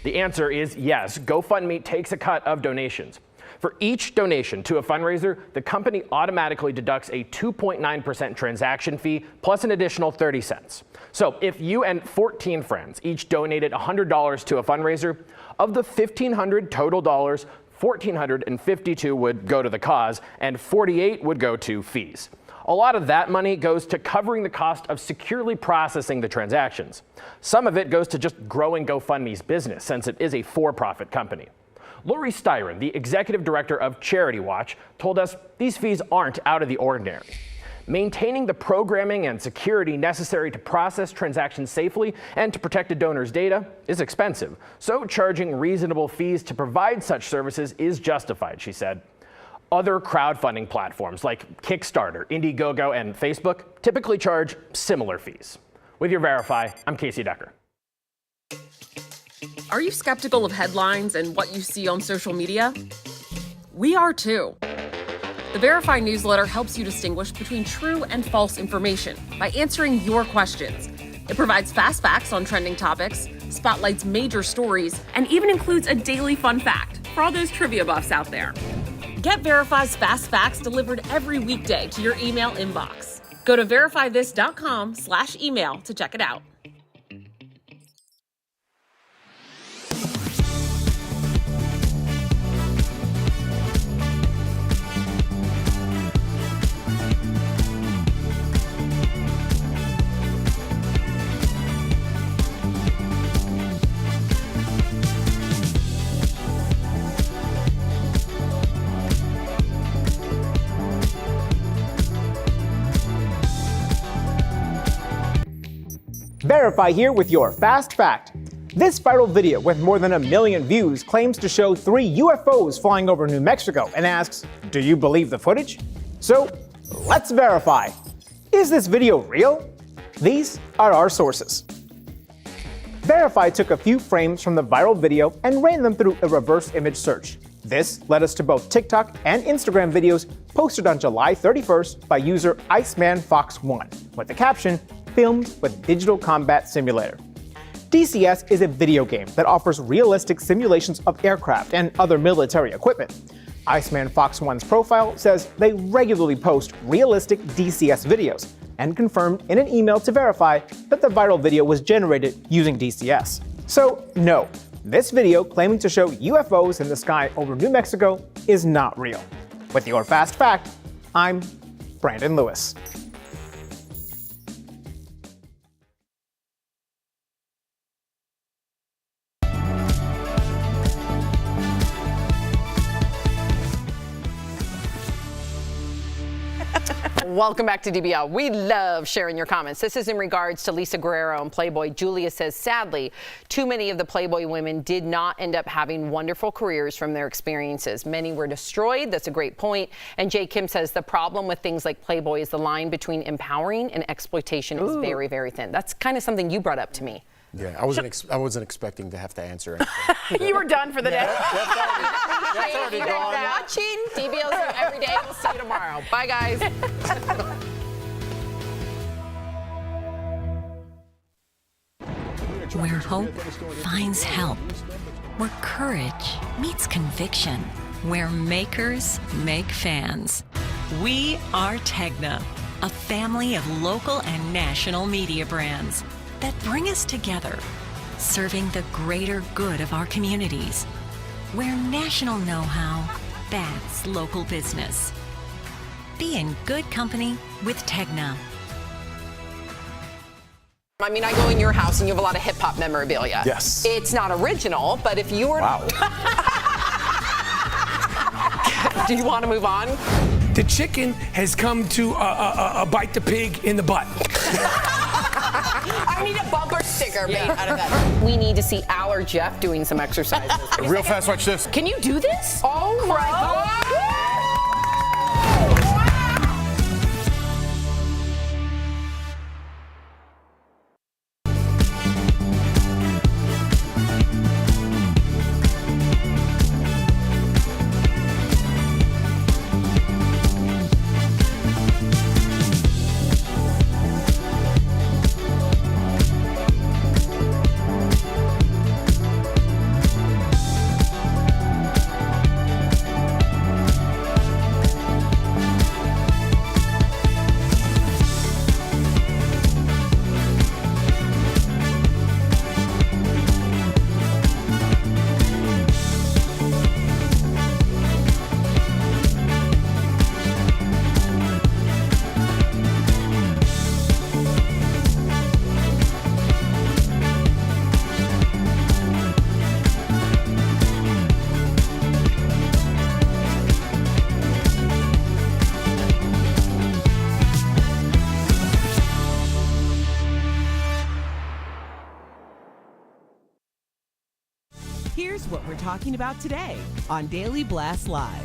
The answer is yes, GoFundMe takes a cut of donations. For each donation to a fundraiser, the company automatically deducts a 2.9% transaction fee plus an additional 30 cents. So if you and 14 friends each donated $100 to a fundraiser, of the $1,500 total dollars, $1,452 would go to the cause and $48 would go to fees. A lot of that money goes to covering the cost of securely processing the transactions. Some of it goes to just growing GoFundMe's business, since it is a for-profit company. Lori Styron, the executive director of Charity Watch, told us these fees aren't out of the ordinary. Maintaining the programming and security necessary to process transactions safely and to protect a donor's data is expensive, so charging reasonable fees to provide such services is justified, she said. Other crowdfunding platforms like Kickstarter, Indiegogo, and Facebook typically charge similar fees. With your Verify, I'm Casey Decker. Are you skeptical of headlines and what you see on social media? We are too. The Verify newsletter helps you distinguish between true and false information by answering your questions. It provides fast facts on trending topics, spotlights major stories, and even includes a daily fun fact for all those trivia buffs out there. Get Verify's fast facts delivered every weekday to your email inbox. Go to verifythis.com/email to check it out. Verify here with your Fast Fact. This viral video with more than 1 million views claims to show 3 UFOs flying over New Mexico and asks, do you believe the footage? So let's verify. Is this video real? These are our sources. Verify took a few frames from the viral video and ran them through a reverse image search. This led us to both TikTok and Instagram videos posted on July 31st by user IcemanFox1 with the caption, filmed with Digital Combat Simulator. DCS is a video game that offers realistic simulations of aircraft and other military equipment. IcemanFox1's profile says they regularly post realistic DCS videos and confirmed in an email to Verify that the viral video was generated using DCS. So no, this video claiming to show UFOs in the sky over New Mexico is not real. With your Fast Fact, I'm Brandon Lewis. Welcome back to DBL. We love sharing your comments. This is in regards to Lisa Guerrero and Playboy. Julia says, sadly, too many of the Playboy women did not end up having wonderful careers from their experiences. Many were destroyed. That's a great point. And Jay Kim says the problem with things like Playboy is the line between empowering and exploitation is very, very thin. That's kind of something you brought up to me. Yeah, I wasn't expecting to have to answer anything. You were done for the day. That's already gone. Watching DBL's here every day. We'll see you tomorrow. Bye, guys. Where hope finds help. Where courage meets conviction. Where makers make fans. We are Tegna, a family of local and national media brands that bring us together, serving the greater good of our communities. Where national know-how backs local business. Be in good company with Tegna. I mean, I go in your house and you have a lot of hip-hop memorabilia. Yes. It's not original, but if you were... Wow. Do you want to move on? The chicken has come to bite the pig in the butt. I need a bumper sticker made out of that. We need to see Al or Jeff doing some exercises. Real fast, watch this. Can you do this? Oh my God. Here's what we're talking about today on Daily Blast Live.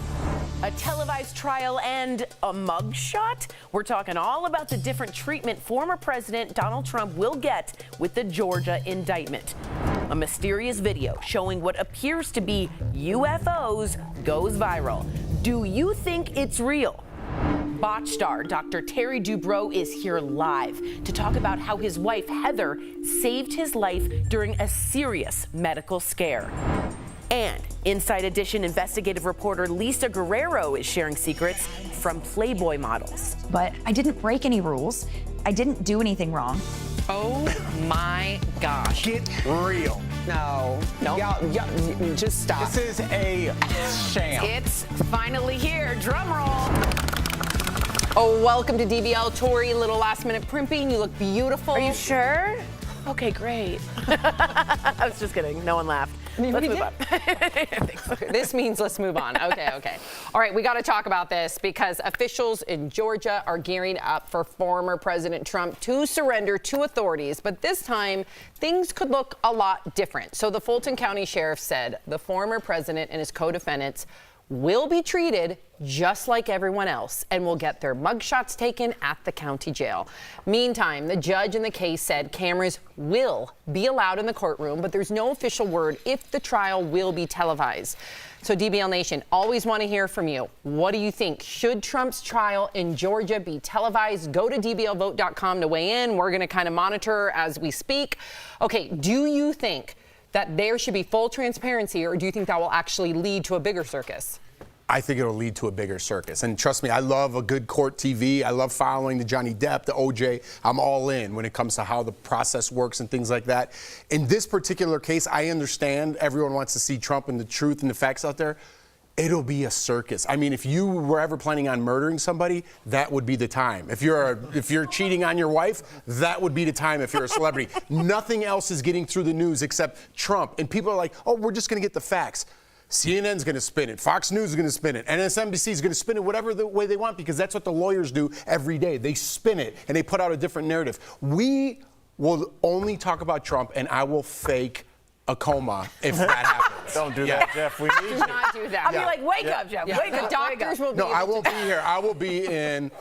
A televised trial and a mugshot? We're talking all about the different treatment former President Donald Trump will get with the Georgia indictment. A mysterious video showing what appears to be UFOs goes viral. Do you think it's real? Botch star Dr. Terry Dubrow is here live to talk about how his wife Heather saved his life during a serious medical scare. And Inside Edition investigative reporter Lisa Guerrero is sharing secrets from Playboy models. But I didn't break any rules. I didn't do anything wrong. Oh my gosh. Get real. No. Y'all, just stop. This is a sham. It's finally here. Drum roll. Oh, welcome to DBL, Tori. Little last minute primping. You look beautiful. Are you sure? Okay, great. I was just kidding. No one laughed. Let's move on. This means let's move on. Okay. All right, we got to talk about this because officials in Georgia are gearing up for former President Trump to surrender to authorities. But this time, things could look a lot different. So the Fulton County Sheriff said the former president and his co-defendants will be treated just like everyone else and will get their mugshots taken at the county jail. Meantime, the judge in the case said cameras will be allowed in the courtroom, but there's no official word if the trial will be televised. So DBL Nation, always want to hear from you. What do you think? Should Trump's trial in Georgia be televised? Go to dblvote.com to weigh in. We're going to kind of monitor as we speak. Okay, do you think that there should be full transparency, or do you think that will actually lead to a bigger circus? I think it'll lead to a bigger circus. And trust me, I love a good court TV. I love following the Johnny Depp, the OJ. I'm all in when it comes to how the process works and things like that. In this particular case, I understand everyone wants to see Trump and the truth and the facts out there. It'll be a circus. I mean, if you were ever planning on murdering somebody, that would be the time. If you're cheating on your wife, that would be the time if you're a celebrity. Nothing else is getting through the news except Trump. And people are like, oh, we're just going to get the facts. CNN's going to spin it. Fox News is going to spin it. MSNBC is going to spin it whatever the way they want because that's what the lawyers do every day. They spin it and they put out a different narrative. We will only talk about Trump and I will fake a coma if that happens. Don't do that, Jeff. We need you. Do not do that. I'll be like, wake up, Jeff. Wake up. The doctors will be. No, I won't be here. I will be in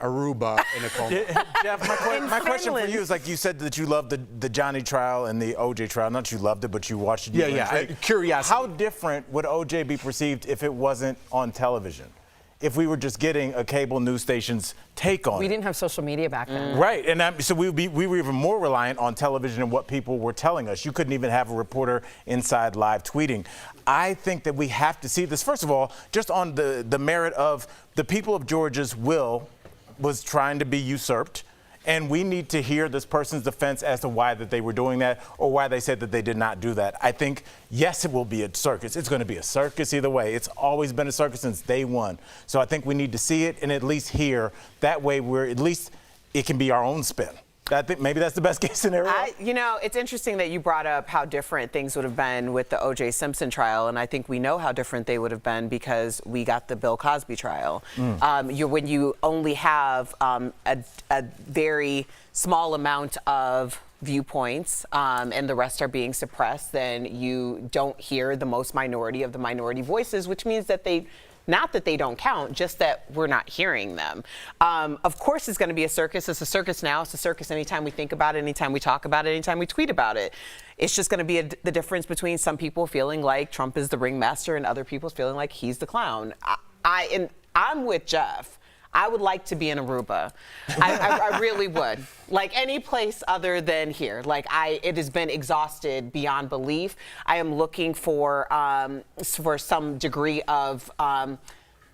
Aruba in a coma. Jeff, my question for you is, like you said that you loved the Johnny trial and the OJ trial. Not that you loved it, but you watched it. Curiosity. How different would OJ be perceived if it wasn't on television? If we were just getting a cable news station's take on it. We didn't have social media back then. Right, and so we were even more reliant on television and what people were telling us. You couldn't even have a reporter inside live tweeting. I think that we have to see this, first of all, just on the merit of the people of Georgia's will was trying to be usurped. And we need to hear this person's defense as to why that they were doing that or why they said that they did not do that. I think, yes, it will be a circus. It's going to be a circus either way. It's always been a circus since day one. So I think we need to see it and at least hear. That way at least it can be our own spin. I think maybe that's the best case scenario. It's interesting that you brought up how different things would have been with the O.J. Simpson trial, and I think we know how different they would have been because we got the Bill Cosby trial. When you only have a very small amount of viewpoints and the rest are being suppressed, then you don't hear the most minority of the minority voices, which means that not that they don't count, just that we're not hearing them. Of course, it's going to be a circus. It's a circus now. It's a circus anytime we think about it, anytime we talk about it, anytime we tweet about it. It's just going to be the difference between some people feeling like Trump is the ringmaster and other people feeling like he's the clown. I'm with Jeff. I would like to be in Aruba. I really would. Like any place other than here. It has been exhausted beyond belief. I am looking for some degree of what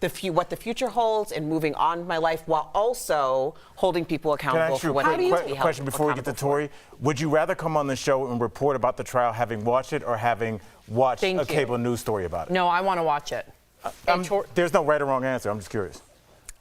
the future holds and moving on with my life while also holding people accountable for what they need to be held question before we get to Tori? Would you rather come on the show and report about the trial having watched it or having watched a cable news story about it? No, I want to watch it. There's no right or wrong answer. I'm just curious.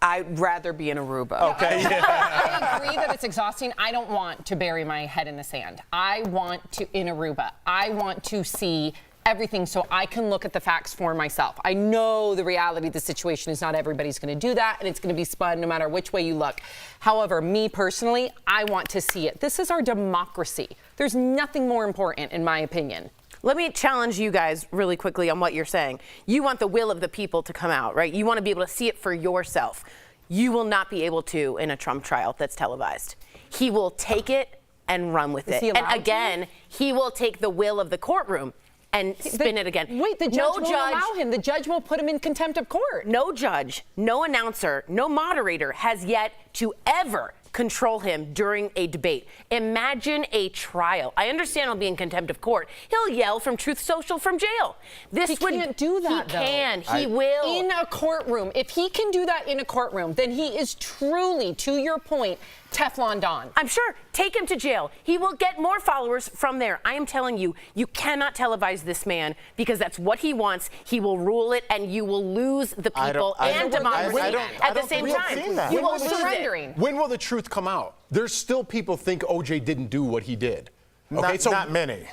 I'd rather be in Aruba. Okay. I agree that it's exhausting. I don't want to bury my head in the sand. I want to, in Aruba, I want to see everything so I can look at the facts for myself. I know the reality of the situation is not everybody's going to do that, and it's going to be spun no matter which way you look. However, me personally, I want to see it. This is our democracy. There's nothing more important, in my opinion. Let me challenge you guys really quickly on what you're saying. You want the will of the people to come out, right? You want to be able to see it for yourself. You will not be able to in a Trump trial that's televised. He will take it and run with it. he And allowed again, he will take the will of the courtroom and spin it again. Wait, the judge won't allow him. The judge will put him in contempt of court. No judge, no announcer, no moderator has yet to ever control him during a debate. Imagine a trial. I understand he'll be in contempt of court. He'll yell from Truth Social from jail. He can't do that, though. He can. He will. In a courtroom. If he can do that in a courtroom, then he is truly, to your point, Teflon Don. I'm sure. Take him to jail. He will get more followers from there. I am telling you, you cannot televise this man because that's what he wants. He will rule it, and you will lose the people and democracy at the same time. You will lose it. When will the truth come out? There's still people think OJ didn't do what he did. Okay, Not many.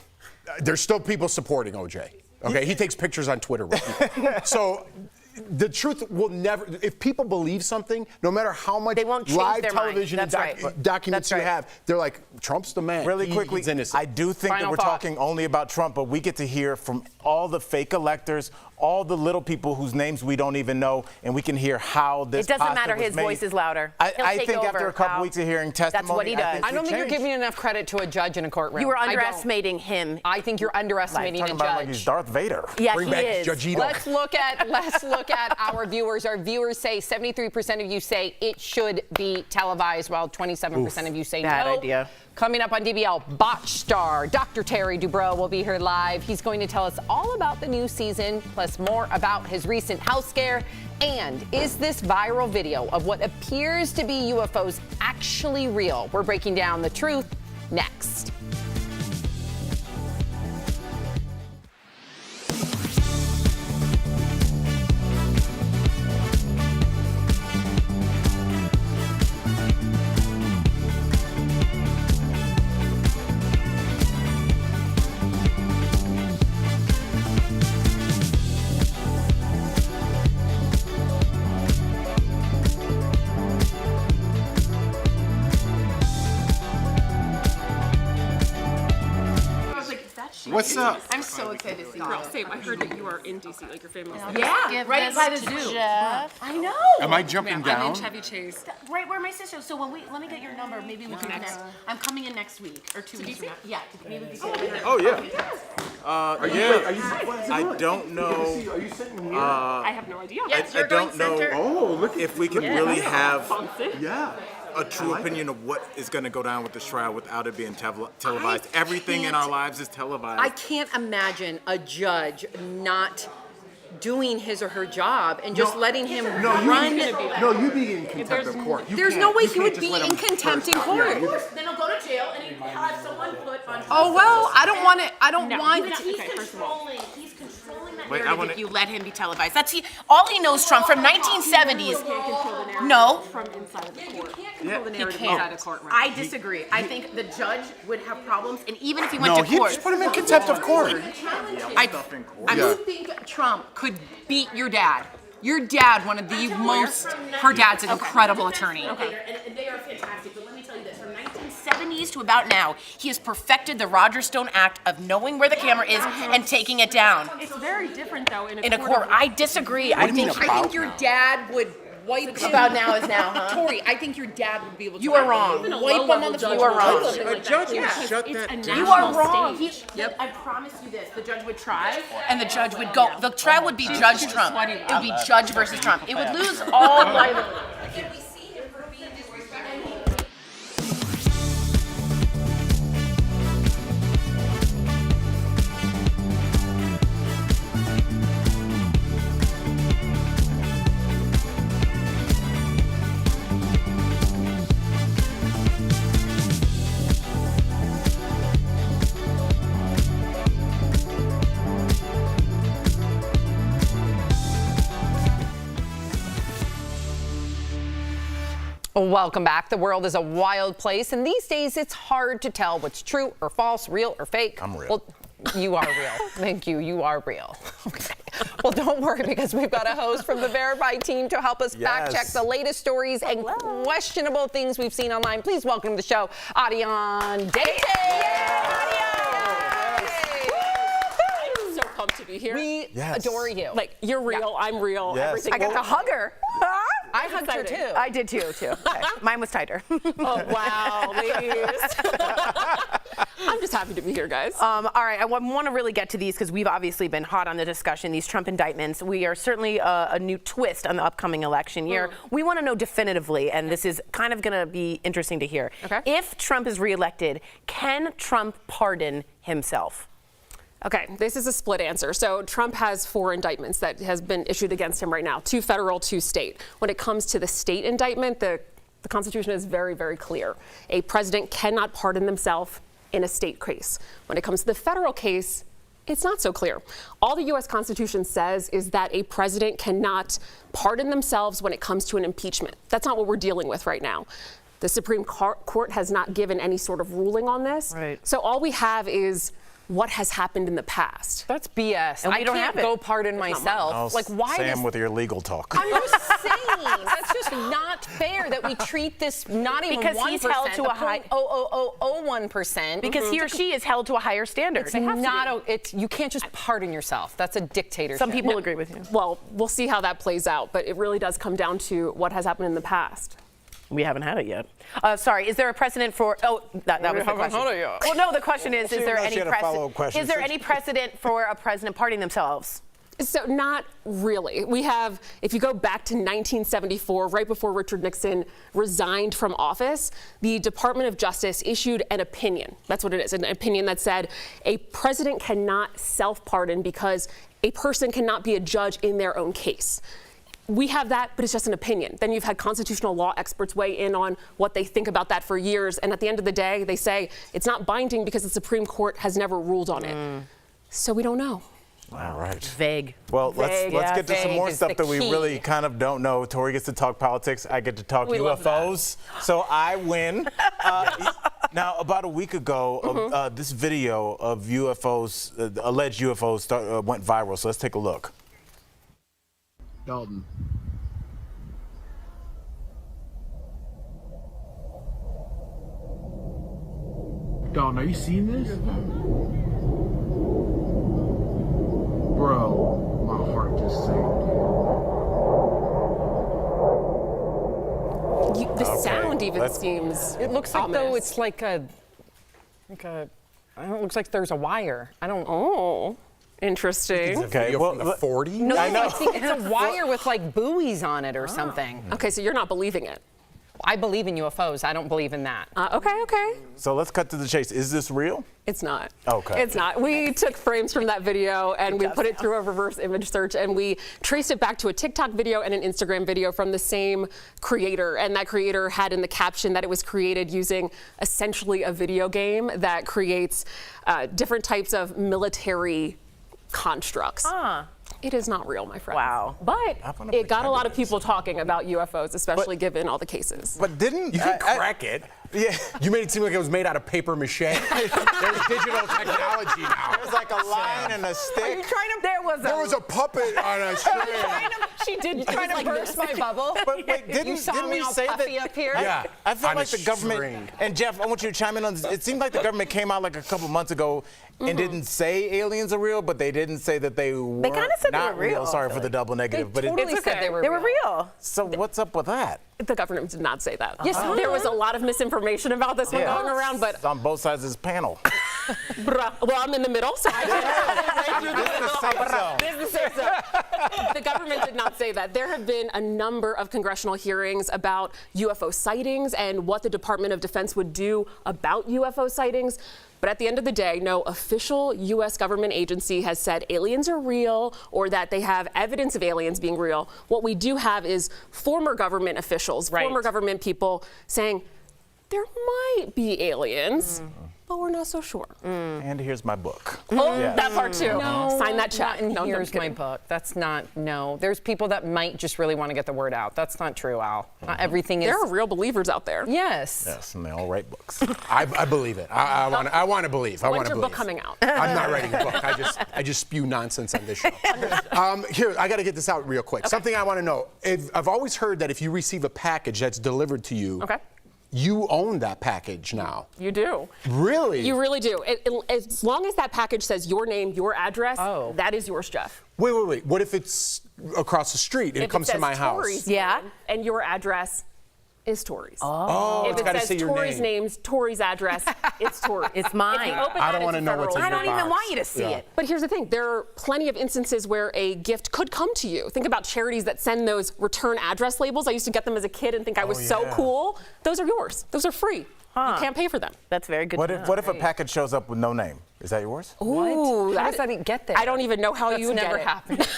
There's still people supporting OJ. Okay, he takes pictures on Twitter with people. So the truth will never, if people believe something, no matter how much live television and documents you have, they're like, Trump's the man. Really quickly, he's innocent. I do think that we're talking only about Trump, but we get to hear from all the fake electors, all the little people whose names we don't even know, and we can hear how this It doesn't pasta matter. was His made. voice is louder. I think after a couple weeks of hearing testimony, that's what he does. I don't think you're giving enough credit to a judge in a courtroom. You are underestimating him. I think you're underestimating a talking about judge. like he's Darth Vader. Yeah, Bring he back is. Judge Ito. Let's look at our viewers. Our viewers say 73% of you say it should be televised, while 27% of you say Bad no. idea. Coming up on DBL, Botch star Dr. Terry Dubrow will be here live. He's going to tell us all about the new season, plus more about his recent house scare. And is this viral video of what appears to be UFOs actually real? We're breaking down the truth next. What's up? I'm so excited to see you. Girl, same. I heard that you are in DC, like your family. Yeah, right by the zoo. I know. Am I jumping down? I'm in Chevy Chase. Right where my sister. So when let me get your number. Maybe we can connect. I'm coming in next week or 2 weeks from now. Yeah. Maybe we can. Oh yeah. I don't know. Are you sitting here? I have no idea. I don't know if we can really have Yeah. a true opinion of what is going to go down with this trial without it being televised. Everything in our lives is televised. I can't imagine a judge not doing his or her job and just letting him run. You be in contempt of court. There's no way he would be in contempt in court. Then he'll go to jail and he'll have someone put on. Oh well, I don't want it. I don't want. He's controlling that Wait, narrative if you let him be televised. That's all he knows, Trump, from 1970s. No. From inside of the court. You can't control the narrative inside a courtroom. I disagree. I think the judge would have problems, and even if he went to he court. just put him in contempt of court. I think Trump could beat your dad. Your dad, one of the most. Her dad's an incredible attorney. Okay, and they are fantastic. But let me tell you this: from 1970s to about now, he has perfected the Roger Stone act of knowing where the camera is and taking it down. It's very different though in a court. I disagree. I think your dad would wipe him. About now is now, huh? Tori, I think your dad would be able to. You are wrong. Wipe him on the floor. You are wrong. A judge would shut that down. You are wrong. I promise you this: the judge would try, and the judge would go. The trial would be Judge Trump. It would be Judge versus Trump. It would lose all liability. Welcome back. The world is a wild place, and these days it's hard to tell what's true or false, real or fake. I'm real. Well, you are real. Thank you. You are real. Okay. Well, don't worry, because we've got a host from the Verified team to help us fact check the latest stories and questionable things we've seen online. Please welcome to the show, Adian Date. I'm so pumped to be here. We adore you. Like, you're real, I'm real, everything. I got to hug her. I hugged her too. I did too. Okay. Mine was tighter. Oh, wow, ladies. I'm just happy to be here, guys. All right, I want to really get to these because we've obviously been hot on the discussion, these Trump indictments. We are certainly a new twist on the upcoming election year. We want to know definitively, and this is kind of going to be interesting to hear. Okay. If Trump is reelected, can Trump pardon himself? Okay, this is a split answer. So Trump has 4 indictments that has been issued against him right now, 2 federal, 2 state. When it comes to the state indictment, the Constitution is very, very clear. A president cannot pardon themselves in a state case. When it comes to the federal case, it's not so clear. All the U.S. Constitution says is that a president cannot pardon themselves when it comes to an impeachment. That's not what we're dealing with right now. The Supreme Court has not given any sort of ruling on this. Right. So all we have is what has happened in the past. That's BS. And we I don't can't have it. go pardon myself. Like, why Sam does... with your legal talk. I'm just saying, that's just not fair that we treat this not even Because 1%, he's held to a high 0.00001%. Because he or she is held to a higher standard. It's not. You can't just pardon yourself. That's a dictatorship. Some people agree with you. Well, we'll see how that plays out, but it really does come down to what has happened in the past. We haven't had it yet. Sorry, is there a precedent for? Oh, that was the question. Well, no, the question is there any precedent? Is there any precedent for a president pardoning themselves? So not really. We have, if you go back to 1974, right before Richard Nixon resigned from office, the Department of Justice issued an opinion. That's what it is, an opinion that said a president cannot self-pardon because a person cannot be a judge in their own case. We have that, but it's just an opinion. Then you've had constitutional law experts weigh in on what they think about that for years, and at the end of the day, they say it's not binding because the Supreme Court has never ruled on it. So we don't know. All right. Vague. Well, let's get to some more is stuff the that we key. really kind of don't know. Tori gets to talk politics. I get to talk UFOs. So I win. Now, about a week ago, this video of UFOs, alleged UFOs, went viral. So let's take a look. Dalton. Dalton, are you seeing this? Bro, my heart just sank. The sound even seems It looks like ominous. though it's like a. It looks like there's a wire. I don't. Oh, interesting. Okay, well, from the 40s? No, I know. it's a wire with like buoys on it or something. Okay, so you're not believing it. I believe in UFOs. I don't believe in that. Okay. So let's cut to the chase. Is this real? It's not. Okay. It's not. We took frames from that video and we put it through a reverse image search and we traced it back to a TikTok video and an Instagram video from the same creator. And that creator had in the caption that it was created using essentially a video game that creates different types of military constructs. It is not real, my friend. Wow. But it got a lot of people talking about UFOs, especially given all the cases. But didn't You can crack it. Yeah. You made it seem like it was made out of paper mache. There's digital technology now. There's like a line and a stick. There was a puppet on a string. She did try to burst my bubble. But wait, didn't me we all say puffy that? up here? Yeah. I feel on like a the government, string. and Jeff, I want you to chime in on this. It seemed like the government came out like a couple months ago and didn't say aliens are real, but they didn't say that they weren't kinda said they not were real, Sorry I for feel the double negative, but totally said they were They were real. So what's up with that? The government did not say that. Yes, there was a lot of misinformation about this one going around, but It's on both sides of this panel. well, I'm in the middle, so I This is the safe zone. This is the safe zone. The government did not say that. There have been a number of congressional hearings about UFO sightings and what the Department of Defense would do about UFO sightings. But at the end of the day, no official U.S. government agency has said aliens are real or that they have evidence of aliens being real. What we do have is former government officials, former government people saying there might be aliens. oh, we're not so sure. And here's my book. Oh, Yes. that part too. No, Sign that check. And No, here's my book. That's not, no. There's people that might just really want to get the word out. That's not true, Al. Not everything is. There are real believers out there. Yes. Yes, and they all write books. I believe it. I want to believe. I want When's to your believe. book coming out? I'm not writing a book. I just spew nonsense on this show. Here, I got to get this out real quick. Something I want to know. I've always heard that if you receive a package that's delivered to you, you own that package now. You do. Really? You really do. As long as that package says your name, your address, that is yours, Jeff. Wait. What if it's across the street and it comes to my house? Tori's name, and your address is Tori's. Oh, if it's it got to says say your Tori's name. name's Tori's address, it's Tori's. It's mine. If you open I that, don't it's want to a know what's federal in I your don't even box. want you to see it. But here's the thing, there are plenty of instances where a gift could come to you. Think about charities that send those return address labels. I used to get them as a kid and think I was so cool. Those are yours. Those are free. You can't pay for them. That's very good. What if a package shows up with no name? Is that yours? Ooh, How does that get there? I don't even know how you would never get it. happened.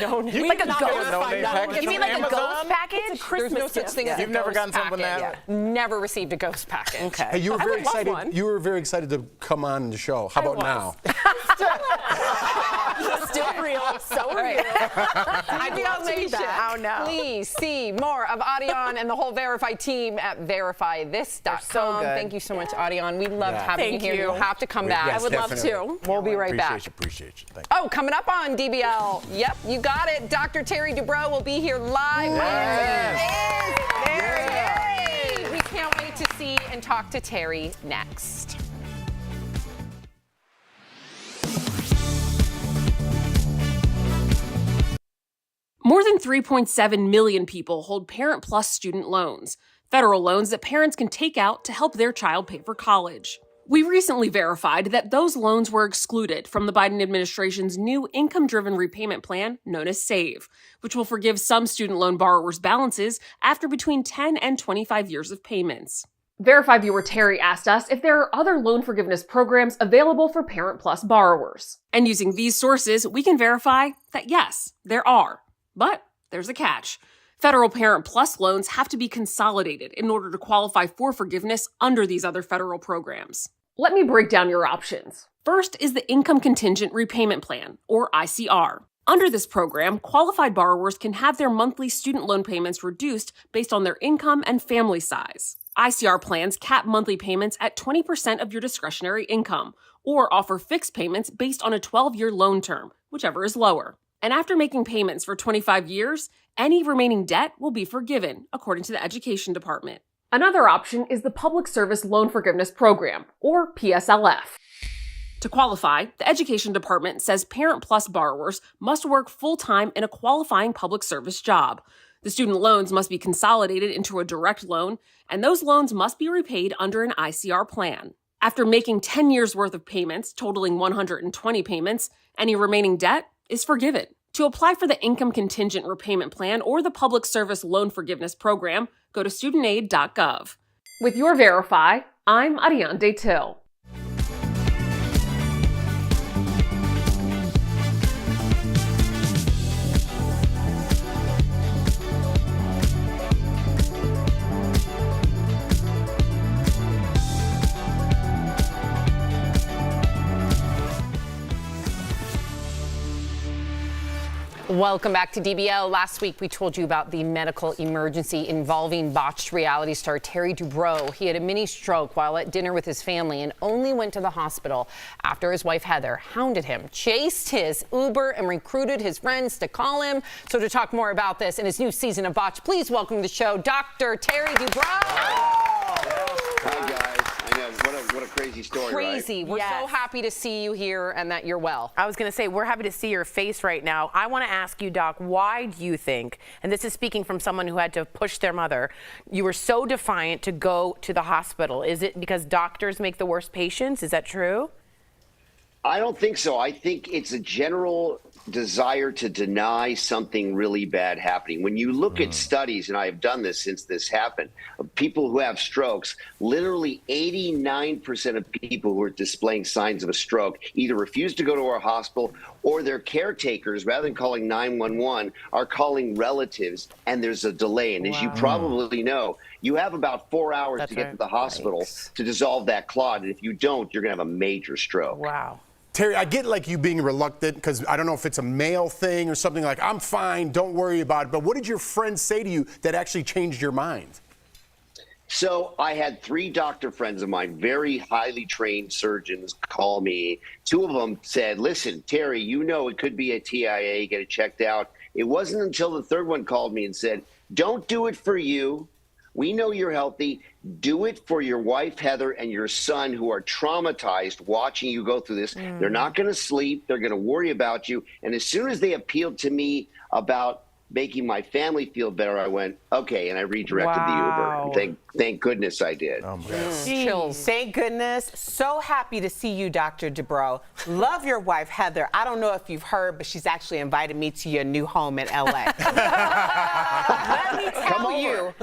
No, You like can a get ghost. a no-name package You mean from like a ghost Amazon? package? It's a Christmas There's no such gift. thing as a You've never ghost gotten something package. that? Never received a ghost package. Okay. Hey, you were very would love excited. one. You were very excited to come on the show. How about now? Still real. So are you. DBL Nation. Oh, no. Please see more of Adion and the whole Verify team at verifythis.com. so good. Thank you so much, Adion. We loved having you Thank here. you. You'll have to come back. I would love definitely. to. We'll be right back. Appreciate you. Thank you. Oh, coming up on DBL. Yep, you got it. Dr. Terry Dubrow will be here live. Yes. There he is. We can't wait to see and talk to Terry next. More than 3.7 million people hold Parent Plus student loans, federal loans that parents can take out to help their child pay for college. We recently verified that those loans were excluded from the Biden administration's new income-driven repayment plan known as SAVE, which will forgive some student loan borrowers' balances after between 10 and 25 years of payments. Verify viewer Terry asked us if there are other loan forgiveness programs available for Parent Plus borrowers. And using these sources, we can verify that yes, there are. But there's a catch. Federal Parent Plus loans have to be consolidated in order to qualify for forgiveness under these other federal programs. Let me break down your options. First is the Income Contingent Repayment Plan, or ICR. Under this program, qualified borrowers can have their monthly student loan payments reduced based on their income and family size. ICR plans cap monthly payments at 20% of your discretionary income, or offer fixed payments based on a 12-year loan term, whichever is lower. And after making payments for 25 years, any remaining debt will be forgiven, according to the Education Department. Another option is the Public Service Loan Forgiveness Program, or PSLF. To qualify, the Education Department says Parent Plus borrowers must work full-time in a qualifying public service job. The student loans must be consolidated into a direct loan, and those loans must be repaid under an ICR plan. After making 10 years' worth of payments, totaling 120 payments, any remaining debt is forgiven. To apply for the Income Contingent Repayment Plan or the Public Service Loan Forgiveness Program, go to studentaid.gov. With your Verify, I'm Ariane Till. Welcome back to DBL. Last week, we told you about the medical emergency involving botched reality star Terry Dubrow. He had a mini stroke while at dinner with his family and only went to the hospital after his wife Heather hounded him, chased his Uber, and recruited his friends to call him. So to talk more about this and his new season of Botched, please welcome to the show Dr. Terry Dubrow. Hi, guys. I know. What a crazy story, Crazy. right? We're so happy to see you here and that you're well. I was going to say, we're happy to see your face right now. I want to ask you, Doc, why do you think, and this is speaking from someone who had to push their mother, you were so defiant to go to the hospital? Is it because doctors make the worst patients? Is that true? I don't think so. I think it's a general desire to deny something really bad happening. When you look at studies, and I have done this since this happened, of people who have strokes, literally 89% of people who are displaying signs of a stroke either refuse to go to our hospital or their caretakers, rather than calling 911, are calling relatives, and there's a delay. And as you probably know, you have about 4 hours to get to the hospital to dissolve that clot. And if you don't, you're going to have a major stroke. Wow. Terry, I get like you being reluctant because I don't know if it's a male thing or something like, I'm fine, don't worry about it. But what did your friends say to you that actually changed your mind? So I had 3 doctor friends of mine, very highly trained surgeons, call me. 2 of them said, listen, Terry, you know it could be a TIA, get it checked out. It wasn't until the 3rd one called me and said, don't do it for you. We know you're healthy. Do it for your wife, Heather, and your son, who are traumatized watching you go through this. They're not going to sleep. They're going to worry about you. And as soon as they appealed to me about making my family feel better, I went, okay, and I redirected the Uber. And thank goodness I did. Oh, chills. Thank goodness. So happy to see you, Dr. Dubrow. Love your wife, Heather. I don't know if you've heard, but she's actually invited me to your new home in LA. Let me tell you,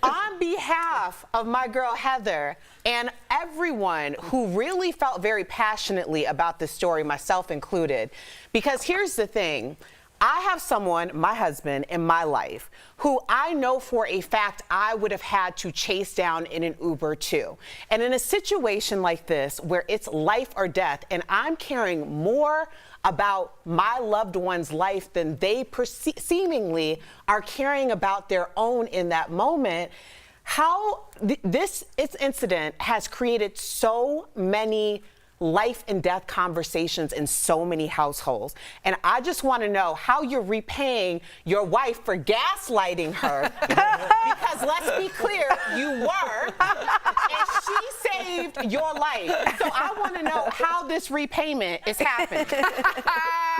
on behalf of my girl, Heather, and everyone who really felt very passionately about this story, myself included, because here's the thing. I have someone, my husband, in my life who I know for a fact I would have had to chase down in an Uber too. And in a situation like this, where it's life or death, and I'm caring more about my loved one's life than they seemingly are caring about their own in that moment, how this incident has created so many life and death conversations in so many households. And I just want to know how you're repaying your wife for gaslighting her. Because let's be clear, you were, and she saved your life. So I want to know how this repayment is happening.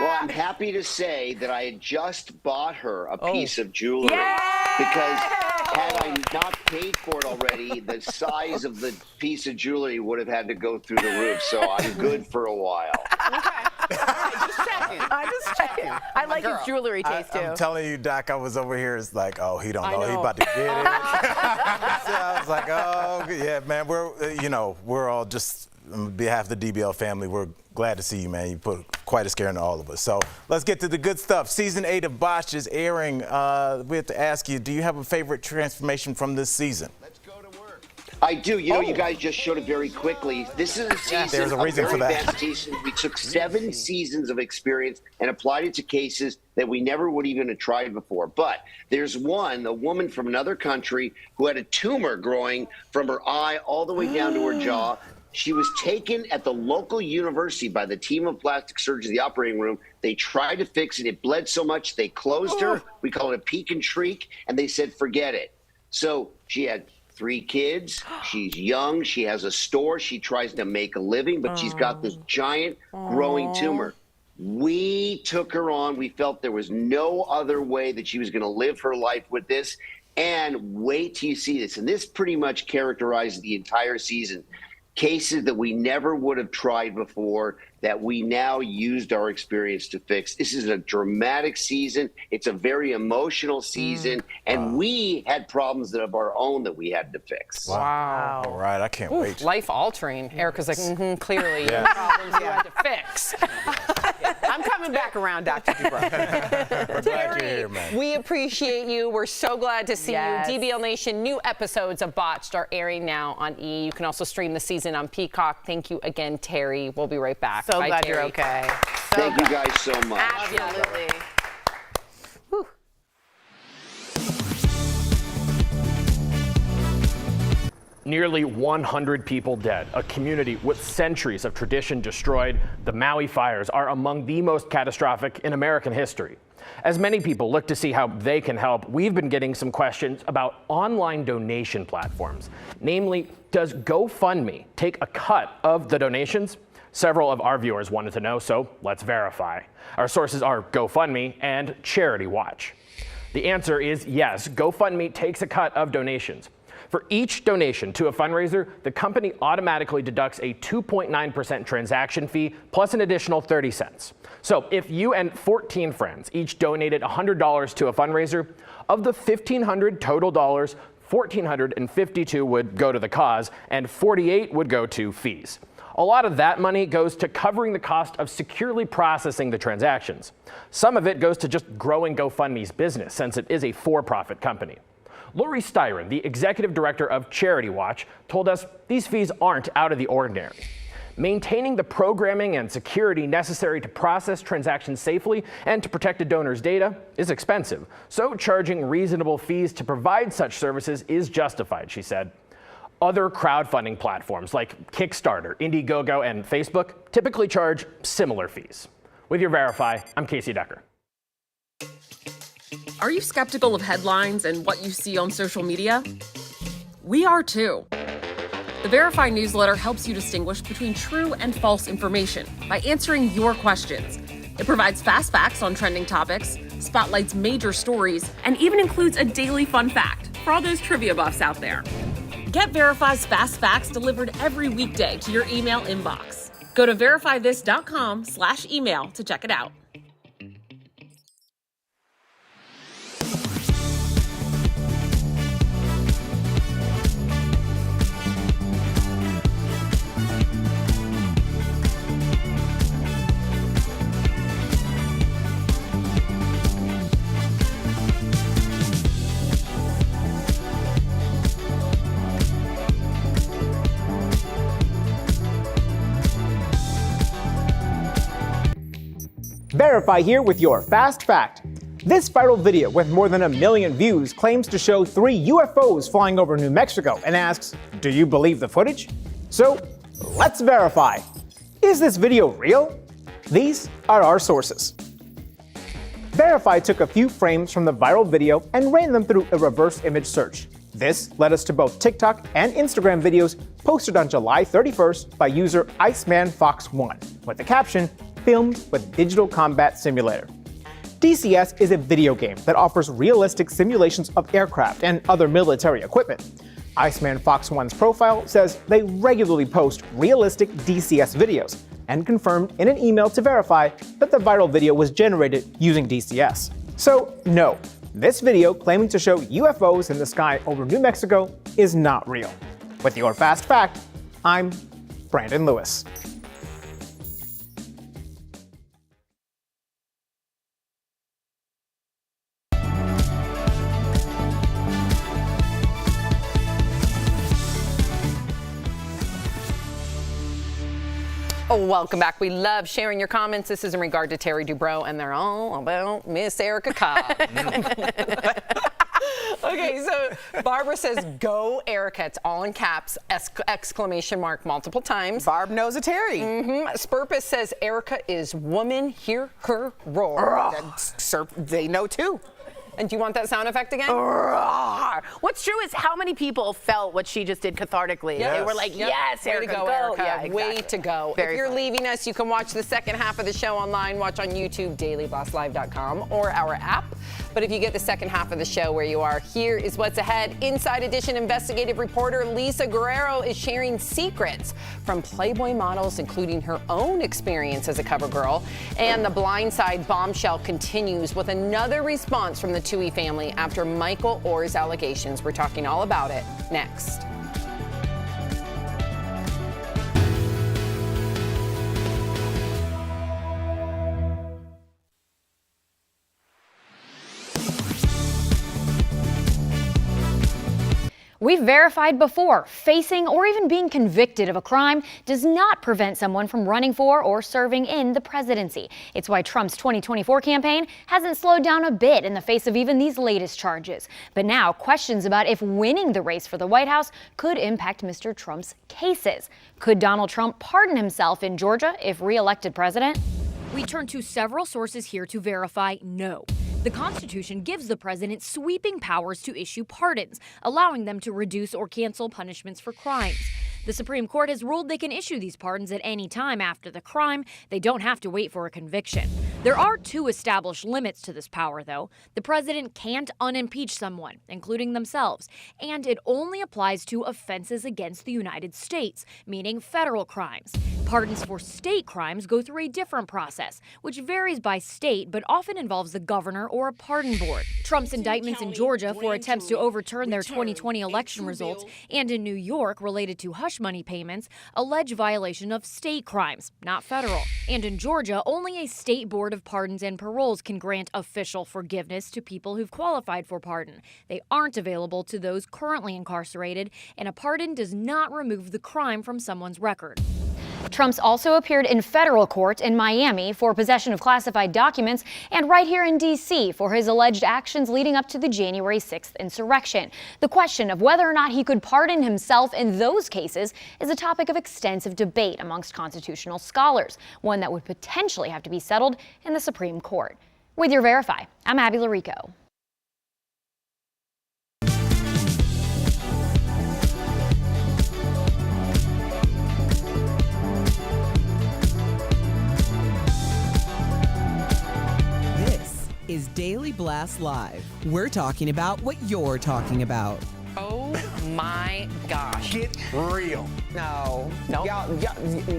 Well, I'm happy to say that I had just bought her a piece of jewelry. Because had I not paid for it already, the size of the piece of jewelry would have had to go through the roof. So I'm good for a while. I'm just checking. I like his jewelry taste too. I'm telling you, Doc, I was over here. It's like, oh, he don't know. He about to get it. So I was like, oh, yeah, man. We're all just on behalf of the DBL family. We're glad to see you, man. You put quite a scare into all of us. So let's get to the good stuff. Season 8 of Botched is airing. We have to ask you, do you have a favorite transformation from this season? I do. You know, you guys just showed it very quickly. This is a season, there's a reason for that. bad season. We took 7 seasons of experience and applied it to cases that we never would even have tried before. But there's one, a woman from another country who had a tumor growing from her eye all the way down to her jaw. She was taken at the local university by the team of plastic surgeons in the operating room. They tried to fix it. It bled so much they closed her. We call it a peek and shriek, and they said, forget it. So she had 3 kids. She's young. She has a store. She tries to make a living, but she's got this giant growing tumor. We took her on. We felt there was no other way that she was going to live her life with this. And wait till you see this. And this pretty much characterizes the entire season. Cases that we never would have tried before that we now used our experience to fix. This is a dramatic season. It's a very emotional season. And we had problems of our own that we had to fix. Wow. All right, I can't wait. Life altering. Erica's like, clearly, your problems you had to fix. I'm coming back around, Dr. Dubrow. We're glad you're here, man. We appreciate you. We're so glad to see you. DBL Nation, new episodes of Botched are airing now on E! You can also stream the season on Peacock. Thank you again, Terry. We'll be right back. So Bye, glad Terry. you're okay. Thank you guys so much. Absolutely. Nearly 100 people dead, a community with centuries of tradition destroyed. The Maui fires are among the most catastrophic in American history. As many people look to see how they can help, we've been getting some questions about online donation platforms. Namely, does GoFundMe take a cut of the donations? Several of our viewers wanted to know, so let's verify. Our sources are GoFundMe and Charity Watch. The answer is yes, GoFundMe takes a cut of donations. For each donation to a fundraiser, the company automatically deducts a 2.9% transaction fee plus an additional 30 cents. So if you and 14 friends each donated $100 to a fundraiser, of the 1,500 total dollars, 1,452 would go to the cause and 48 would go to fees. A lot of that money goes to covering the cost of securely processing the transactions. Some of it goes to just growing GoFundMe's business, since it is a for-profit company. Lori Styron, the executive director of Charity Watch, told us these fees aren't out of the ordinary. Maintaining the programming and security necessary to process transactions safely and to protect a donor's data is expensive, so charging reasonable fees to provide such services is justified, she said. Other crowdfunding platforms like Kickstarter, Indiegogo, and Facebook typically charge similar fees. With your Verify, I'm Casey Decker. Are you skeptical of headlines and what you see on social media? We are too. The Verify newsletter helps you distinguish between true and false information by answering your questions. It provides fast facts on trending topics, spotlights major stories, and even includes a daily fun fact for all those trivia buffs out there. Get Verify's fast facts delivered every weekday to your email inbox. Go to verifythis.com/email to check it out. Verify here with your Fast Fact. This viral video with more than 1 million views claims to show 3 UFOs flying over New Mexico and asks, do you believe the footage? So let's verify. Is this video real? These are our sources. Verify took a few frames from the viral video and ran them through a reverse image search. This led us to both TikTok and Instagram videos posted on July 31st by user IcemanFox1 with the caption, filmed with Digital Combat Simulator. DCS is a video game that offers realistic simulations of aircraft and other military equipment. IcemanFox1's profile says they regularly post realistic DCS videos and confirmed in an email to Verify that the viral video was generated using DCS. So no, this video claiming to show UFOs in the sky over New Mexico is not real. With your Fast Fact, I'm Brandon Lewis. Welcome back. We love sharing your comments. This is in regard to Terry Dubrow, and they're all about Miss Erica Cobb. Okay, so Barbara says, go Erica. It's all in caps, exclamation mark multiple times. Barb knows a Terry. Spurpus says, Erica is woman, hear her roar. They know too. And do you want that sound effect again? What's true is how many people felt what she just did cathartically. Yes. They were like, yes, way Erica, to go, Erica. Yeah, exactly. Way to go. Very if you're funny. leaving us, you can watch the second half of the show online. Watch on YouTube, dailybosslive.com, or our app. But if you get the second half of the show where you are, here is what's ahead. Inside Edition investigative reporter Lisa Guerrero is sharing secrets from Playboy models, including her own experience as a cover girl. And the Blindside bombshell continues with another response from the Toohey family after Michael Orr's allegations. We're talking all about it next. We've verified before, facing or even being convicted of a crime does not prevent someone from running for or serving in the presidency. It's why Trump's 2024 campaign hasn't slowed down a bit in the face of even these latest charges. But now, questions about if winning the race for the White House could impact Mr. Trump's cases. Could Donald Trump pardon himself in Georgia if re-elected president? We turn to several sources here to verify no. The Constitution gives the president sweeping powers to issue pardons, allowing them to reduce or cancel punishments for crimes. The Supreme Court has ruled they can issue these pardons at any time after the crime. They don't have to wait for a conviction. There are two established limits to this power, though. The president can't unimpeach someone, including themselves, and it only applies to offenses against the United States, meaning federal crimes. Pardons for state crimes go through a different process, which varies by state but often involves the governor or a pardon board. Trump's indictments in Georgia for attempts to overturn their 2020 election results and in New York related to hush money payments allege violation of state crimes, not federal. And in Georgia, only a state board of pardons and paroles can grant official forgiveness to people who've qualified for pardon. They aren't available to those currently incarcerated, and a pardon does not remove the crime from someone's record. Trump's also appeared in federal court in Miami for possession of classified documents and right here in D.C. for his alleged actions leading up to the January 6th insurrection. The question of whether or not he could pardon himself in those cases is a topic of extensive debate amongst constitutional scholars, one that would potentially have to be settled in the Supreme Court. With your Verify, I'm Abby Larico. Is Daily Blast Live. We're talking about what you're talking about. Oh my gosh. Get real. No. Y'all,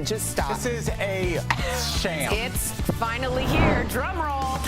Just stop. This is a sham. It's finally here. Drum roll.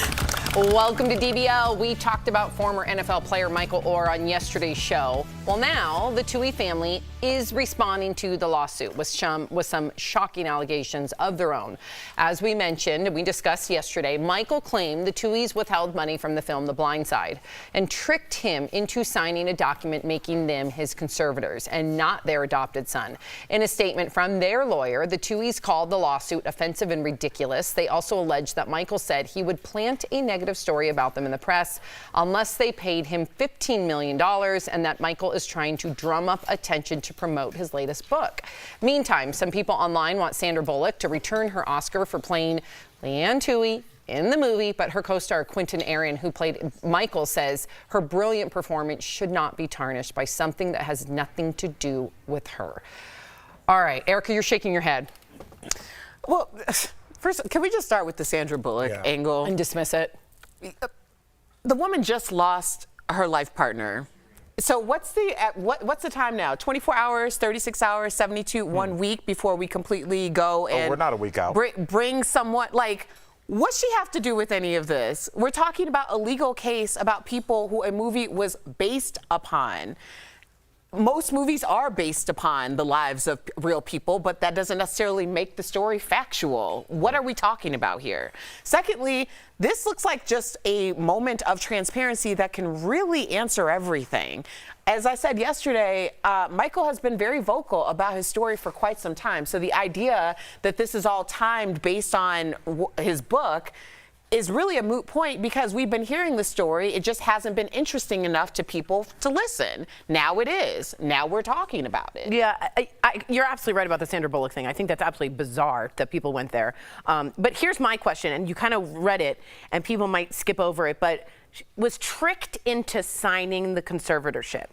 Welcome to DBL. We talked about former NFL player Michael Oher on yesterday's show. Well, now the Tuohy family is responding to the lawsuit with some shocking allegations of their own. As we mentioned, and we discussed yesterday, Michael claimed the Tuohys withheld money from the film The Blind Side and tricked him into signing a document making them his conservators and not their adopted son. In a statement from their lawyer, the Tuohys called the lawsuit offensive and ridiculous. They also alleged that Michael said he would plant a negative story about them in the press unless they paid him $15 million, and that Michael is trying to drum up attention to promote his latest book. Meantime, some people online want Sandra Bullock to return her Oscar for playing Leanne Tuohy in the movie, but her co-star Quentin Aaron, who played Michael, says her brilliant performance should not be tarnished by something that has nothing to do with her. All right, Erica, you're shaking your head. Well, first, can we just start with the Sandra Bullock angle? And dismiss it? The woman just lost her life partner. So what's the time now? 24 hours, 36 hours, 72, 1 week before we completely go and we're not a week out. Bring someone, like, what's she have to do with any of this? We're talking about a legal case about people who a movie was based upon. Most movies are based upon the lives of real people, but that doesn't necessarily make the story factual. What are we talking about here? Secondly, this looks like just a moment of transparency that can really answer everything. As I said yesterday, Michael has been very vocal about his story for quite some time. So the idea that this is all timed based on his book is really a moot point because we've been hearing the story. It just hasn't been interesting enough to people to listen. Now it is. Now we're talking about it. Yeah, you're absolutely right about the Sandra Bullock thing. I think that's absolutely bizarre that people went there. But here's my question, and you kind of read it, and people might skip over it, but was tricked into signing the conservatorship.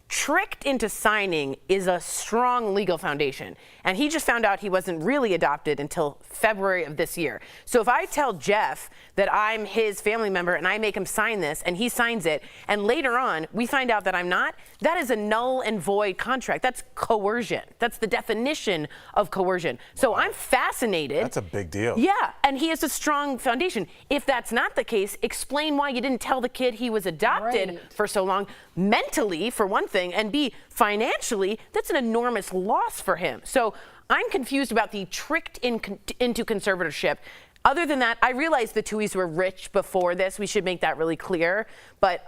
Tricked into signing is a strong legal foundation. And he just found out he wasn't really adopted until February of this year. So if I tell Jeff that I'm his family member and I make him sign this and he signs it, and later on we find out that I'm not, that is a null and void contract. That's coercion. That's the definition of coercion. So I'm fascinated. That's a big deal. Yeah, and he has a strong foundation. If that's not the case, explain why you didn't tell the kid he was adopted for so long. Mentally, for one thing, and B, financially, that's an enormous loss for him. So I'm confused about the tricked into conservatorship. Other than that, I realize the Tuohys were rich before this. We should make that really clear. But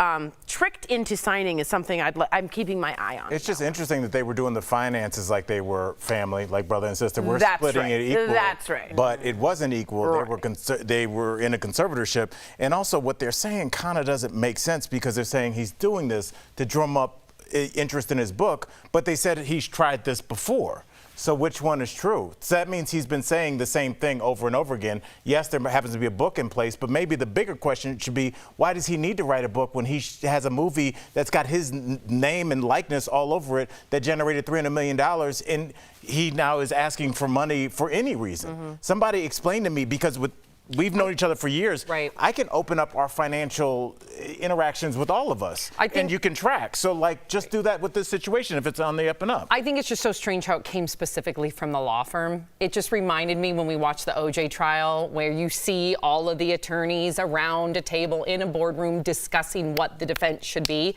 tricked into signing is something I'm keeping my eye on. It's just interesting that they were doing the finances like they were family, like brother and sister. We're That's splitting right. it equal. That's right. But it wasn't equal. Right. They were in a conservatorship. And also what they're saying kind of doesn't make sense because they're saying he's doing this to drum up interest in his book, but they said he's tried this before. So which one is true? So that means he's been saying the same thing over and over again. Yes, there happens to be a book in place, but maybe the bigger question should be, why does he need to write a book when he has a movie that's got his name and likeness all over it that generated $300 million and he now is asking for money for any reason? Somebody explain to me, because with we've known each other for years. Right. I can open up our financial interactions with all of us, and you can track. So, like, just do that with this situation if it's on the up and up. I think it's just so strange how it came specifically from the law firm. It just reminded me when we watched the OJ trial, where you see all of the attorneys around a table in a boardroom discussing what the defense should be.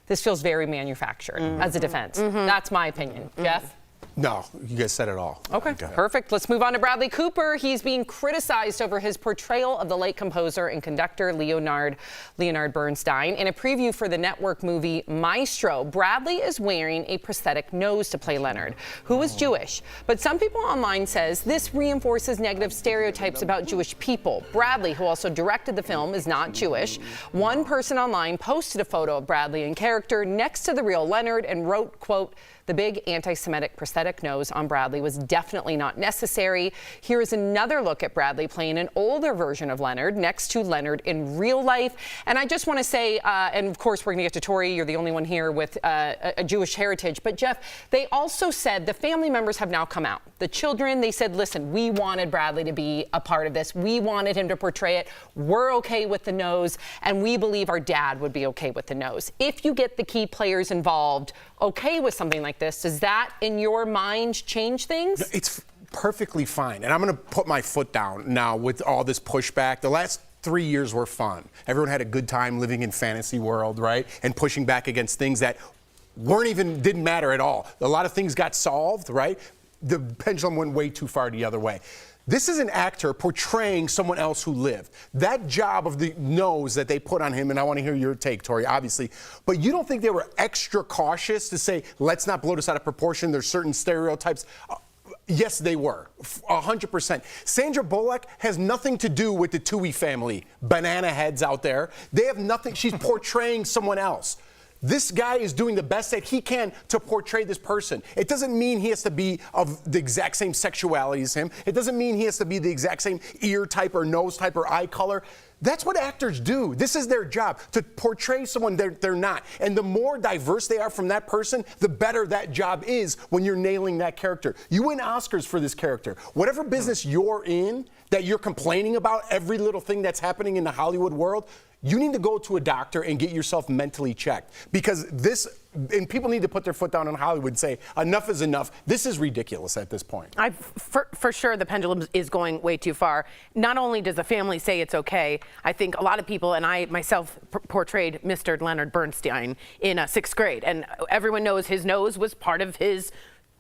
This feels very manufactured as a defense. That's my opinion. Jeff? No, you guys said it all. Okay, perfect. Let's move on to Bradley Cooper. He's being criticized over his portrayal of the late composer and conductor Leonard Bernstein. In a preview for the network movie Maestro, Bradley is wearing a prosthetic nose to play Leonard, who is Jewish. But some people online says this reinforces negative stereotypes about Jewish people. Bradley, who also directed the film, is not Jewish. One person online posted a photo of Bradley in character next to the real Leonard and wrote, quote, "The big anti-Semitic prosthetic nose on Bradley was definitely not necessary." Here is another look at Bradley playing an older version of Leonard next to Leonard in real life. And I just want to say, and of course we're going to get to Tori, you're the only one here with a Jewish heritage, but Jeff, they also said the family members have now come out. The children, they said, listen, we wanted Bradley to be a part of this. We wanted him to portray it. We're okay with the nose, and we believe our dad would be okay with the nose. If you get the key players involved, okay with something like this, does that, in your mind, change things? It's perfectly fine. And I'm going to put my foot down now with all this pushback. The last 3 years were fun. Everyone had a good time living in fantasy world, right? And pushing back against things that didn't matter at all. A lot of things got solved, right? The pendulum went way too far the other way. This is an actor portraying someone else who lived. That job of the nose that they put on him, and I want to hear your take, Tori, obviously, but you don't think they were extra cautious to say, let's not blow this out of proportion, there's certain stereotypes? Yes, they were, 100%. Sandra Bullock has nothing to do with the Tui family, banana heads out there. They have nothing, she's portraying someone else. This guy is doing the best that he can to portray this person. It doesn't mean he has to be of the exact same sexuality as him. It doesn't mean he has to be the exact same ear type or nose type or eye color. That's what actors do. This is their job, to portray someone they're not. And the more diverse they are from that person, the better that job is when you're nailing that character. You win Oscars for this character. Whatever business you're in, that you're complaining about every little thing that's happening in the Hollywood world, you need to go to a doctor and get yourself mentally checked. Because and people need to put their foot down in Hollywood and say, enough is enough. This is ridiculous at this point. For sure, the pendulum is going way too far. Not only does the family say it's okay, I think a lot of people, and I myself portrayed Mr. Leonard Bernstein in 6th grade, and everyone knows his nose was part of his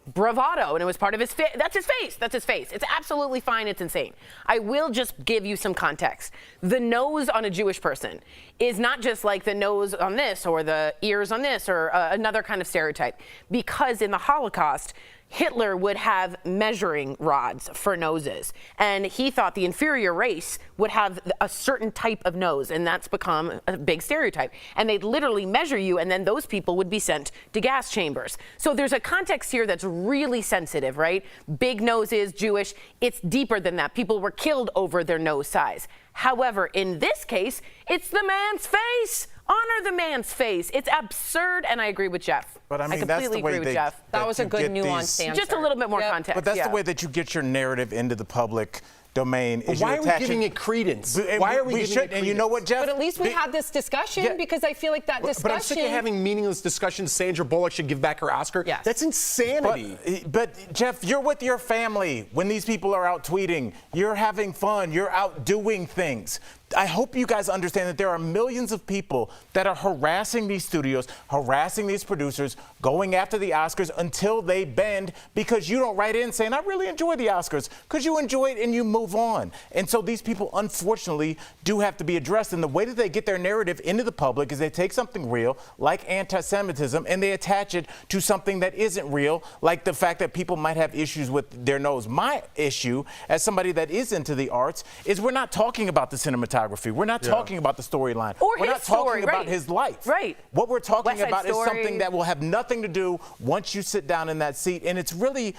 bravado, and it was part of his face. That's his face. That's his face. It's absolutely fine. It's insane. I will just give you some context. The nose on a Jewish person is not just like the nose on this or the ears on this or another kind of stereotype. Because in the Holocaust, Hitler would have measuring rods for noses, and he thought the inferior race would have a certain type of nose, and that's become a big stereotype. And they'd literally measure you, and then those people would be sent to gas chambers. So there's a context here that's really sensitive, right? Big noses, Jewish. It's deeper than that. People were killed over their nose size. However, in this case, it's the man's face. Honor the man's face. It's absurd, and I agree with Jeff. But I mean, completely agree with Jeff. That was a good nuanced answer. Just a little bit more context. But that's the way that you get your narrative into the public domain. Is why are we giving it credence? Why are we giving it credence? And you know what, Jeff? But at least we had this discussion, because I feel like that discussion. But I'm sick of having meaningless discussions. Sandra Bullock should give back her Oscar. Yes. That's insanity. But Jeff, you're with your family when these people are out tweeting. You're having fun. You're out doing things. I hope you guys understand that there are millions of people that are harassing these studios, harassing these producers, going after the Oscars until they bend, because you don't write in saying, I really enjoy the Oscars, because you enjoy it and you move on. And so these people, unfortunately, do have to be addressed. And the way that they get their narrative into the public is they take something real, like anti-Semitism, and they attach it to something that isn't real, like the fact that people might have issues with their nose. My issue, as somebody that is into the arts, is we're not talking about the cinematography. We're not talking about the storyline. We're not talking about his life. Right. What we're talking about is something that will have nothing to do once you sit down in that seat. And it's really,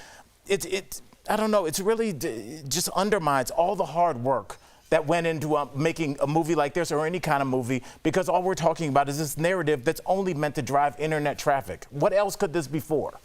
I don't know, it's really just undermines all the hard work that went into making a movie like this or any kind of movie, because all we're talking about is this narrative that's only meant to drive internet traffic. What else could this be for?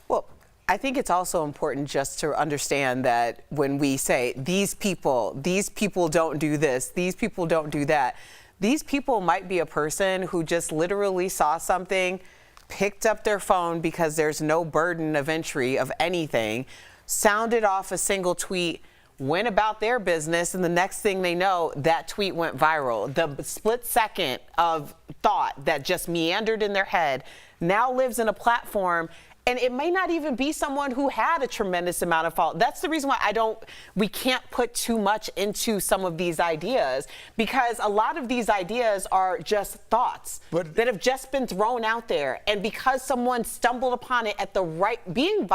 Well, I think it's also important just to understand that when we say these people don't do this, these people don't do that, these people might be a person who just literally saw something, picked up their phone because there's no burden of entry of anything, sounded off a single tweet, went about their business, and the next thing they know, that tweet went viral. The split second of thought that just meandered in their head now lives in a platform. And it may not even be someone who had a tremendous amount of fault. That's the reason why we can't put too much into some of these ideas, because a lot of these ideas are just thoughts that have just been thrown out there. And because someone stumbled upon it at the right, going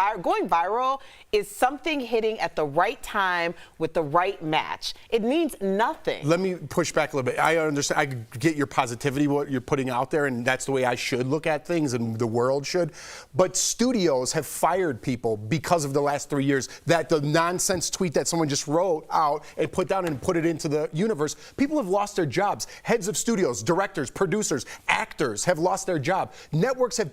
viral is something hitting at the right time with the right match. It means nothing. Let me push back a little bit. I understand, I get your positivity, what you're putting out there, and that's the way I should look at things and the world should. But studios have fired people because of the last 3 years, that the nonsense tweet that someone just wrote out and put down and put it into the universe. People have lost their jobs. Heads of studios, directors, producers, actors have lost their job. Networks have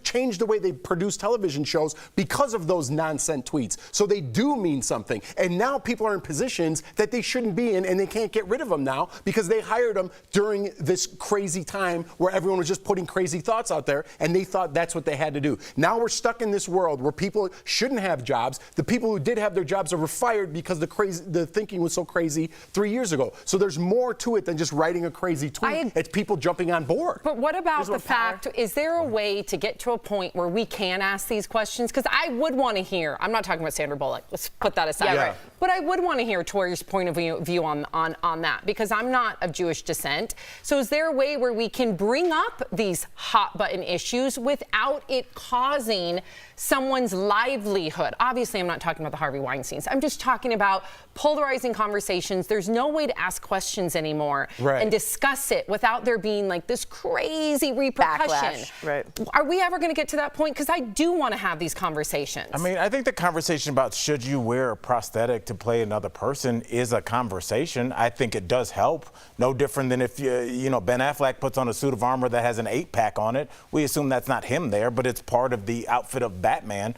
changed the way they produce television shows because of those nonsense tweets. So they do mean something. And now people are in positions that they shouldn't be in, and they can't get rid of them now because they hired them during this crazy time where everyone was just putting crazy thoughts out there, and they thought that's what they had to do. Now we're stuck in this world where people shouldn't have jobs. The people who did have their jobs are fired because the thinking was so crazy 3 years ago. So there's more to it than just writing a crazy tweet. It's people jumping on board. But what about the fact, is there a way to get to a point where we can ask these questions? Because I would want to hear, I'm not talking about Sandra Bullock, let's put that aside. Yeah, right. But I would want to hear Tori's point of view on that, because I'm not of Jewish descent. So is there a way where we can bring up these hot button issues without it causing someone's livelihood? Obviously, I'm not talking about the Harvey Weinsteins. I'm just talking about polarizing conversations. There's no way to ask questions anymore and discuss it without there being like this crazy repercussion. Backlash. Right. Are we ever going to get to that point? Because I do want to have these conversations. I mean, I think the conversation about should you wear a prosthetic to play another person is a conversation. I think it does help. No different than if Ben Affleck puts on a suit of armor that has an 8-pack on it. We assume that's not him there, but it's part of the outfit of Batman.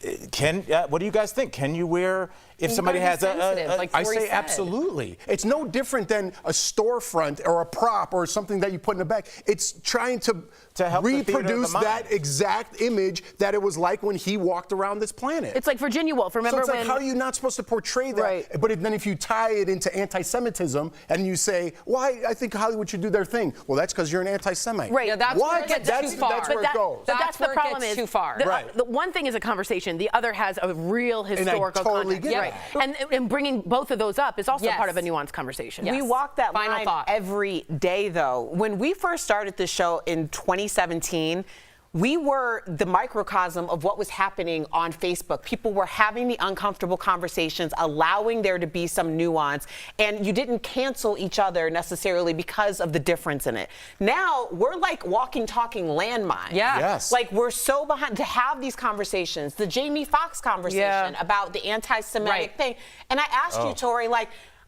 What do you guys think? Can you wear, if somebody has I say absolutely. It's no different than a storefront or a prop or something that you put in the back. It's trying to help reproduce that exact image that it was like when he walked around this planet. It's like Virginia Woolf. Remember so it's like, how are you not supposed to portray that? Right. But then if you tie it into anti-Semitism and you say, well, I think Hollywood should do their thing. Well, that's because you're an anti-Semite. Right. Yeah, that's where it gets too far. That's where it goes. But that's the problem is too far. The one thing is a conversation. The other has a real historical totally context. get Right. And bringing both of those up is also part of a nuanced conversation. We walk that line every day, though. When we first started this show in 2017, we were the microcosm of what was happening on Facebook. People were having the uncomfortable conversations, allowing there to be some nuance, and you didn't cancel each other necessarily because of the difference in it. Now, we're like walking, talking landmines. Yeah. Yes. Like, we're so behind to have these conversations. The Jamie Foxx conversation about the anti-Semitic thing. And I asked you, Tori, like,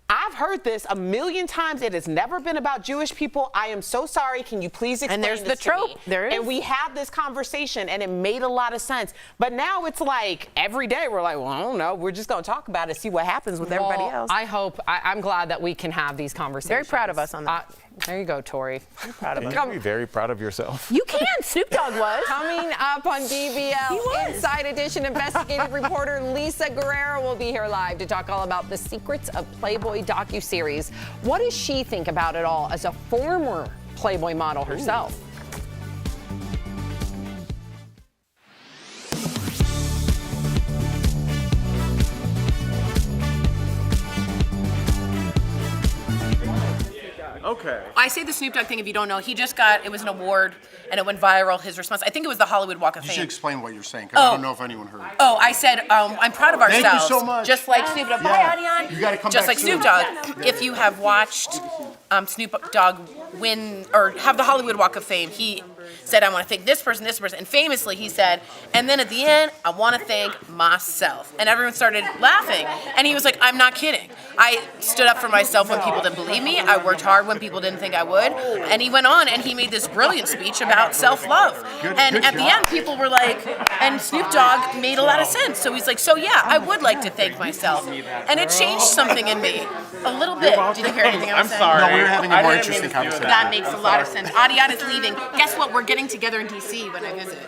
I've heard this a million times. It has never been about Jewish people. I am so sorry. Can you please explain this to me? And there's the trope. There is. And we had this conversation, and it made a lot of sense. But now it's like every day we're like, well, I don't know. We're just going to talk about it, see what happens with everybody else. I'm glad that we can have these conversations. Very proud of us on that. There you go, Tori. I'm proud of us. You can be very proud of yourself. You can. Snoop Dogg was. Coming up on DBL Inside Edition, investigative reporter Lisa Guerrero will be here live to talk all about the secrets of Playboy docuseries. What does she think about it all as a former Playboy model herself? Okay. I say the Snoop Dogg thing if you don't know. He just got, it was an award and it went viral, his response. I think it was the Hollywood Walk of You Fame. should explain what you're saying, because I don't know if anyone heard. Oh, I said, I'm proud of ourselves. Thank you so much. Just like Snoop Dogg. Bye, Adion. You gotta come Just back like soon. Snoop Dogg. If you have watched Snoop Dogg win or have the Hollywood Walk of Fame, he said, I want to thank this person, and famously he said, and then at the end, I want to thank myself. And everyone started laughing, and he was like, I'm not kidding. I stood up for myself when people didn't believe me. I worked hard when people didn't think I would. And he went on and he made this brilliant speech about self-love. And at the end, people were like, and Snoop Dogg made a lot of sense. So he's like, so yeah, I would like to thank myself. And it changed something in me. A little bit. Did you hear anything I was saying? No, we were having a more interesting conversation. That makes a lot of sense. Adiana's leaving. Guess what? We're getting together in D.C. when I visit.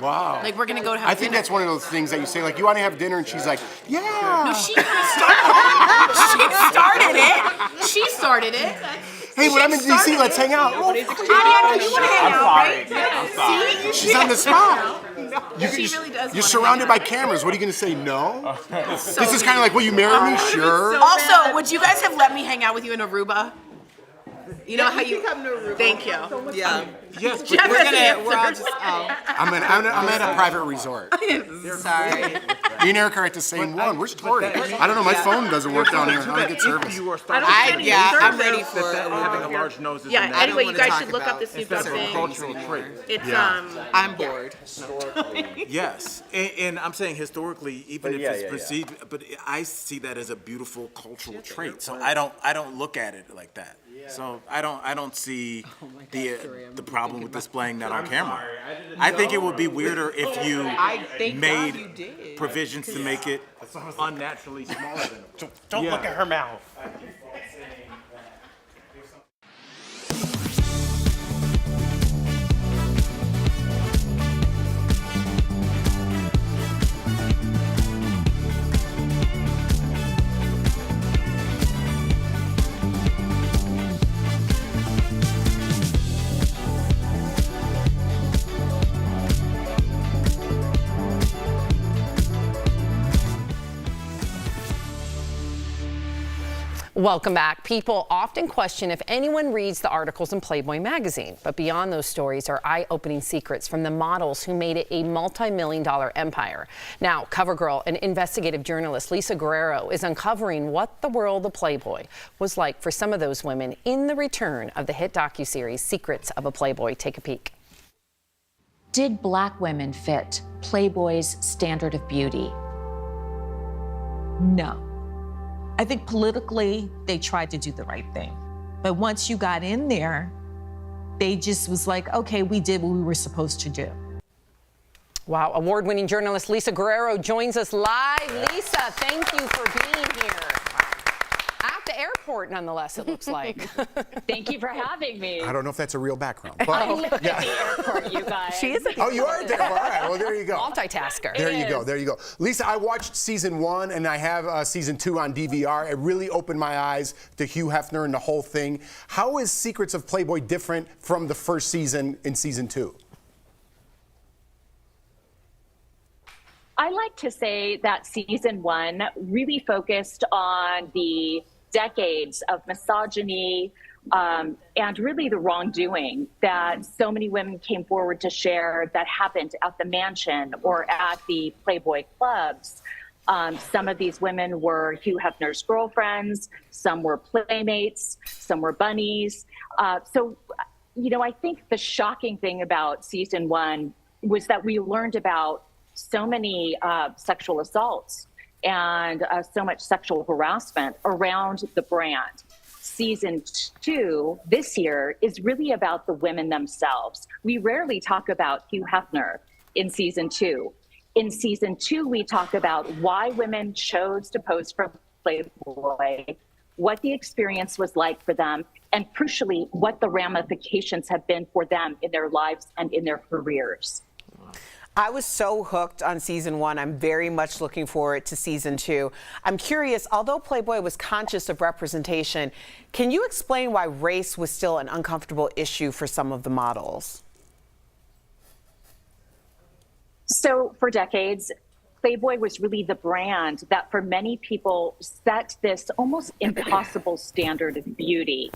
Wow. Like, we're going to go to have I think dinner. that's one of those things that you say, like, you want to have dinner, and she's like, yeah. No, she kind of started it. She started it. Hey, when I'm in D.C., let's hang out. Adiana, you want to hang out, right? I'm sorry. She's on the spot. She really does. You're surrounded by cameras. What are you going to say? No? This is kind of like, will you marry me? Sure. Also, would you guys have let me hang out with you in Aruba? You know how you come to Aruba. Thank you. Yeah. Yes, but Jeff we're all just. I'm at a private resort. Sorry. Me and Eric are at the same one. Where's Tori? I don't know. My phone doesn't work down here. I don't get service. I'm ready for having a large nose. Yeah. Anyway, you guys should look up this Snoop Dogg thing. Cultural trait. It's I'm bored. Yes, and I'm saying historically, even if it's perceived, but I see that as a beautiful cultural trait. So I don't look at it like that. So I don't see the problem with displaying that on camera. I think it would be weirder if you made provisions to make it unnaturally smaller than him. Don't look at her mouth. Welcome back. People often question if anyone reads the articles in Playboy magazine, but beyond those stories are eye-opening secrets from the models who made it a multi-million-dollar empire. Now, CoverGirl and investigative journalist Lisa Guerrero is uncovering what the world of Playboy was like for some of those women in the return of the hit docuseries Secrets of a Playboy. Take a peek. Did Black women fit Playboy's standard of beauty? No. I think politically, they tried to do the right thing. But once you got in there, they just was like, okay, we did what we were supposed to do. Wow, award-winning journalist Lisa Guerrero joins us live. Lisa, thank you for being here. At the airport, nonetheless, it looks like. Thank you for having me. I don't know if that's a real background. I But live at the airport, you guys. She is. Oh, you are there. All right. Well, there you go. Multitasker. There you go. There you go. Lisa, I watched season 1 and I have season 2 on DVR. It really opened my eyes to Hugh Hefner and the whole thing. How is Secrets of Playboy different from the first season in season 2? I like to say that season 1 really focused on the decades of misogyny and really the wrongdoing that so many women came forward to share that happened at the mansion or at the Playboy clubs. Some of these women were Hugh Hefner's girlfriends, some were playmates, some were bunnies. So, you know, I think the shocking thing about season 1 was that we learned about so many sexual assaults and so much sexual harassment around the brand. Season 2 this year is really about the women themselves. We rarely talk about Hugh Hefner in season 2. In season 2, we talk about why women chose to pose for Playboy, what the experience was like for them, and crucially, what the ramifications have been for them in their lives and in their careers. I was so hooked on season 1. I'm very much looking forward to season 2. I'm curious, although Playboy was conscious of representation, can you explain why race was still an uncomfortable issue for some of the models? So for decades, Playboy was really the brand that for many people set this almost impossible standard of beauty.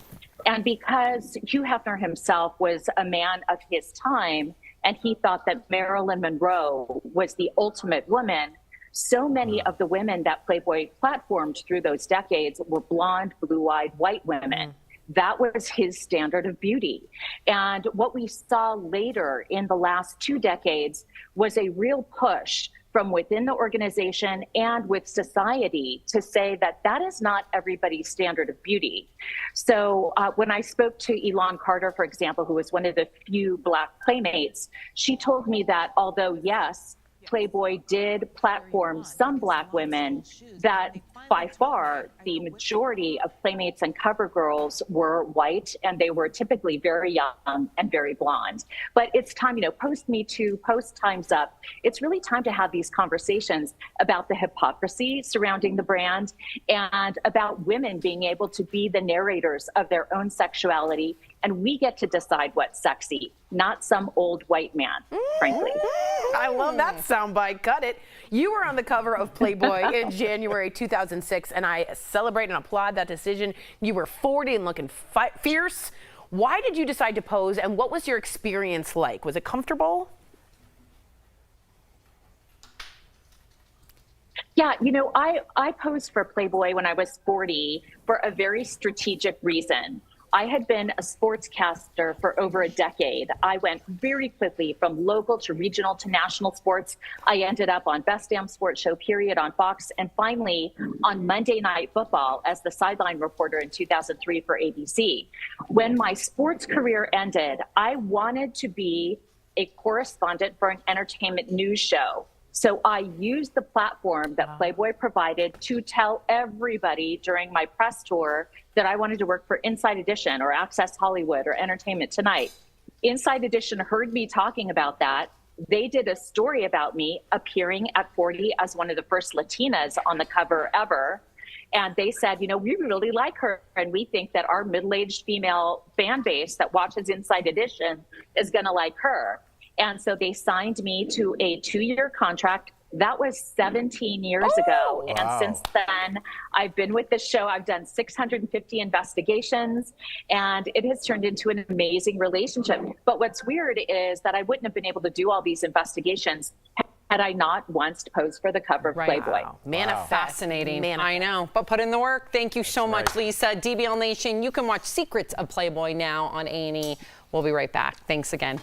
And because Hugh Hefner himself was a man of his time, and he thought that Marilyn Monroe was the ultimate woman, so many of the women that Playboy platformed through those decades were blonde, blue-eyed white women. That was his standard of beauty. And what we saw later in the last 2 decades was a real push from within the organization and with society to say that that is not everybody's standard of beauty. So when I spoke to Elon Carter, for example, who was one of the few Black playmates, she told me that although, yes, Playboy did platform some Black women, that by far the majority of playmates and cover girls were white, and they were typically very young and very blonde. But it's time, post Me Too, post Time's Up, it's really time to have these conversations about the hypocrisy surrounding the brand and about women being able to be the narrators of their own sexuality. And we get to decide what's sexy, not some old white man, frankly. I love that soundbite. Cut it. You were on the cover of Playboy in January 2006, and I celebrate and applaud that decision. You were 40 and looking fierce. Why did you decide to pose, and what was your experience like? Was it comfortable? Yeah, I posed for Playboy when I was 40 for a very strategic reason. I had been a sportscaster for over a decade. I went very quickly from local to regional to national sports. I ended up on Best Damn Sports Show, period, on Fox, and finally on Monday Night Football as the sideline reporter in 2003 for ABC. When my sports career ended, I wanted to be a correspondent for an entertainment news show. So I used the platform that Playboy provided to tell everybody during my press tour that I wanted to work for Inside Edition or Access Hollywood or Entertainment Tonight. Inside Edition heard me talking about that. They did a story about me appearing at 40 as one of the first Latinas on the cover ever. And they said, we really like her, and we think that our middle-aged female fan base that watches Inside Edition is going to like her. And so they signed me to a 2-year contract. That was 17 years ago. Wow. And since then, I've been with the show. I've done 650 investigations, and it has turned into an amazing relationship. But what's weird is that I wouldn't have been able to do all these investigations had I not once posed for the cover of Playboy. Manifest. Fascinating. Manifest. I know, but put in the work. Thank you so much, Lisa. DBL Nation, you can watch Secrets of Playboy now on A&E. We'll be right back. Thanks again.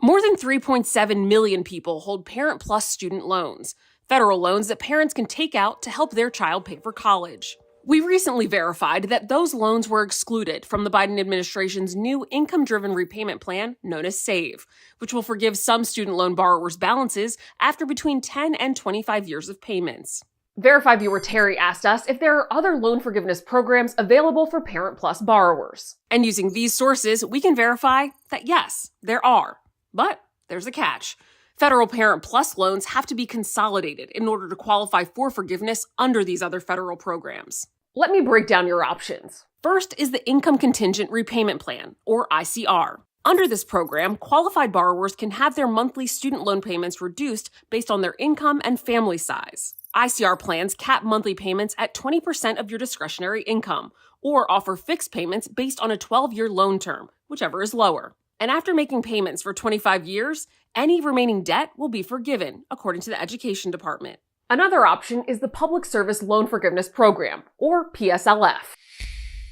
More than 3.7 million people hold Parent Plus student loans, federal loans that parents can take out to help their child pay for college. We recently verified that those loans were excluded from the Biden administration's new income-driven repayment plan known as SAVE, which will forgive some student loan borrowers' balances after between 10 and 25 years of payments. Verify viewer Terry asked us if there are other loan forgiveness programs available for Parent Plus borrowers. And using these sources, we can verify that yes, there are. But there's a catch. Federal Parent Plus loans have to be consolidated in order to qualify for forgiveness under these other federal programs. Let me break down your options. First is the Income Contingent Repayment Plan, or ICR. Under this program, qualified borrowers can have their monthly student loan payments reduced based on their income and family size. ICR plans cap monthly payments at 20% of your discretionary income, or offer fixed payments based on a 12-year loan term, whichever is lower. And after making payments for 25 years, any remaining debt will be forgiven, according to the Education Department. Another option is the Public Service Loan Forgiveness Program, or PSLF.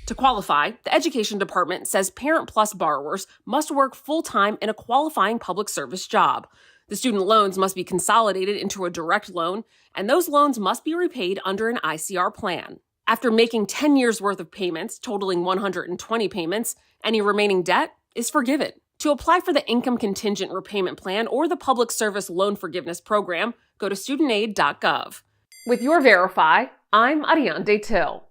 To qualify, the Education Department says Parent Plus borrowers must work full-time in a qualifying public service job. The student loans must be consolidated into a direct loan, and those loans must be repaid under an ICR plan. After making 10 years' worth of payments, totaling 120 payments, any remaining debt is forgiven. To apply for the Income Contingent Repayment Plan or the Public Service Loan Forgiveness Program, go to studentaid.gov. With your Verify, I'm Ariane Till.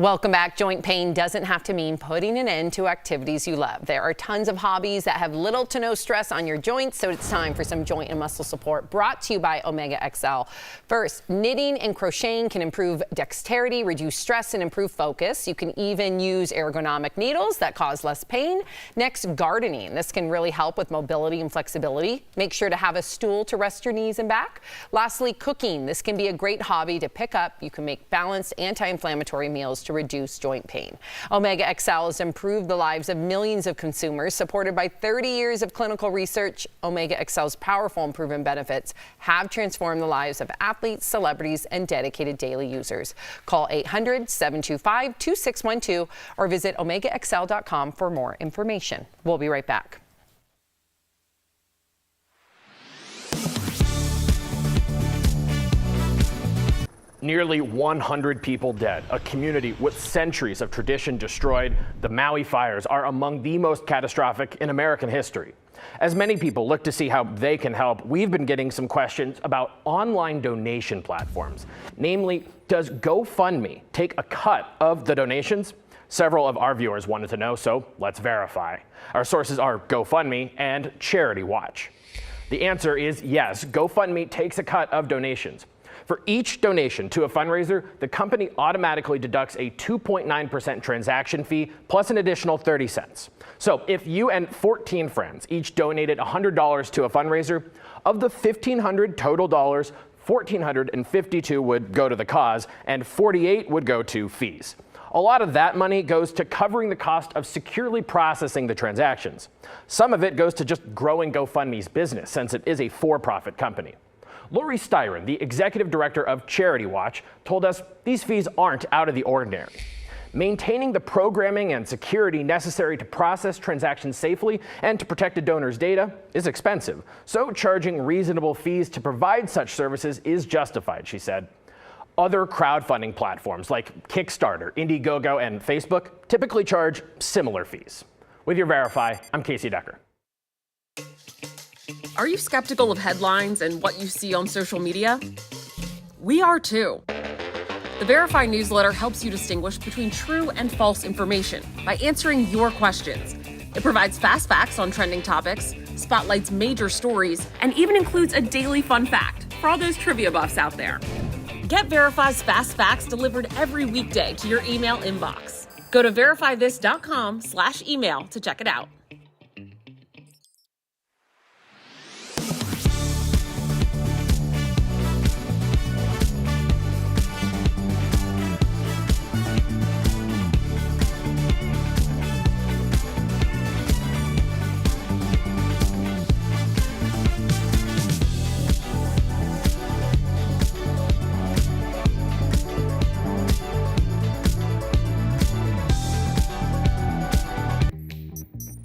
Welcome back. Joint pain doesn't have to mean putting an end to activities you love. There are tons of hobbies that have little to no stress on your joints, so it's time for some joint and muscle support brought to you by Omega XL. First, knitting and crocheting can improve dexterity, reduce stress, and improve focus. You can even use ergonomic needles that cause less pain. Next, gardening. This can really help with mobility and flexibility. Make sure to have a stool to rest your knees and back. Lastly, cooking. This can be a great hobby to pick up. You can make balanced anti-inflammatory meals to reduce joint pain. Omega XL has improved the lives of millions of consumers. Supported by 30 years of clinical research, Omega XL's powerful and proven benefits have transformed the lives of athletes, celebrities, and dedicated daily users. Call 800-725-2612 or visit omegaxl.com for more information. We'll be right back. Nearly 100 people dead, a community with centuries of tradition destroyed. The Maui fires are among the most catastrophic in American history. As many people look to see how they can help, we've been getting some questions about online donation platforms. Namely, does GoFundMe take a cut of the donations? Several of our viewers wanted to know, so let's verify. Our sources are GoFundMe and Charity Watch. The answer is yes, GoFundMe takes a cut of donations. For each donation to a fundraiser, the company automatically deducts a 2.9% transaction fee plus an additional 30 cents. So if you and 14 friends each donated $100 to a fundraiser, of the $1,500 total dollars, $1,452 would go to the cause and $48 would go to fees. A lot of that money goes to covering the cost of securely processing the transactions. Some of it goes to just growing GoFundMe's business, since it is a for-profit company. Lori Styron, the executive director of Charity Watch, told us these fees aren't out of the ordinary. Maintaining the programming and security necessary to process transactions safely and to protect a donor's data is expensive, so charging reasonable fees to provide such services is justified, she said. Other crowdfunding platforms like Kickstarter, Indiegogo, and Facebook typically charge similar fees. With your Verify, I'm Casey Decker. Are you skeptical of headlines and what you see on social media? We are too. The Verify newsletter helps you distinguish between true and false information by answering your questions. It provides fast facts on trending topics, spotlights major stories, and even includes a daily fun fact for all those trivia buffs out there. Get Verify's fast facts delivered every weekday to your email inbox. Go to verifythis.com/email to check it out.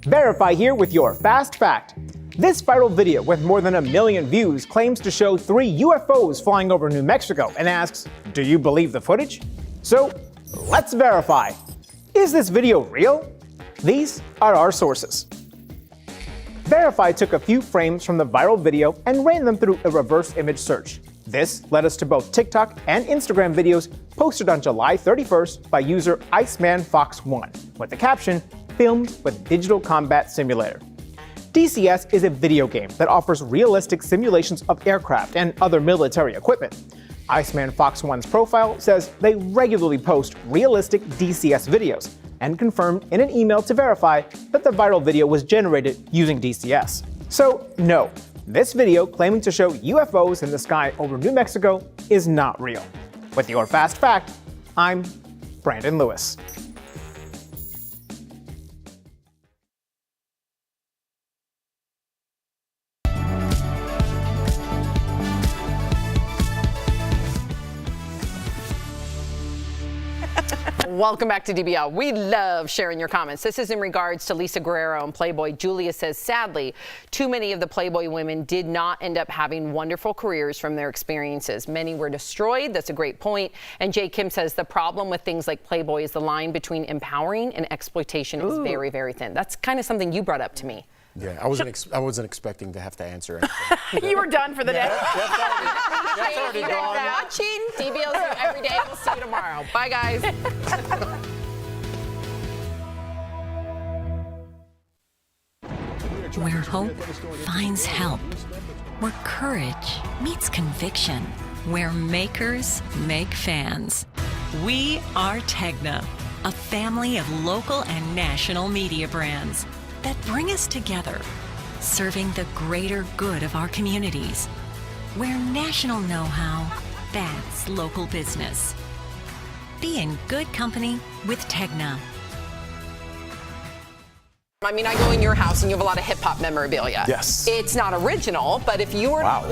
Verify here with your Fast Fact. This viral video with more than 1 million views claims to show 3 UFOs flying over New Mexico and asks, do you believe the footage? So let's verify. Is this video real? These are our sources. Verify took a few frames from the viral video and ran them through a reverse image search. This led us to both TikTok and Instagram videos posted on July 31st by user IcemanFox1 with the caption, filmed with Digital Combat Simulator. DCS is a video game that offers realistic simulations of aircraft and other military equipment. IcemanFox1's profile says they regularly post realistic DCS videos and confirmed in an email to Verify that the viral video was generated using DCS. So no, this video claiming to show UFOs in the sky over New Mexico is not real. With your Fast Fact, I'm Brandon Lewis. Welcome back to DBL. We love sharing your comments. This is in regards to Lisa Guerrero and Playboy. Julia says, sadly, too many of the Playboy women did not end up having wonderful careers from their experiences. Many were destroyed. That's a great point. And Jay Kim says, the problem with things like Playboy is the line between empowering and exploitation is very, very thin. That's kind of something you brought up to me. Yeah, I wasn't expecting to have to answer anything. You were done for the day. That's already gone. Watching DBL's every day. We'll see you tomorrow. Bye, guys. Where hope finds help. Where courage meets conviction. Where makers make fans. We are Tegna, a family of local and national media brands that bring us together, serving the greater good of our communities. Where national know-how backs local business. Be in good company with Tegna. I mean, I go in your house and you have a lot of hip-hop memorabilia. Yes. It's not original, but if you were... Wow.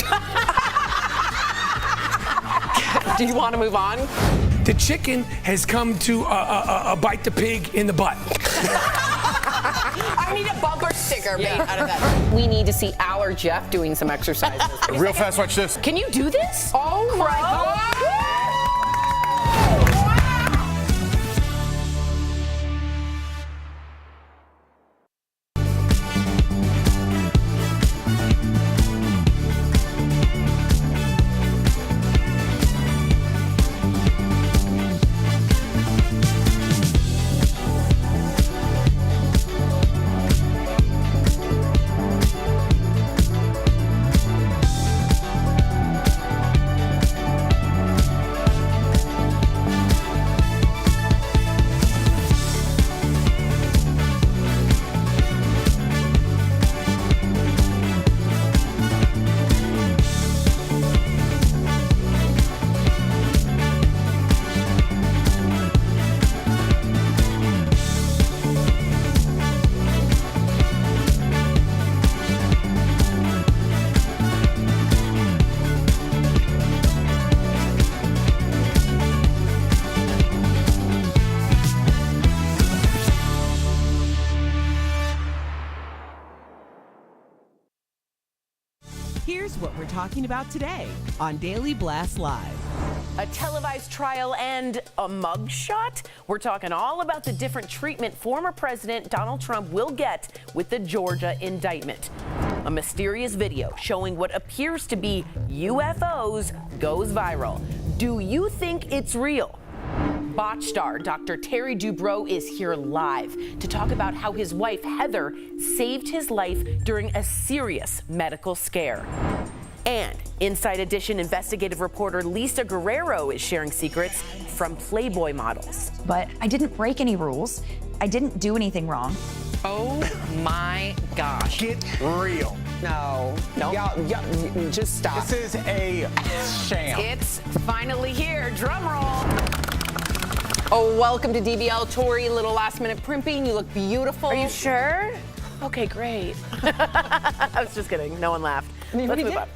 Do you want to move on? The chicken has come to bite the pig in the butt. I need a bumper sticker made out of that. We need to see Al or Jeff doing some exercises. Real fast, watch this. Can you do this? Oh my God. Here's what we're talking about today on Daily Blast Live. A televised trial and a mugshot? We're talking all about the different treatment former President Donald Trump will get with the Georgia indictment. A mysterious video showing what appears to be UFOs goes viral. Do you think it's real? Botch star Dr. Terry Dubrow is here live to talk about how his wife Heather saved his life during a serious medical scare. And Inside Edition investigative reporter Lisa Guerrero is sharing secrets from Playboy models. But I didn't break any rules. I didn't do anything wrong. Oh my gosh. Get real. No. Y'all, just stop. This is a sham. It's finally here. Drum roll. Oh, welcome to DBL, Tori. Little last minute primping. You look beautiful. Are you sure? Okay, great. I was just kidding. No one laughed. Let's move on.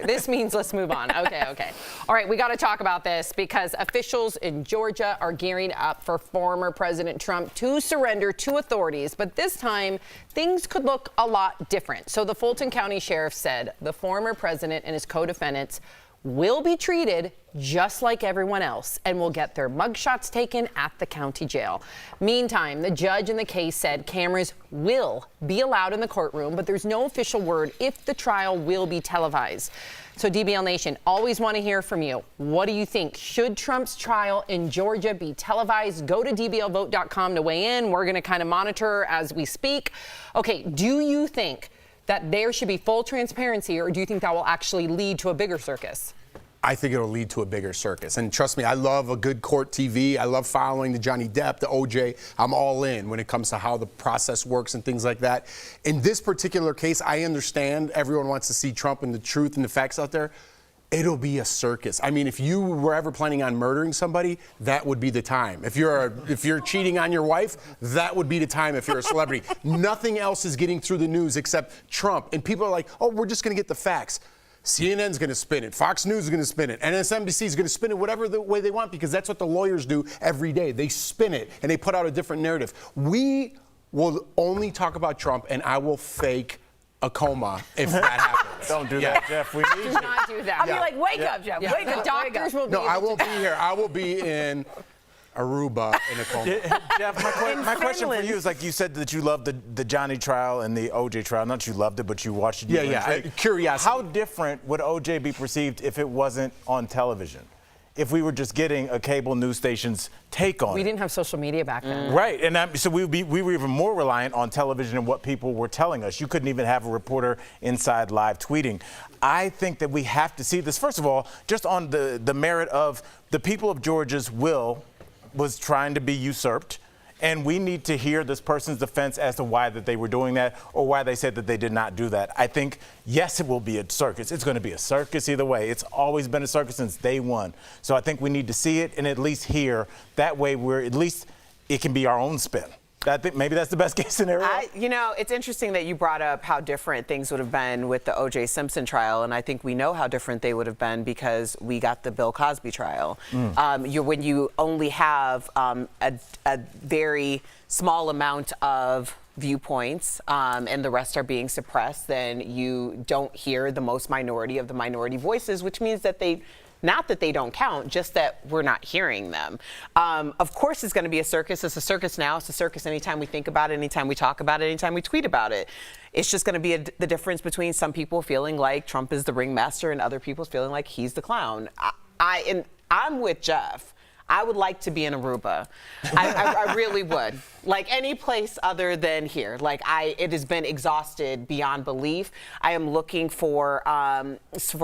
This means let's move on. Okay. All right, we got to talk about this because officials in Georgia are gearing up for former President Trump to surrender to authorities. But this time, things could look a lot different. So the Fulton County Sheriff said the former president and his co-defendants will be treated just like everyone else and will get their mugshots taken at the county jail. Meantime, the judge in the case said cameras will be allowed in the courtroom, but there's no official word if the trial will be televised. So DBL Nation, always want to hear from you. What do you think? Should Trump's trial in Georgia be televised? Go to dblvote.com to weigh in. We're going to kind of monitor as we speak. Okay, do you think that there should be full transparency, or do you think that will actually lead to a bigger circus? I think it'll lead to a bigger circus. And trust me, I love a good court TV. I love following the Johnny Depp, the OJ. I'm all in when it comes to how the process works and things like that. In this particular case, I understand everyone wants to see Trump and the truth and the facts out there. It'll be a circus. I mean, if you were ever planning on murdering somebody, that would be the time. If you're cheating on your wife, that would be the time if you're a celebrity. Nothing else is getting through the news except Trump. And people are like, oh, we're just going to get the facts. CNN's going to spin it. Fox News is going to spin it. MSNBC is going to spin it whatever the way they want because that's what the lawyers do every day. They spin it and they put out a different narrative. We will only talk about Trump and I will fake a coma if that happens. Don't do that, Jeff. We need Do you. not do that. I'll be like, wake up, Jeff. Wake up. The doctors will be No, I won't be here. I will be in Aruba in a coma. Jeff, my question for you is, like you said that you loved the Johnny trial and the OJ trial. Not that you loved it, but you watched it. Yeah. Curiosity. How different would OJ be perceived if it wasn't on television? If we were just getting a cable news station's take on it. We didn't have social media back then. Right, and so we were even more reliant on television and what people were telling us. You couldn't even have a reporter inside live tweeting. I think that we have to see this, first of all, just on the merit of the people of Georgia's will was trying to be usurped. And we need to hear this person's defense as to why that they were doing that or why they said that they did not do that. I think, yes, it will be a circus. It's going to be a circus either way. It's always been a circus since day one. So I think we need to see it and at least hear. That way at least it can be our own spin. I think maybe that's the best case scenario. It's interesting that you brought up how different things would have been with the O.J. Simpson trial, and I think we know how different they would have been because we got the Bill Cosby trial. When you only have a very small amount of viewpoints and the rest are being suppressed, then you don't hear the most minority of the minority voices, which means that not that they don't count, just that we're not hearing them. Of course, it's going to be a circus. It's a circus now. It's a circus anytime we think about it, anytime we talk about it, anytime we tweet about it. It's just going to be the difference between some people feeling like Trump is the ringmaster and other people feeling like he's the clown. I'm with Jeff. I would like to be in Aruba. I really would. Like any place other than here. It has been exhausted beyond belief. I am looking for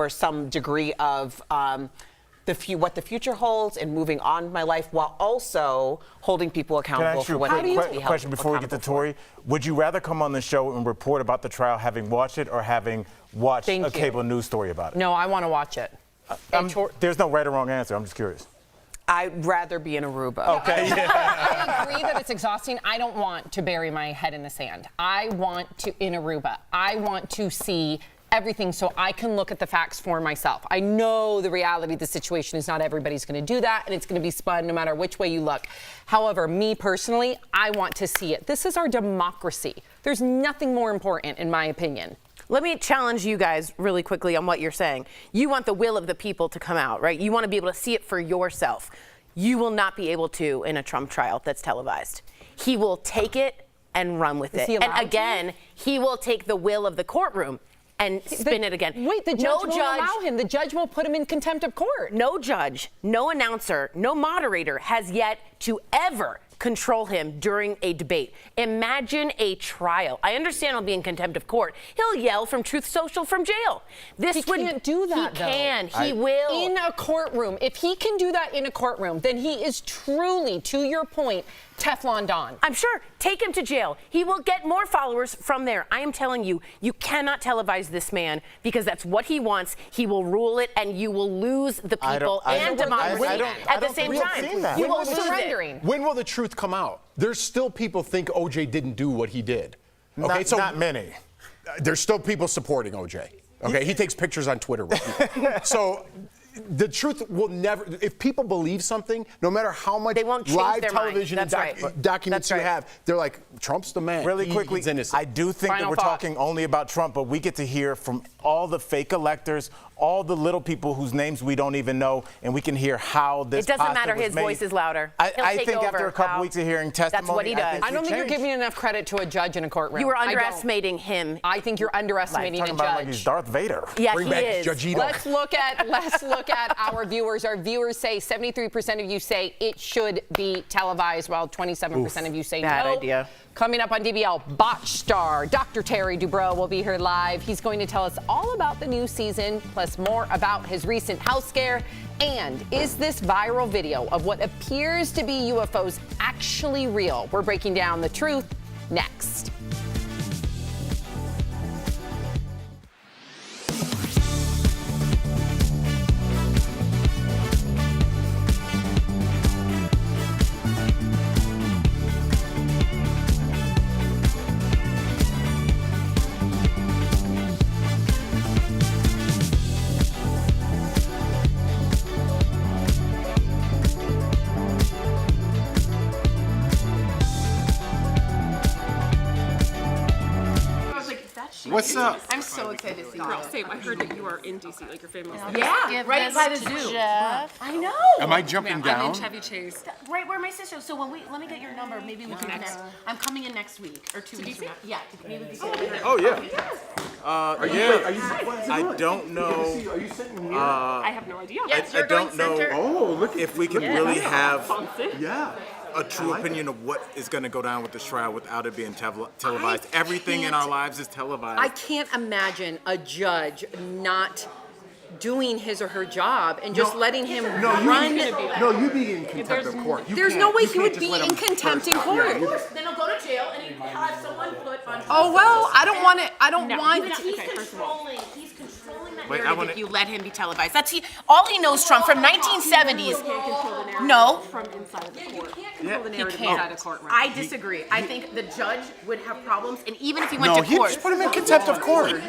some degree of what the future holds and moving on in my life while also holding people accountable for what they need to be held question before we get to Tori? Would you rather come on the show and report about the trial having watched it or having watched a cable news story about it? No, I want to watch it. There's no right or wrong answer. I'm just curious. I'd rather be in Aruba. Okay. I agree that it's exhausting. I don't want to bury my head in the sand. I want to, in Aruba, I want to see everything so I can look at the facts for myself. I know the reality of the situation is not everybody's going to do that, and it's going to be spun no matter which way you look. However, me personally, I want to see it. This is our democracy. There's nothing more important, in my opinion. Let me challenge you guys really quickly on what you're saying. You want the will of the people to come out, right? You want to be able to see it for yourself. You will not be able to in a Trump trial that's televised. He will take it and run with it. And again, he will take the will of the courtroom and spin it again. Wait, the judge won't allow him. The judge will put him in contempt of court. No judge, no announcer, no moderator has yet to ever control him during a debate. Imagine a trial. I understand he'll be in contempt of court. He'll yell from Truth Social from jail. He can't do that, He can. He will. In a courtroom. If he can do that in a courtroom, then he is truly, to your point, Teflon Don. I'm sure. Take him to jail. He will get more followers from there. I am telling you, you cannot televise this man because that's what he wants. He will rule it, and you will lose the people and democracy at the same time. You will lose it. When will the truth come out? There's still people think OJ didn't do what he did. Okay, not many. There's still people supporting OJ. Okay, he takes pictures on Twitter with me. So the truth will never, if people believe something, no matter how much live television and documents you have, they're like, Trump's the man. Really quickly, I do think that we're talking only about Trump, but we get to hear from all the fake electors, all the little people whose names we don't even know, and we can hear how this It doesn't matter. was His made. voice is louder. I think over. after a couple weeks of hearing testimony, that's what he does. I don't think you're giving enough credit to a judge in a courtroom. You were underestimating him. I think you're underestimating a talking judge. about like he's Darth Vader. Yeah, Bring he back is. Judge Ito. Let's look at our viewers. Our viewers say 73% of you say it should be televised, while 27% of you say bad no. idea. Coming up on DBL, Botch star Dr. Terry Dubrow will be here live. He's going to tell us all about the new season, plus more about his recent house scare. And is this viral video of what appears to be UFOs actually real? We're breaking down the truth next. What's up? I'm so excited to see you. Girl, same. I heard that you are in DC, like your family's there. Yeah, right by the zoo. Jeff. I know. Am I jumping I'm down? in Chevy Chase. Right where my sister. So when let me get your number. Maybe we can connect. I'm coming in next week or 2 weeks from now. Yeah, maybe we can. Oh yeah. I don't know. Are you sitting here? I have no idea. I don't know if we can really have Yeah. a true opinion of what is going to go down with this trial without it being televised. Everything in our lives is televised. I can't imagine a judge not doing his or her job and just letting him run. You'd be in contempt of court. There's no way he would be in contempt in court. Then I'll go to jail and he'll have someone put on. Oh well, I don't want it. I don't want. He's controlling. He's controlling that Wait, I narrative. wanna- If you let him be televised, that's all he knows. Trump from 1970s. No. From inside of the court. He narrative can't. inside a courtroom. I disagree. I think the judge would have problems, and even if he went No, to he'd court, just put him in contempt of court.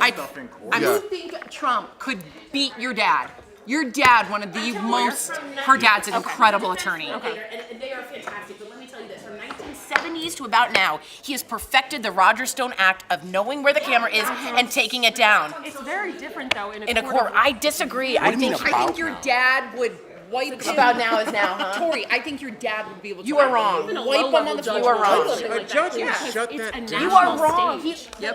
I You think Trump could beat your dad? Your dad, one of the most. Her dad's an incredible attorney. And they are fantastic. But let me tell you this: from 1970s to about now, he has perfected the Roger Stone act of knowing where the camera is and taking it down. It's very different though in a court. I disagree. I think your dad would wipe him. About now is now, huh? Tori, I think your dad would be able to. You are wrong. Wipe him on the floor. You are wrong. A judge would shut that down. You are wrong.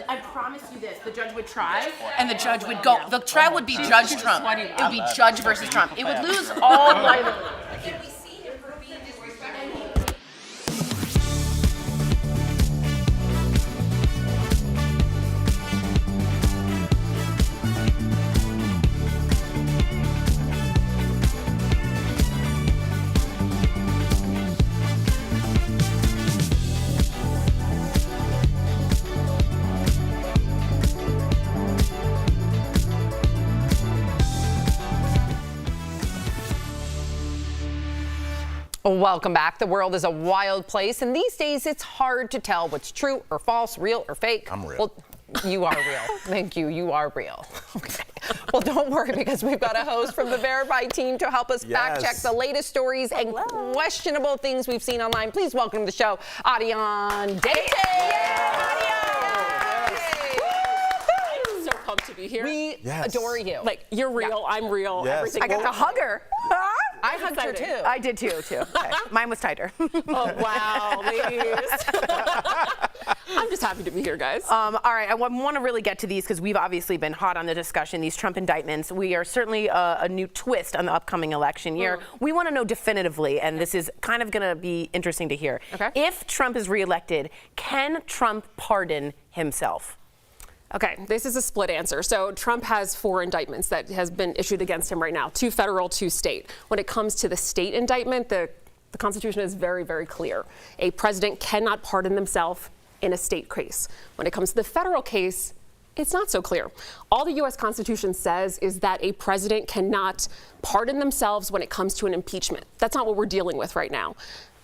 I promise you this: the judge would try, and the judge would go. The trial would be Judge Trump. It would be Judge versus Trump. It would lose all liability. Welcome back. The world is a wild place, and these days it's hard to tell what's true or false, real or fake. I'm real. Well, you are real. Thank you. You are real. Okay. Well, don't worry, because we've got a host from the Verified team to help us fact check the latest stories and questionable things we've seen online. Please welcome to the show, Adion Day. So pumped to be here. We adore you. Like, you're real, I'm real, everything. I got to hug her. I hugged her too. I did too. Okay. Mine was tighter. Oh, wow, ladies. I'm just happy to be here, guys. All right, I want to really get to these because we've obviously been hot on the discussion, these Trump indictments. We are certainly a new twist on the upcoming election year. We want to know definitively, and this is kind of going to be interesting to hear. Okay. If Trump is reelected, can Trump pardon himself? Okay, this is a split answer. So Trump has 4 indictments that has been issued against him right now, 2 federal, 2 state. When it comes to the state indictment, the Constitution is very, very clear. A president cannot pardon himself in a state case. When it comes to the federal case, it's not so clear. All the U.S. Constitution says is that a president cannot pardon themselves when it comes to an impeachment. That's not what we're dealing with right now.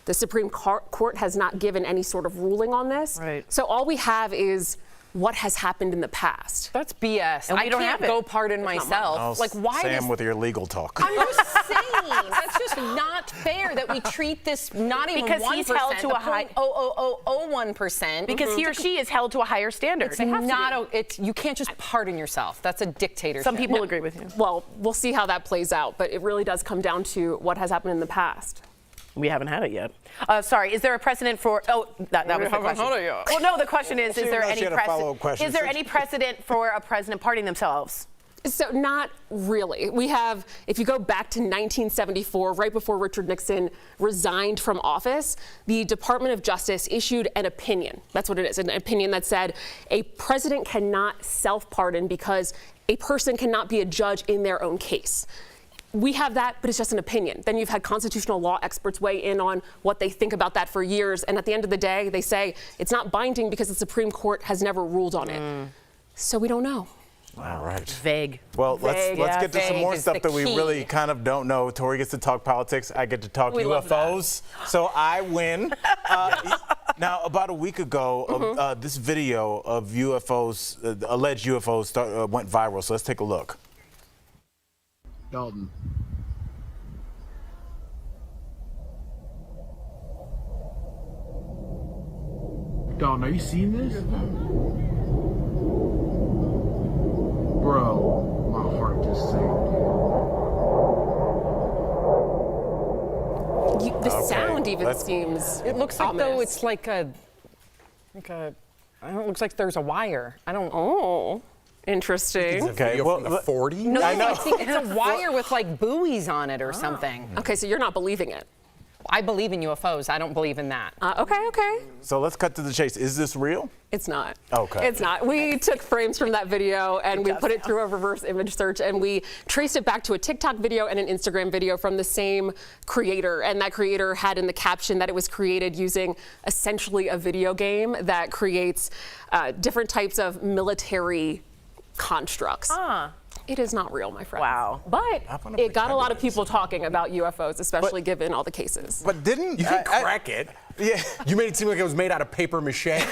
The Supreme Court has not given any sort of ruling on this. Right. So all we have is what has happened in the past. That's BS. And we I don't can't have it. go pardon myself. Like, why Sam does... with your legal talk. I'm just saying, that's just not fair that we treat this not even Because 1%, he's held to a high 0.0001%. Because he or she is held to a higher standard. It's not you can't just pardon yourself. That's a dictatorship. Some people agree with you. Well, we'll see how that plays out, but it really does come down to what has happened in the past. We haven't had it yet. Sorry, is there a precedent for? Oh, that was the question. Well, no, the question is there any precedent? Is there any precedent for a president pardoning themselves? So not really. We have, if you go back to 1974, right before Richard Nixon resigned from office, the Department of Justice issued an opinion. That's what it is, an opinion that said a president cannot self-pardon because a person cannot be a judge in their own case. We have that, but it's just an opinion. Then you've had constitutional law experts weigh in on what they think about that for years, and at the end of the day, they say it's not binding because the Supreme Court has never ruled on it. So we don't know. All right. Vague. Well, let's get to some more is stuff the that we key. really kind of don't know. Tori gets to talk politics. I get to talk UFOs. So I win. Now, about a week ago, this video of UFOs, alleged UFOs, went viral. So let's take a look. Dalton. Dalton, are you seeing this? Bro, my heart just sank. The sound even seems. It looks like ominous. though it's like a. I don't know, it looks like there's a wire. I don't. Oh, interesting. Okay, well, from the 40s? No, I know. I think it's a wire with like buoys on it or something. Okay, so you're not believing it. I believe in UFOs. I don't believe in that. Okay. So let's cut to the chase. Is this real? It's not. Okay. It's not. We took frames from that video and we put it through a reverse image search and we traced it back to a TikTok video and an Instagram video from the same creator. And that creator had in the caption that it was created using essentially a video game that creates different types of military constructs. It is not real, my friend. Wow. But it got a lot of people talking about UFOs, especially given all the cases. But didn't you can crack it? Yeah. You made it seem like it was made out of paper mache. There's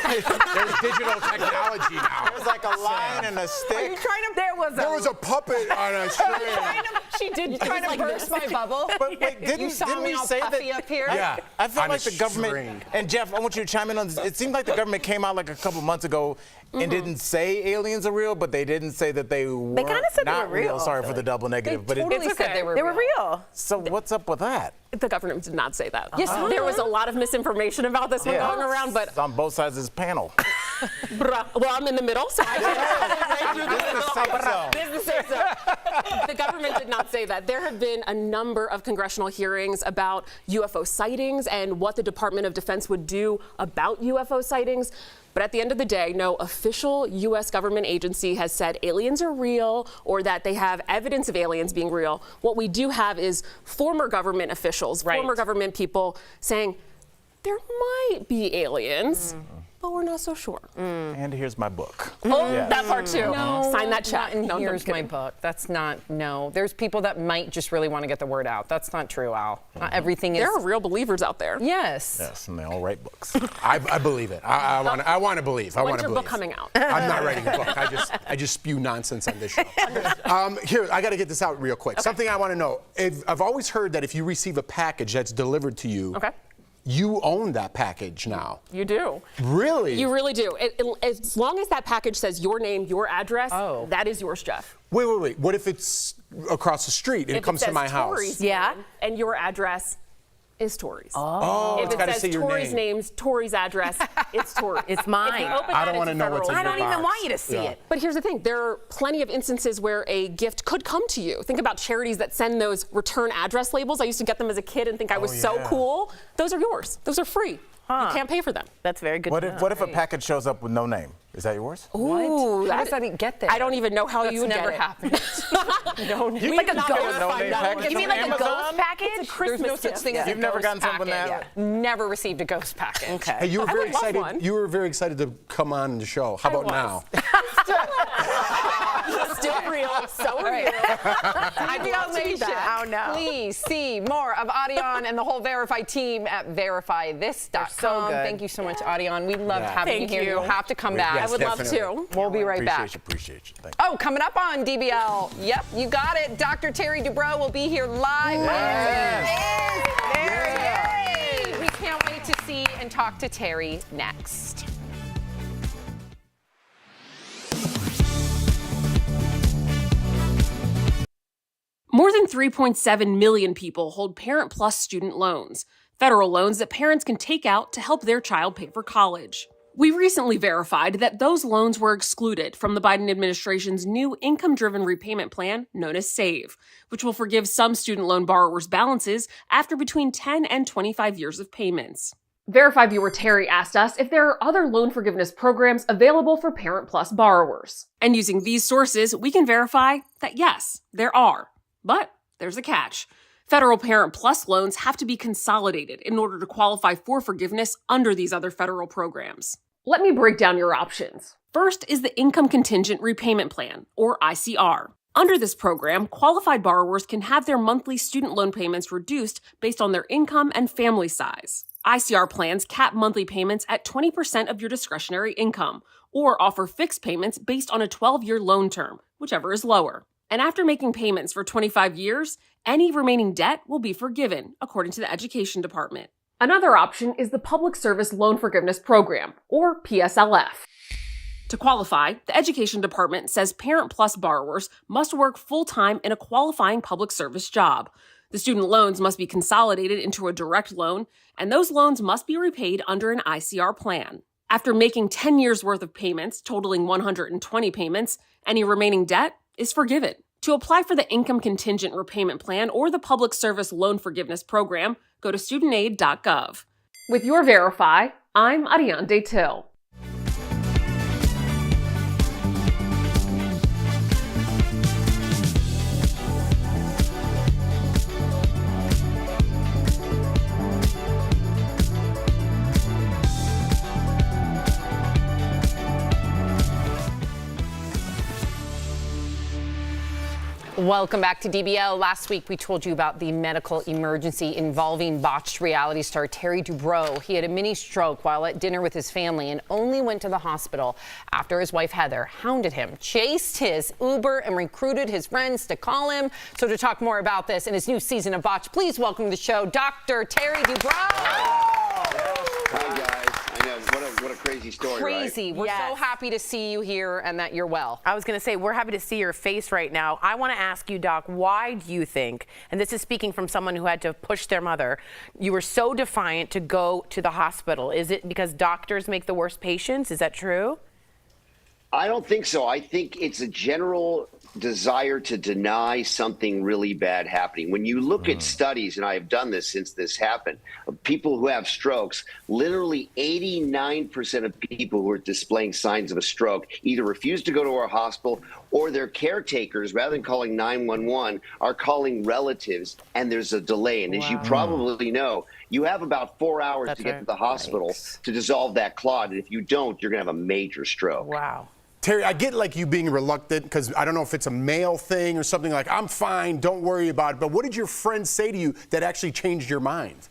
digital technology now. There's like a line and a stick. Are you trying to? There was a puppet on a string. She did trying to burst my bubble. But wait, didn't we say that? Up here? Yeah. I feel on like a the government. string. And Jeff, I want you to chime in on this. It seemed like the government came out like a couple months ago and didn't say aliens are real, but they didn't say that they were kinda said they not were real. Sorry for the double negative, but Totally said they were They were real. So what's up with that? The government did not say that. Yes, there was a lot of misinformation about this one going around, but It's on both sides of this panel. well, I'm in the middle, so the government did not say that. There have been a number of congressional hearings about UFO sightings and what the Department of Defense would do about UFO sightings. But at the end of the day, no official U.S. government agency has said aliens are real or that they have evidence of aliens being real. What we do have is former government officials, former government people saying there might be aliens, but we're not so sure. And here's my book. Oh, that part too. No, Sign that check. And No, here's my book. That's not, no. There's people that might just really want to get the word out. That's not true, Al. Not everything is. There are real believers out there. Yes. Yes, and they all write books. I believe it. I want to believe. When's your book coming out? I'm not writing a book. I just spew nonsense on this show. Here, I got to get this out real quick. Something I want to know. I've always heard that if you receive a package that's delivered to you, you own that package now. You do. Really? You really do. As long as that package says your name, your address, that is yours, Jeff. Wait. What if it's across the street and it comes to my house? Tori's name, and your address is Tori's. Oh, if it says Tori's name, Tori's address, it's Tori's. It's mine. I don't want to know what's in your box. I don't even want you to see it. But here's the thing. There are plenty of instances where a gift could come to you. Think about charities that send those return address labels. I used to get them as a kid and think I was so cool. Those are yours. Those are free. You can't pay for them. That's very good. What if a package shows up with no name? Is that yours? Ooh, How does that get there? I don't even know how you would never get it. happened. No, You like a can ghost get a no-name package You mean from like a Amazon? ghost package? It's a Christmas There's no such gift. thing as a You've never ghost gotten something package. that? Never received a ghost package. Okay. Hey, you were very would love excited. one. You were very excited to come on the show. How about now? Still real. So real. I'd love to be back. Oh, no. Please see more of Adion and the whole Verify team at verifythis.com. so good. Thank you so much, Adion. We loved having you Thank here. you. You'll have to come back. Yes, I would definitely. love to. We'll be right back. Appreciate you. Thank you. Oh, coming up on DBL. Yep, you got it. Dr. Terry Dubrow will be here live. There he is. We can't wait to see and talk to Terry next. More than 3.7 million people hold Parent Plus student loans, federal loans that parents can take out to help their child pay for college. We recently verified that those loans were excluded from the Biden administration's new income-driven repayment plan known as SAVE, which will forgive some student loan borrowers' balances after between 10 and 25 years of payments. Verify viewer Terry asked us if there are other loan forgiveness programs available for Parent Plus borrowers. And using these sources, we can verify that yes, there are. But there's a catch. Federal Parent Plus loans have to be consolidated in order to qualify for forgiveness under these other federal programs. Let me break down your options. First is the Income Contingent Repayment Plan, or ICR. Under this program, qualified borrowers can have their monthly student loan payments reduced based on their income and family size. ICR plans cap monthly payments at 20% of your discretionary income, or offer fixed payments based on a 12-year loan term, whichever is lower. And after making payments for 25 years, any remaining debt will be forgiven, according to the Education Department. Another option is the Public Service Loan Forgiveness Program, or PSLF. To qualify, the Education Department says Parent Plus borrowers must work full-time in a qualifying public service job. The student loans must be consolidated into a direct loan, and those loans must be repaid under an ICR plan. After making 10 years' worth of payments, totaling 120 payments, any remaining debt is forgiven. To apply for the Income Contingent Repayment Plan or the Public Service Loan Forgiveness Program, go to studentaid.gov. With your Verify, I'm Ariane Till. Welcome back to DBL. Last week, we told you about the medical emergency involving botched reality star Terry Dubrow. He had a mini stroke while at dinner with his family and only went to the hospital after his wife, Heather, hounded him, chased his Uber, and recruited his friends to call him. So to talk more about this and his new season of Botch, please welcome to the show, Dr. Terry Dubrow. Hi, guys. I know. What a crazy story, Crazy. right? We're so happy to see you here and that you're well. I was going to say, we're happy to see your face right now. I want to ask you, Doc, why do you think, and this is speaking from someone who had to push their mother, you were so defiant to go to the hospital? Is it because doctors make the worst patients? Is that true? I don't think so. I think it's a general desire to deny something really bad happening. When you look at studies, and I have done this since this happened, of people who have strokes, literally 89% of people who are displaying signs of a stroke either refuse to go to a hospital or their caretakers, rather than calling 911, are calling relatives, and there's a delay. And as you probably know, you have about 4 hours to get to the hospital to dissolve that clot. And if you don't, you're going to have a major stroke. Wow. Terry, I get like you being reluctant because I don't know if it's a male thing or something like, I'm fine, don't worry about it. But what did your friends say to you that actually changed your mind?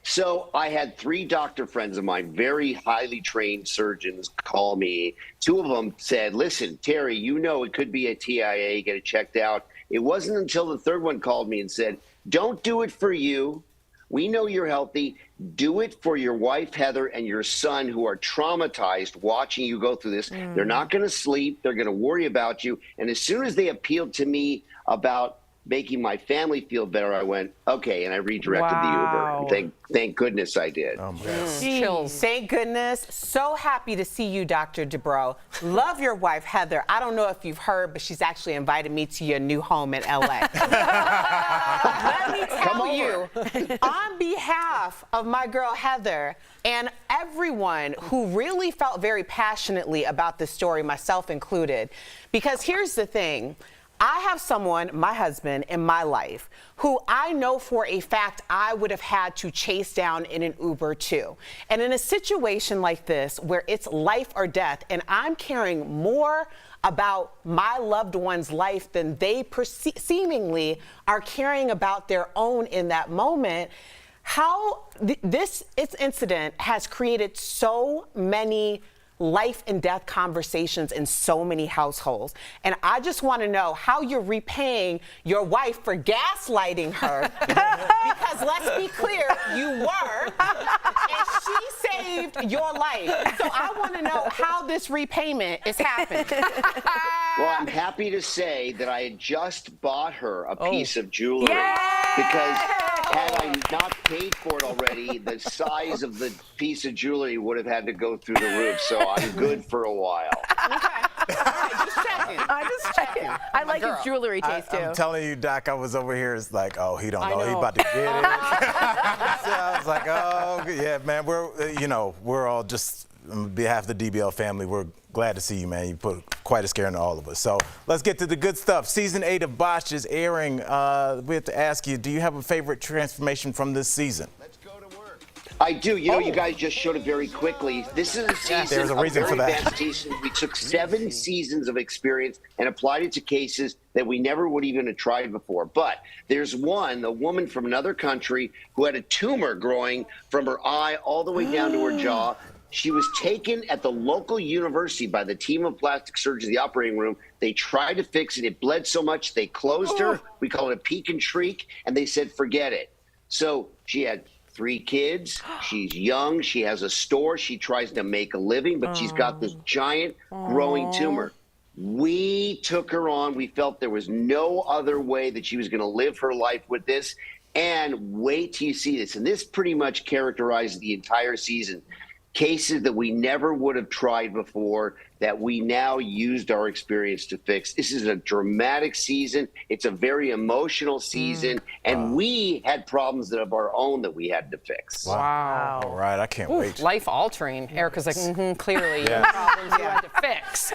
So I had 3 doctor friends of mine, very highly trained surgeons, call me. 2 of them said, listen, Terry, you know it could be a TIA, get it checked out. It wasn't until the 3rd one called me and said, don't do it for you. We know you're healthy. Do it for your wife, Heather, and your son, who are traumatized watching you go through this. They're not going to sleep. They're going to worry about you. And as soon as they appealed to me about making my family feel better, I went, okay, and I redirected the Uber. And thank goodness I did. Oh, chills. Thank goodness. So happy to see you, Dr. Dubrow. Love your wife, Heather. I don't know if you've heard, but she's actually invited me to your new home in LA. Let me tell you, on behalf of my girl, Heather, and everyone who really felt very passionately about this story, myself included, because here's the thing. I have someone, my husband, in my life who I know for a fact I would have had to chase down in an Uber too. And in a situation like this, where it's life or death, and I'm caring more about my loved one's life than they seemingly are caring about their own in that moment, how this incident has created so many life and death conversations in so many households. And I just want to know how you're repaying your wife for gaslighting her. Because let's be clear, you were, and she saved your life. So I want to know how this repayment is happening. Well, I'm happy to say that I had just bought her a piece of jewelry. Because had I not paid for it already, the size of the piece of jewelry would have had to go through the roof. So I'm good for a while. I'm just checking. I like his jewelry taste too. I'm telling you, Doc, I was over here. It's like, oh, he don't know. He about to get it. So I was like, oh, yeah, man. We're all just on behalf of the DBL family. We're glad to see you, man. You put quite a scare into all of us. So let's get to the good stuff. Season 8 of Botched is airing. We have to ask you, do you have a favorite transformation from this season? I do. You know, you guys just showed it very quickly. This is a season, there's a reason for that. advanced season. We took 7 seasons of experience and applied it to cases that we never would even have tried before. But there's one, a woman from another country who had a tumor growing from her eye all the way down to her jaw. She was taken at the local university by the team of plastic surgeons in the operating room. They tried to fix it. It bled so much they closed her. We call it a peek and shriek, and they said, forget it. So she had 3 kids. She's young. She has a store. She tries to make a living, but she's got this giant growing tumor. We took her on. We felt there was no other way that she was going to live her life with this. And wait till you see this. And this pretty much characterizes the entire season. Cases that we never would have tried before that we now used our experience to fix. This is a dramatic season. It's a very emotional season. And we had problems of our own that we had to fix. Wow. All right, I can't wait. Life altering. Erica's like, clearly Yeah. your problems you had to fix.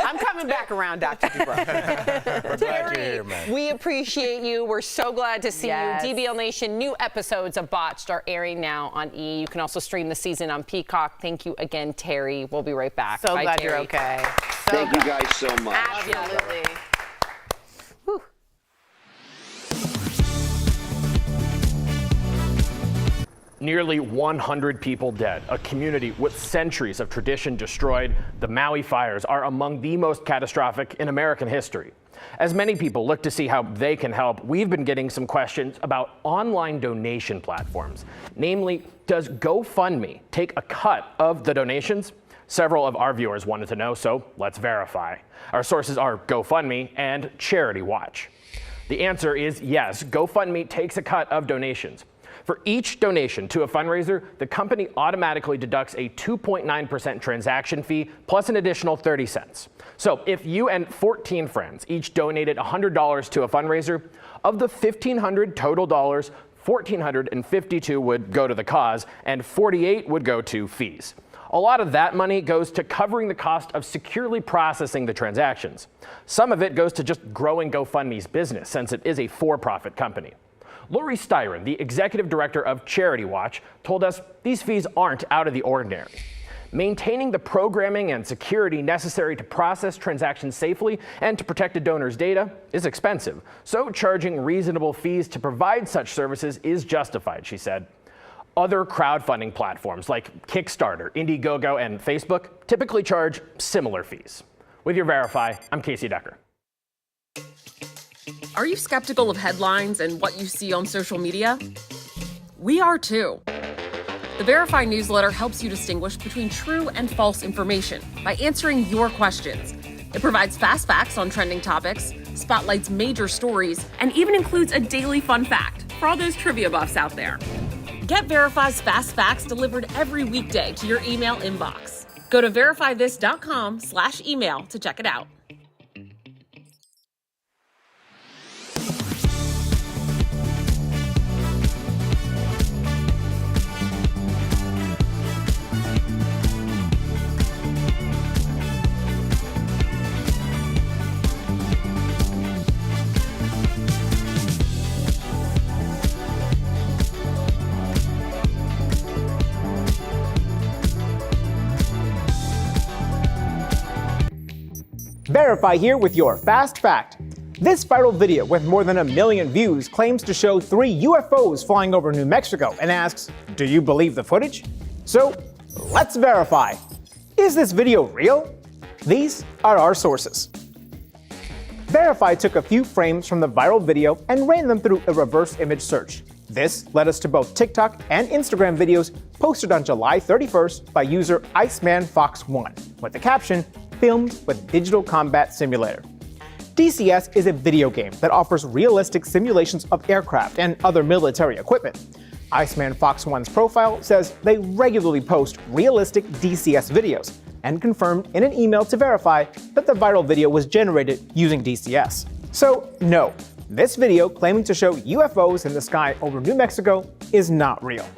I'm coming back around, Dr. Dubrow. We're glad you're here, man. We appreciate you. We're so glad to see Yes. you. DBL Nation, new episodes of Botched are airing now on E! You can also stream the season on Peacock. Thank you again, Terry. We'll be right back. So Bye, glad Terry. you're okay. Thank you guys so much. Absolutely. Nearly 100 people dead, a community with centuries of tradition destroyed. The Maui fires are among the most catastrophic in American history. As many people look to see how they can help, we've been getting some questions about online donation platforms. Namely, does GoFundMe take a cut of the donations? Several of our viewers wanted to know, so let's verify. Our sources are GoFundMe and Charity Watch. The answer is yes, GoFundMe takes a cut of donations. For each donation to a fundraiser, the company automatically deducts a 2.9% transaction fee plus an additional 30 cents. So if you and 14 friends each donated $100 to a fundraiser, of the $1,500 total dollars, $1,452 would go to the cause and $48 would go to fees. A lot of that money goes to covering the cost of securely processing the transactions. Some of it goes to just growing GoFundMe's business, since it is a for-profit company. Lori Styron, the executive director of Charity Watch, told us these fees aren't out of the ordinary. Maintaining the programming and security necessary to process transactions safely and to protect a donor's data is expensive, so charging reasonable fees to provide such services is justified, she said. Other crowdfunding platforms like Kickstarter, Indiegogo, and Facebook typically charge similar fees. With your Verify, I'm Casey Decker. Are you skeptical of headlines and what you see on social media? We are too. The Verify newsletter helps you distinguish between true and false information by answering your questions. It provides fast facts on trending topics, spotlights major stories, and even includes a daily fun fact for all those trivia buffs out there. Get Verify's fast facts delivered every weekday to your email inbox. Go to verifythis.com/email to check it out. Verify here with your Fast Fact. This viral video with more than 1 million views claims to show 3 UFOs flying over New Mexico and asks, do you believe the footage? So let's verify. Is this video real? These are our sources. Verify took a few frames from the viral video and ran them through a reverse image search. This led us to both TikTok and Instagram videos posted on July 31st by user IcemanFox1 with the caption, filmed with Digital Combat Simulator. DCS is a video game that offers realistic simulations of aircraft and other military equipment. IcemanFox1's profile says they regularly post realistic DCS videos and confirmed in an email to Verify that the viral video was generated using DCS. So no, this video claiming to show UFOs in the sky over New Mexico is not real.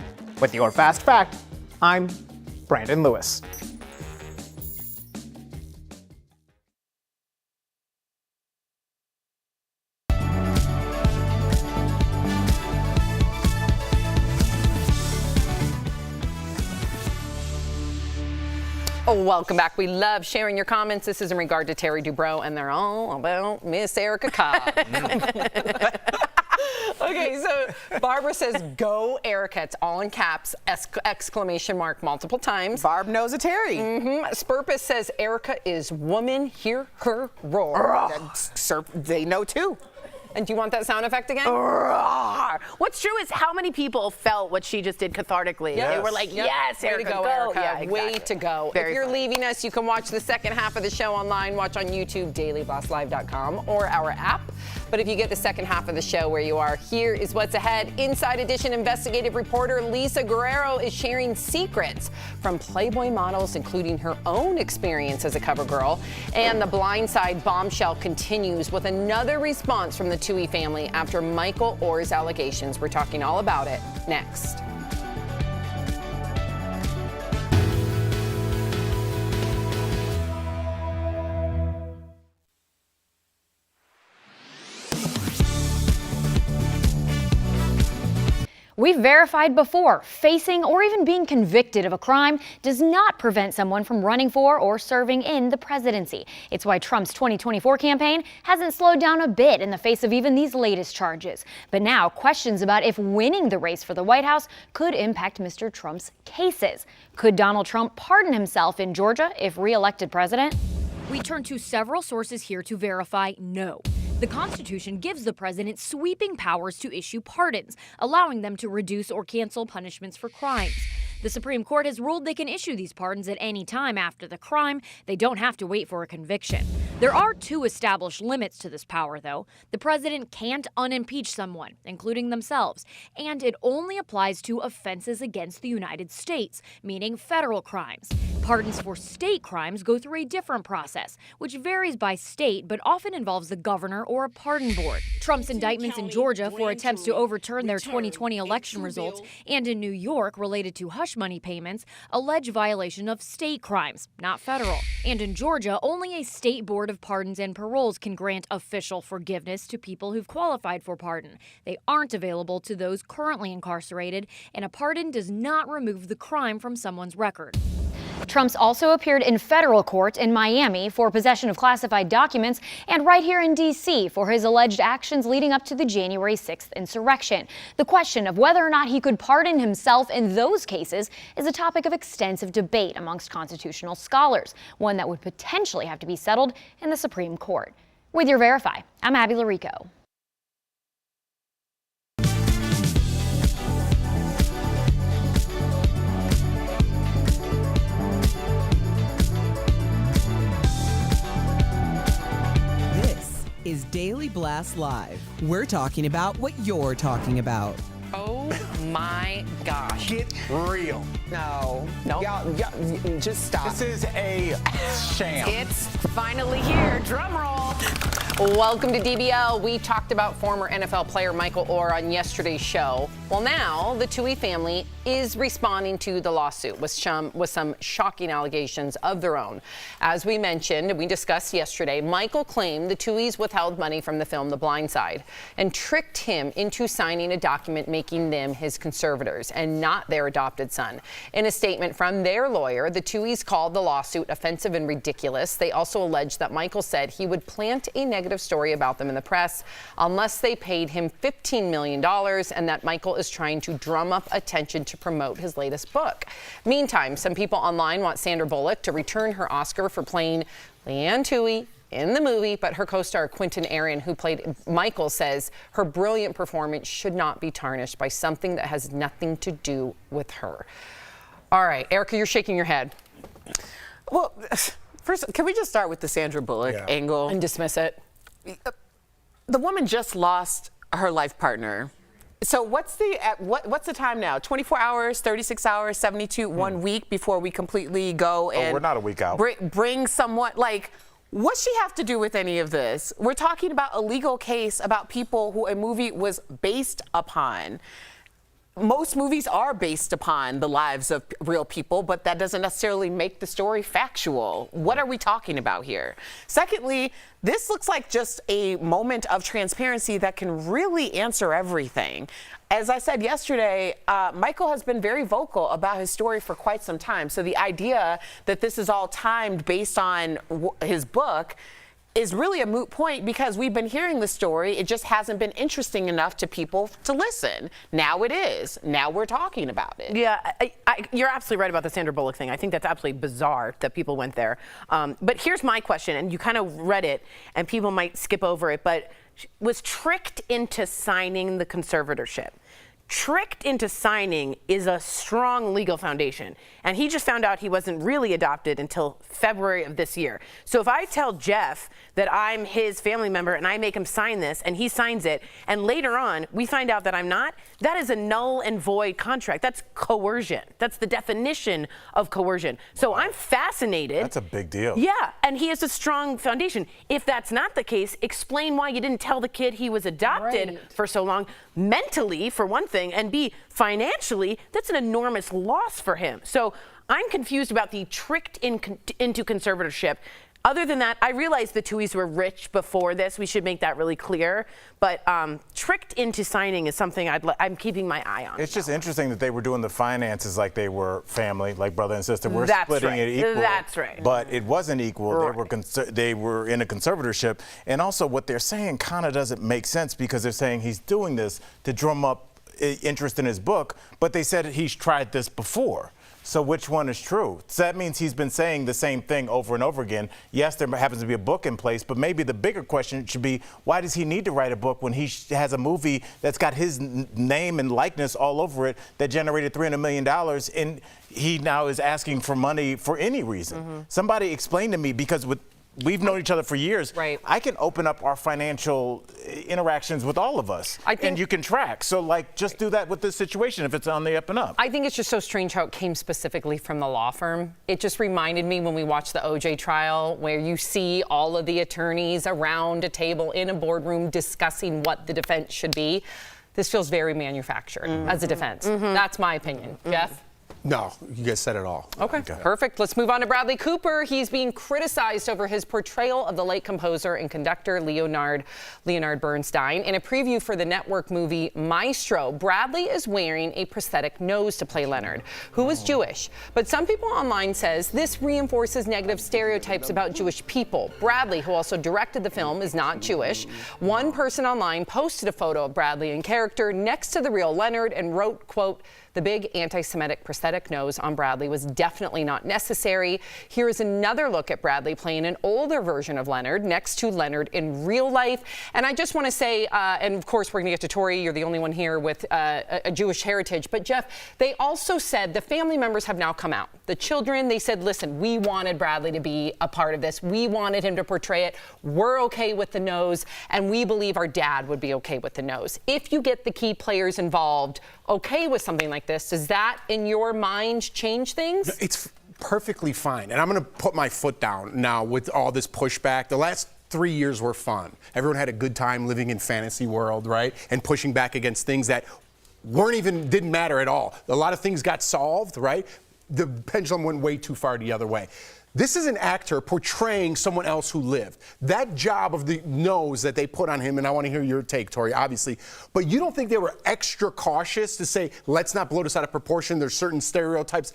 With your Fast Fact, I'm Brandon Lewis. Oh, welcome back. We love sharing your comments. This is in regard to Terry Dubrow, and they're all about Miss Erica Cobb. Okay, so Barbara says, go Erica. It's all in caps, exclamation mark multiple times. Barb knows a Terry. Spurpus says, Erica is woman, hear her roar. They know too. And do you want that sound effect again? What's true is how many people felt what she just did cathartically. Yes. They were like, yes, way Erica, to go, Erica. Yeah, exactly. Way to go. Very if you're funny. leaving us, you can watch the second half of the show online. Watch on YouTube, dailyblastlive.com, or our app. But if you get the second half of the show where you are, here is what's ahead. Inside Edition investigative reporter Lisa Guerrero is sharing secrets from Playboy models, including her own experience as a cover girl. And the Blindside bombshell continues with another response from the Tuohy family after Michael Oher's allegations. We're talking all about it next. We've verified before, facing or even being convicted of a crime does not prevent someone from running for or serving in the presidency. It's why Trump's 2024 campaign hasn't slowed down a bit in the face of even these latest charges. But now, questions about if winning the race for the White House could impact Mr. Trump's cases. Could Donald Trump pardon himself in Georgia if re-elected president? We turn to several sources here to verify no. The Constitution gives the president sweeping powers to issue pardons, allowing them to reduce or cancel punishments for crimes. The Supreme Court has ruled they can issue these pardons at any time after the crime. They don't have to wait for a conviction. There are two established limits to this power, though. The president can't unimpeach someone, including themselves, and it only applies to offenses against the United States, meaning federal crimes. Pardons for state crimes go through a different process, which varies by state but often involves the governor or a pardon board. Trump's indictments in Georgia for attempts to overturn their 2020 election results and in New York related to hush money payments allege violation of state crimes, not federal. And in Georgia, only a state board of pardons and paroles can grant official forgiveness to people who've qualified for pardon. They aren't available to those currently incarcerated, and a pardon does not remove the crime from someone's record. Trump's also appeared in federal court in Miami for possession of classified documents and right here in D.C. for his alleged actions leading up to the January 6th insurrection. The question of whether or not he could pardon himself in those cases is a topic of extensive debate amongst constitutional scholars, one that would potentially have to be settled in the Supreme Court. With your Verify, I'm Abby Larico. Is Daily Blast Live. We're talking about what you're talking about. Oh my gosh. Get real. No. Y'all, just stop. This is a sham. It's finally here. Drum roll. Welcome to DBL. We talked about former NFL player Michael Oher on yesterday's show. Well, now the Tuohy family is responding to the lawsuit with some shocking allegations of their own. As we mentioned, we discussed yesterday, Michael claimed the Tuohys withheld money from the film The Blind Side and tricked him into signing a document making them his conservators and not their adopted son. In a statement from their lawyer, the Tuohys called the lawsuit offensive and ridiculous. They also alleged that Michael said he would plant a negative story about them in the press unless they paid him $15 million, and that Michael is trying to drum up attention to promote his latest book. Meantime, some people online want Sandra Bullock to return her Oscar for playing Leanne Tuohy in the movie, but her co-star Quentin Aaron, who played Michael, says her brilliant performance should not be tarnished by something that has nothing to do with her. All right, Erica, you're shaking your head. Well, first, can we just start with the Sandra Bullock angle? And dismiss it? The woman just lost her life partner. So what's the time now? 24 hours, 36 hours, 72, 1 week before we completely go and we're not a week out. Bring someone, like, what's she have to do with any of this? We're talking about a legal case about people who a movie was based upon. Most movies are based upon the lives of real people, but that doesn't necessarily make the story factual. What are we talking about here? Secondly, this looks like just a moment of transparency that can really answer everything. As I said yesterday, Michael has been very vocal about his story for quite some time. So the idea that this is all timed based on his book is really a moot point because we've been hearing the story. It just hasn't been interesting enough to people to listen. Now it is. Now we're talking about it. Yeah, you're absolutely right about the Sandra Bullock thing. I think that's absolutely bizarre that people went there. But here's my question, and you kind of read it, and people might skip over it, but was tricked into signing the conservatorship. Tricked into signing is a strong legal foundation. And he just found out he wasn't really adopted until February of this year. So if I tell Jeff that I'm his family member and I make him sign this and he signs it, and later on we find out that I'm not, that is a null and void contract. That's coercion. That's the definition of coercion. So I'm fascinated. That's a big deal. Yeah, and he has a strong foundation. If that's not the case, explain why you didn't tell the kid he was adopted for so long. Mentally, for one thing, and B, financially, that's an enormous loss for him. So I'm confused about the tricked into conservatorship. Other than that, I realize the Tuohys were rich before this. We should make that really clear. But tricked into signing is something I'm keeping my eye on. It's just interesting that they were doing the finances like they were family, like brother and sister. We're That's splitting right. it equal. That's right. But it wasn't equal. Right. They were in a conservatorship. And also what they're saying kind of doesn't make sense because they're saying he's doing this to drum up interest in his book. But they said he's tried this before. So which one is true? So that means he's been saying the same thing over and over again. Yes, there happens to be a book in place, but maybe the bigger question should be, why does he need to write a book when he has a movie that's got his name and likeness all over it that generated $300 million and he now is asking for money for any reason? Somebody explain to me, because we've known each other for years. Right. I can open up our financial interactions with all of us, and you can track. So, like, just do that with this situation if it's on the up and up. I think it's just so strange how it came specifically from the law firm. It just reminded me when we watched the OJ trial, where you see all of the attorneys around a table in a boardroom discussing what the defense should be. This feels very manufactured as a defense. That's my opinion. Jeff? No, you guys said it all. Okay, perfect. Let's move on to Bradley Cooper. He's being criticized over his portrayal of the late composer and conductor Leonard Bernstein. In a preview for the network movie Maestro, Bradley is wearing a prosthetic nose to play Leonard, who is Jewish. But some people online says this reinforces negative stereotypes about Jewish people. Bradley, who also directed the film, is not Jewish. One person online posted a photo of Bradley in character next to the real Leonard and wrote, quote, "The big anti-Semitic prosthetic nose on Bradley was definitely not necessary." Here is another look at Bradley playing an older version of Leonard next to Leonard in real life. And I just want to say, and of course we're going to get to Tori, you're the only one here with a Jewish heritage. But Jeff, they also said the family members have now come out. The children, they said, listen, we wanted Bradley to be a part of this. We wanted him to portray it. We're okay with the nose, and we believe our dad would be okay with the nose. If you get the key players involved okay with something like this, does that, in your mind, change things? It's perfectly fine. And I'm going to put my foot down now with all this pushback. The last 3 years were fun. Everyone had a good time living in fantasy world, right? And pushing back against things that didn't matter at all. A lot of things got solved, right? The pendulum went way too far the other way. This is an actor portraying someone else who lived. That job of the nose that they put on him, and I want to hear your take, Tori, obviously, but you don't think they were extra cautious to say, let's not blow this out of proportion, there's certain stereotypes?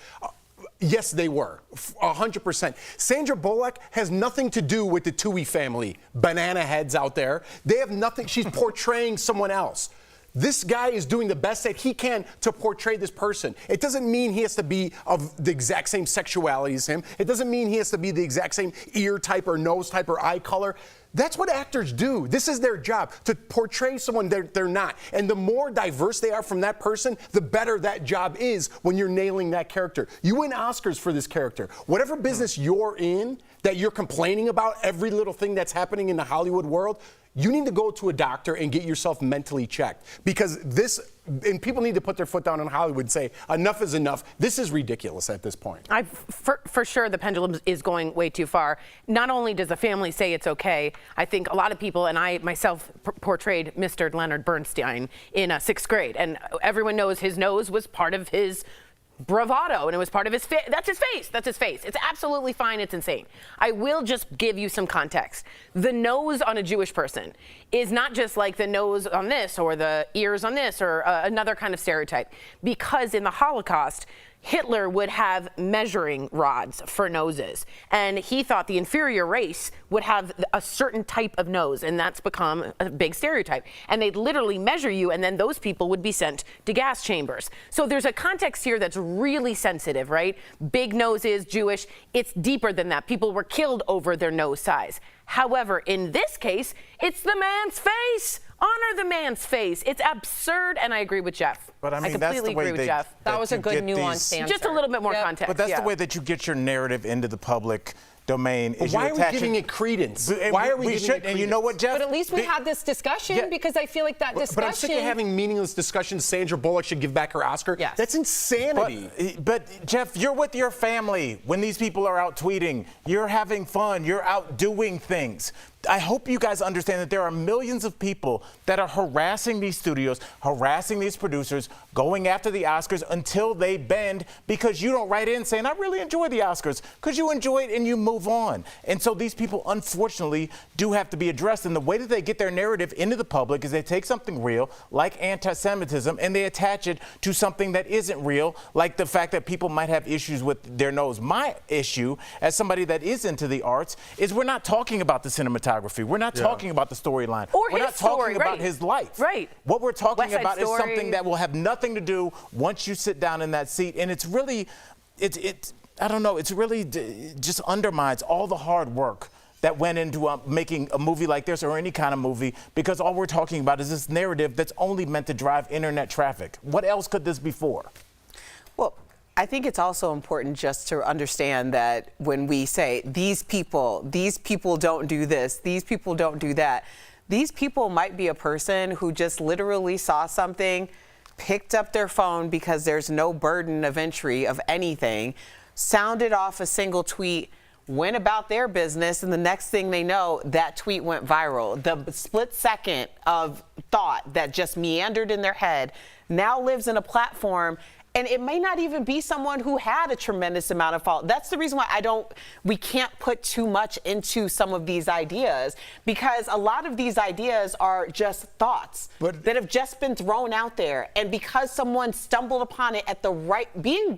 Yes, they were, 100%. Sandra Bullock has nothing to do with the Tuohy family, banana heads out there. They have nothing, she's portraying someone else. This guy is doing the best that he can to portray this person. It doesn't mean he has to be of the exact same sexuality as him. It doesn't mean he has to be the exact same ear type or nose type or eye color. That's what actors do. This is their job, to portray someone they're not. And the more diverse they are from that person, the better that job is when you're nailing that character. You win Oscars for this character. Whatever business you're in that you're complaining about, every little thing that's happening in the Hollywood world, you need to go to a doctor and get yourself mentally checked. Because and people need to put their foot down in Hollywood and say, enough is enough. This is ridiculous at this point. For sure, the pendulum is going way too far. Not only does the family say it's okay, I think a lot of people, and I myself portrayed Mr. Leonard Bernstein in 6th grade, and everyone knows his nose was part of his bravado, and it was part of his face. That's his face. That's his face. It's absolutely fine. It's insane. I will just give you some context. The nose on a Jewish person is not just like the nose on this or the ears on this or another kind of stereotype. Because in the Holocaust, Hitler would have measuring rods for noses, and he thought the inferior race would have a certain type of nose, and that's become a big stereotype. And they'd literally measure you, and then those people would be sent to gas chambers. So there's a context here that's really sensitive, right? Big noses, Jewish, it's deeper than that. People were killed over their nose size. However, in this case, it's the man's face. Honor the man's face. It's absurd, and I agree with Jeff. But I mean, completely that's the way agree with Jeff. That was a good nuanced answer. Just a little bit more context. But that's the way that you get your narrative into the public domain. Is why are we giving it credence? Why are we giving it credence? And you know what, Jeff? But at least we had this discussion because I feel like that discussion. But I'm sick of having meaningless discussions. Sandra Bullock should give back her Oscar. Yes. That's insanity. But Jeff, you're with your family when these people are out tweeting. You're having fun. You're out doing things. I hope you guys understand that there are millions of people that are harassing these studios, harassing these producers, going after the Oscars until they bend because you don't write in saying, I really enjoy the Oscars, because you enjoy it and you move on. And so these people, unfortunately, do have to be addressed. And the way that they get their narrative into the public is they take something real, like anti-Semitism, and they attach it to something that isn't real, like the fact that people might have issues with their nose. My issue, as somebody that is into the arts, is we're not talking about the cinematography. We're not talking about the storyline. Or we're his not talking story, about right. his life. Right. What we're talking West Side about Story. is something that will have nothing to do once you sit down in that seat. And it's really, I don't know, it's really just undermines all the hard work that went into making a movie like this or any kind of movie, because all we're talking about is this narrative that's only meant to drive internet traffic. What else could this be for? Well, I think it's also important just to understand that when we say these people don't do this, these people don't do that, these people might be a person who just literally saw something, picked up their phone because there's no burden of entry of anything, sounded off a single tweet, went about their business, and the next thing they know, that tweet went viral. The split second of thought that just meandered in their head now lives in a platform. And it may not even be someone who had a tremendous amount of fault. That's the reason why we can't put too much into some of these ideas, because a lot of these ideas are just thoughts that have just been thrown out there. And because someone stumbled upon it at the right, going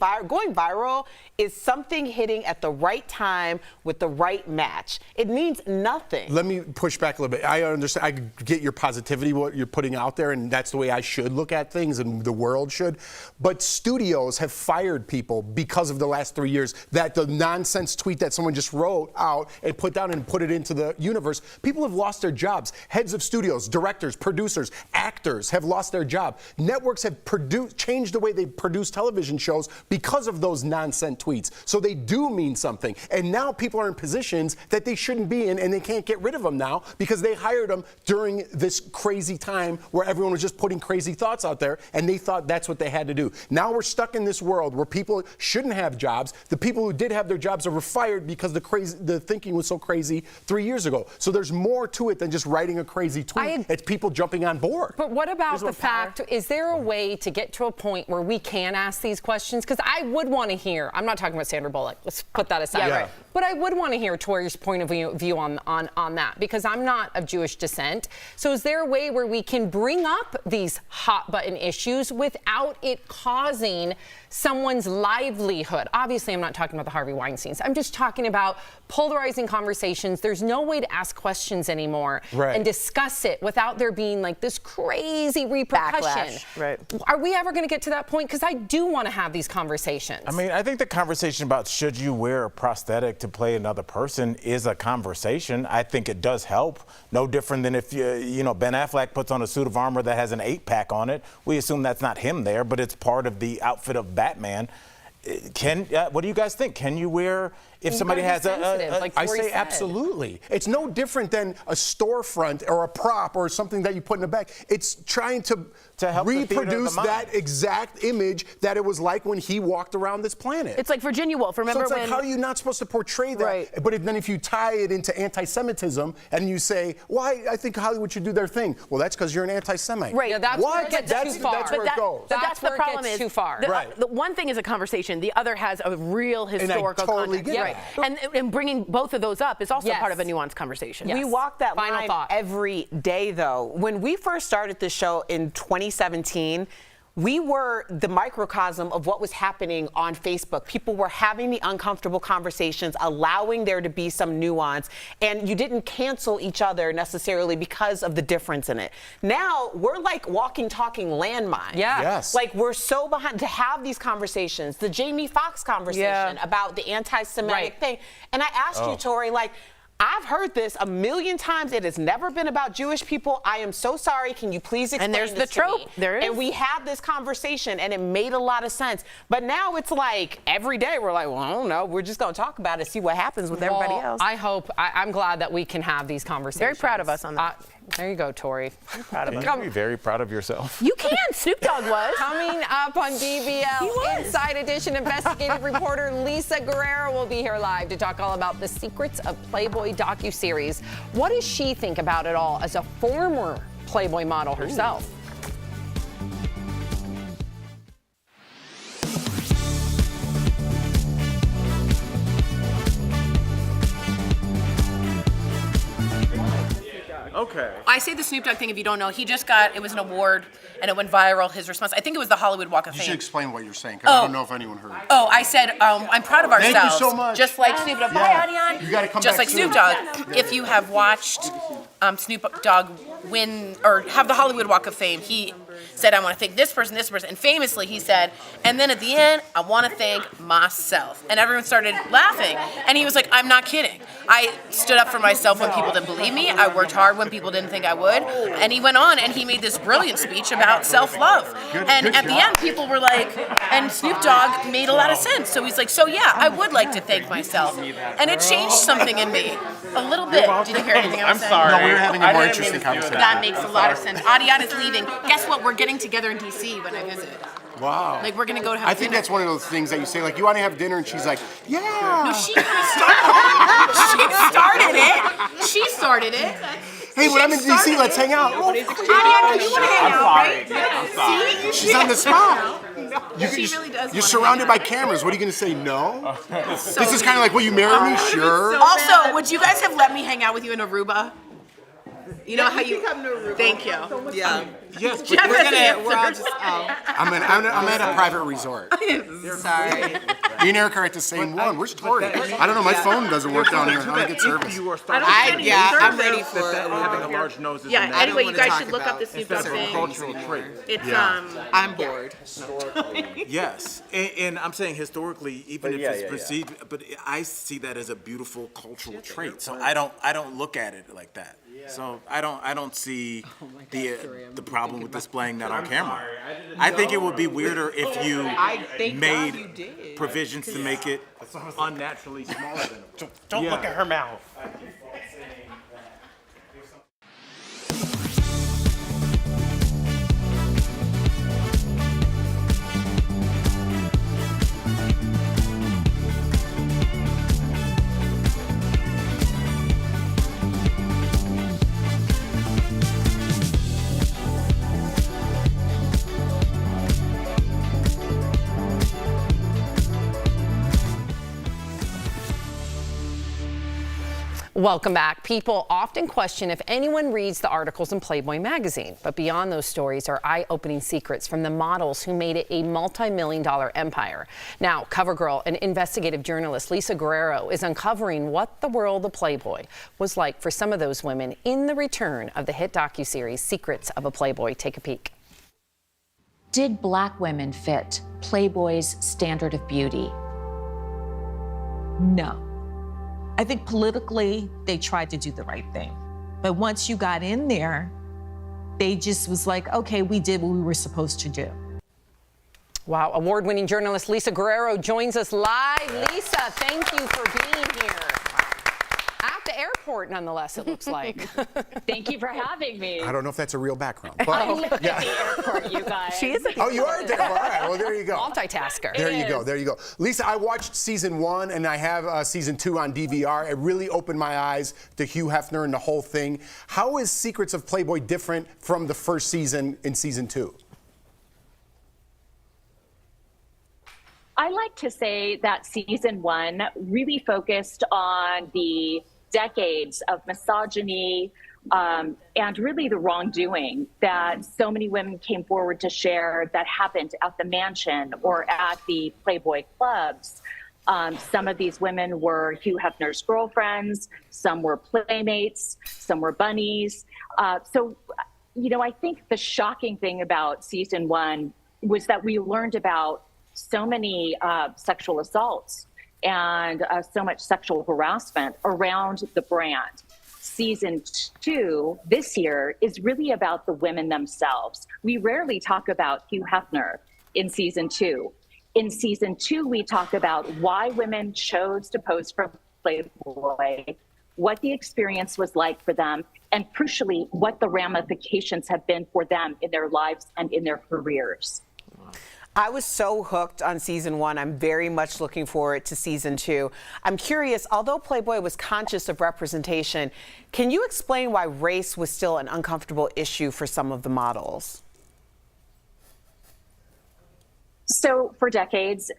viral is something hitting at the right time with the right match. It means nothing. Let me push back a little bit. I understand, I get your positivity, what you're putting out there, and that's the way I should look at things and the world should. But studios have fired people because of the last 3 years, that the nonsense tweet that someone just wrote out and put down and put it into the universe. People have lost their jobs. Heads of studios, directors, producers, actors have lost their job. Networks have changed the way they produce television shows because of those nonsense tweets. So they do mean something. And now people are in positions that they shouldn't be in, and they can't get rid of them now because they hired them during this crazy time where everyone was just putting crazy thoughts out there, and they thought that's what they had to do. Now we're stuck in this world where people shouldn't have jobs. The people who did have their jobs were fired because the thinking was so crazy 3 years ago. So there's more to it than just writing a crazy tweet. It's people jumping on board. But what about the fact, is there a way to get to a point where we can ask these questions? Because I would want to hear, I'm not talking about Sandra Bullock, let's put that aside. Yeah, right. But I would want to hear Tori's point of view on that, because I'm not of Jewish descent. So is there a way where we can bring up these hot button issues without it causing someone's livelihood? Obviously, I'm not talking about the Harvey Weinsteins. I'm just talking about polarizing conversations. There's no way to ask questions anymore and discuss it without there being like this crazy repercussion. Backlash. Right. Are we ever going to get to that point? Because I do want to have these conversations. I mean, I think the conversation about should you wear a prosthetic to play another person is a conversation. I think it does help. No different than if Ben Affleck puts on a suit of armor that has an 8-pack on it. We assume that's not him there, but it's part of the outfit of Batman. What do you guys think? Can you wear, if somebody has I say absolutely. It's no different than a storefront or a prop or something that you put in the back. It's trying to help reproduce that exact image that it was like when he walked around this planet. It's like Virginia Woolf. Remember so it's like, how are you not supposed to portray that? Right. But then if you tie it into anti-Semitism and you say, why I think Hollywood should do their thing. Well, that's because you're an anti-Semite. Right. Yeah, that's where it gets too far. That's where it goes. But that's the problem is too far. The one thing is a conversation. The other has a real historical totally context. Right. And bringing both of those up is also part of a nuanced conversation. We walk that line every day, though. When we first started this show in 2017, we were the microcosm of what was happening on Facebook. People were having the uncomfortable conversations, allowing there to be some nuance, and you didn't cancel each other necessarily because of the difference in it. Now, we're like walking, talking landmines. Yeah. Yes. Like, we're so behind to have these conversations. The Jamie Foxx conversation about the anti-Semitic thing. And I asked you, Tori, like, I've heard this a million times. It has never been about Jewish people. I am so sorry. Can you please explain there's this the trope. to me? There is. And we had this conversation, and it made a lot of sense. But now it's like every day we're like, well, I don't know. We're just going to talk about it, see what happens with everybody else. I'm glad that we can have these conversations. Very proud of us on that. There you go, Tori. I'm proud of us. You can be very proud of yourself. You can. Snoop Dogg was. Coming up on DBL Inside Edition, investigative reporter Lisa Guerrero will be here live to talk all about the secrets of Playboy docuseries. What does she think about it all as a former Playboy model herself? Okay. I say the Snoop Dogg thing if you don't know. He just got, it was an award and it went viral, his response. I think it was the Hollywood Walk of You Fame. should explain what you're saying, because I don't know if anyone heard. Oh, I said, I'm proud of ourselves. Thank you so much. Just like Snoop Dogg. Bye, Adion. You got to come Just back like Snoop Dogg. If you have watched Snoop Dogg win or have the Hollywood Walk of Fame, he said, I want to thank this person, and famously he said, and then at the end, I want to thank myself. And everyone started laughing. And he was like, I'm not kidding. I stood up for myself when people didn't believe me. I worked hard when people didn't think I would. And he went on and he made this brilliant speech about self-love. And at the end, people were like, and Snoop Dogg made a lot of sense. So he's like, so yeah, I would like to thank myself. And it changed something in me. A little bit. Did you hear anything I was saying? No, we were having a more interesting conversation. That makes a lot of sense. Adion is leaving. Guess what? We're getting together in DC when I visit. Wow. Like, we're going to go to have I think dinner. that's one of those things that you say, like, you want to have dinner, and she's like, yeah. No, she kind of started it. She started it. Hey, when I'm in DC, let's hang out. Adion, you want to hang out, right? I'm sorry. She's on the spot. She really does. You're surrounded by cameras. What are you going to say, no? This is kind of like, will you marry me? Sure. Also, would you guys have let me hang out with you in Aruba? You know how you. Thank you. Yeah. Yes, Jeff we're has the all answer. just. I'm at a private resort. Sorry. Me and Eric are at the same one. Where's Tori? I don't know. My phone doesn't work down here. How do I get service? I'm ready for having a large nose. Yeah. Anyway, you guys should look up the Snoop Dogg thing. Cultural trait. It's I'm bored. Yes, and I'm saying historically, even if it's perceived, but I see that as a beautiful cultural trait. So I don't look at it like that. So I don't see the problem with displaying that on camera. I think it would be weirder if you made provisions to make it unnaturally smaller than him. Don't look at her mouth. Welcome back. People often question if anyone reads the articles in Playboy magazine, but beyond those stories are eye-opening secrets from the models who made it a multi-million-dollar empire. Now, CoverGirl and investigative journalist Lisa Guerrero is uncovering what the world of Playboy was like for some of those women in the return of the hit docuseries Secrets of a Playboy. Take a peek. Did Black women fit Playboy's standard of beauty? No. I think politically, they tried to do the right thing. But once you got in there, they just was like, okay, we did what we were supposed to do. Wow, award-winning journalist Lisa Guerrero joins us live. Lisa, thank you for being here. At the airport, nonetheless, it looks like. Thank you for having me. I don't know if that's a real background. But I live at the airport, you guys. She is. Oh, you are there. All right. Well, there you go. Multitasker. There you go. There you go. Lisa, I watched season 1 and I have season 2 on DVR. It really opened my eyes to Hugh Hefner and the whole thing. How is Secrets of Playboy different from the first season in season 2? I like to say that season 1 really focused on the decades of misogyny, and really the wrongdoing that so many women came forward to share that happened at the mansion or at the Playboy clubs. Some of these women were Hugh Hefner's girlfriends, some were playmates, some were bunnies. So, I think the shocking thing about season 1 was that we learned about so many sexual assaults and so much sexual harassment around the brand. Season 2 this year is really about the women themselves. We rarely talk about Hugh Hefner in season 2. In season 2, we talk about why women chose to pose for Playboy, what the experience was like for them, and crucially, what the ramifications have been for them in their lives and in their careers. I was so hooked on season 1. I'm very much looking forward to season 2. I'm curious, although Playboy was conscious of representation, can you explain why race was still an uncomfortable issue for some of the models? So for decades,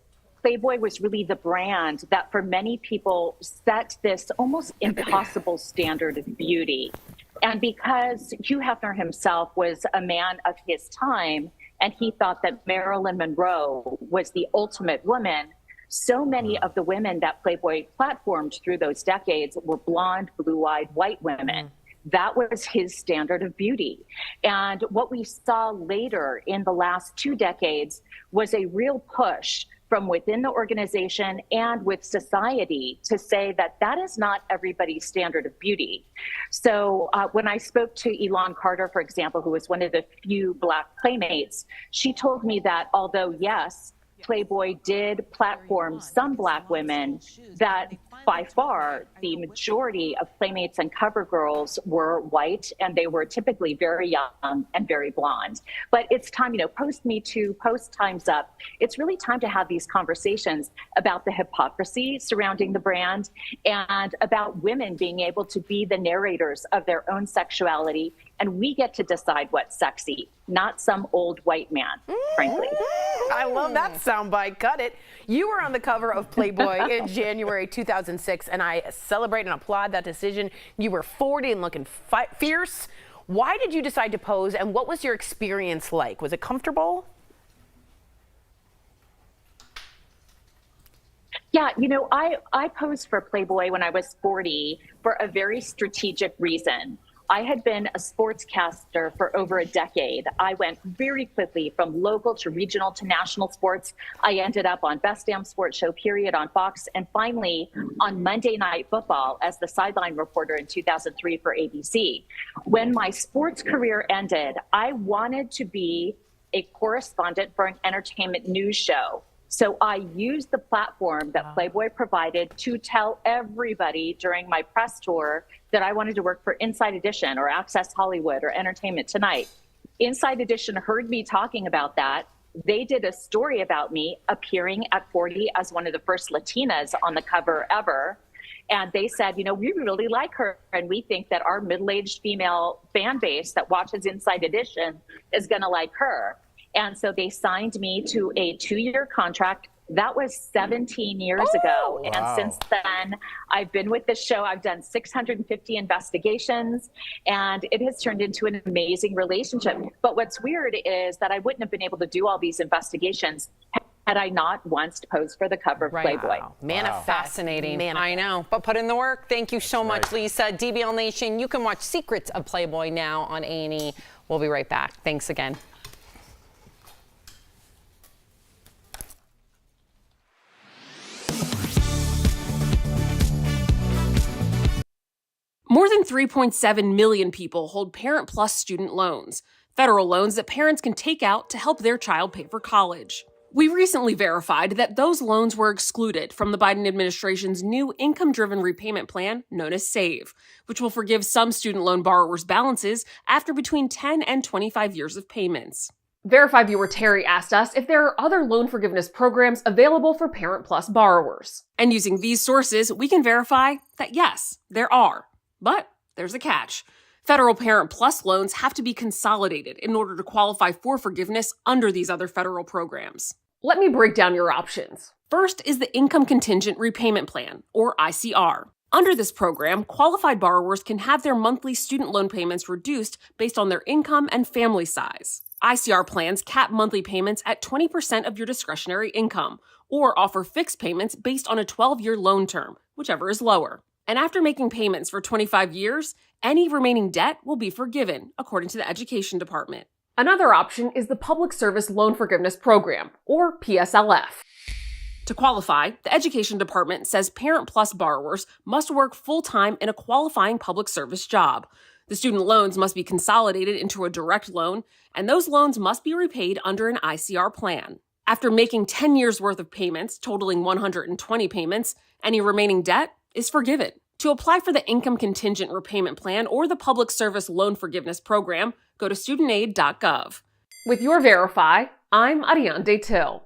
Playboy was really the brand that for many people set this almost impossible standard of beauty. And because Hugh Hefner himself was a man of his time, and he thought that Marilyn Monroe was the ultimate woman, so many of the women that Playboy platformed through those decades were blonde, blue-eyed white women. That was his standard of beauty. And what we saw later in the last 2 decades was a real push from within the organization and with society to say that that is not everybody's standard of beauty. So when I spoke to Elon Carter, for example, who was one of the few Black playmates, she told me that although, yes, Playboy did platform some Black women, that by far the majority of playmates and cover girls were white, and they were typically very young and very blonde. But it's time, post Me Too, post Time's Up, it's really time to have these conversations about the hypocrisy surrounding the brand and about women being able to be the narrators of their own sexuality. And we get to decide what's sexy, not some old white man, frankly. I love that soundbite. Cut it. You were on the cover of Playboy in January 2006, and I celebrate and applaud that decision. You were 40 and looking fierce. Why did you decide to pose, and what was your experience like? Was it comfortable? Yeah, I posed for Playboy when I was 40 for a very strategic reason. I had been a sportscaster for over a decade. I went very quickly from local to regional to national sports. I ended up on Best Damn Sports Show, period, on Fox, and finally on Monday Night Football as the sideline reporter in 2003 for ABC. When my sports career ended, I wanted to be a correspondent for an entertainment news show. So I used the platform that Playboy provided to tell everybody during my press tour that I wanted to work for Inside Edition or Access Hollywood or Entertainment Tonight. Inside Edition heard me talking about that. They did a story about me appearing at 40 as one of the first Latinas on the cover ever. And they said, we really like her, and we think that our middle-aged female fan base that watches Inside Edition is going to like her. And so they signed me to a 2-year contract. That was 17 years ago. Wow. And since then, I've been with the show. I've done 650 investigations, and it has turned into an amazing relationship. But what's weird is that I wouldn't have been able to do all these investigations had I not once posed for the cover of Playboy. Fascinating. I know, but put in the work. Thank you so much, Lisa. DBL Nation, you can watch Secrets of Playboy now on A&E. We'll be right back. Thanks again. More than 3.7 million people hold Parent Plus student loans, federal loans that parents can take out to help their child pay for college. We recently verified that those loans were excluded from the Biden administration's new income-driven repayment plan known as SAVE, which will forgive some student loan borrowers' balances after between 10 and 25 years of payments. Verify viewer Terry asked us if there are other loan forgiveness programs available for Parent Plus borrowers. And using these sources, we can verify that yes, there are. But there's a catch. Federal Parent Plus loans have to be consolidated in order to qualify for forgiveness under these other federal programs. Let me break down your options. First is the Income Contingent Repayment Plan, or ICR. Under this program, qualified borrowers can have their monthly student loan payments reduced based on their income and family size. ICR plans cap monthly payments at 20% of your discretionary income, or offer fixed payments based on a 12-year loan term, whichever is lower. And after making payments for 25 years, any remaining debt will be forgiven, according to the Education Department. Another option is the Public Service Loan Forgiveness Program, or PSLF. To qualify, the Education Department says Parent Plus borrowers must work full-time in a qualifying public service job. The student loans must be consolidated into a direct loan, and those loans must be repaid under an ICR plan. After making 10 years' worth of payments, totaling 120 payments, any remaining debt is forgiven. To apply for the Income Contingent Repayment Plan or the Public Service Loan Forgiveness Program, go to studentaid.gov. With your Verify, I'm Ariane Till.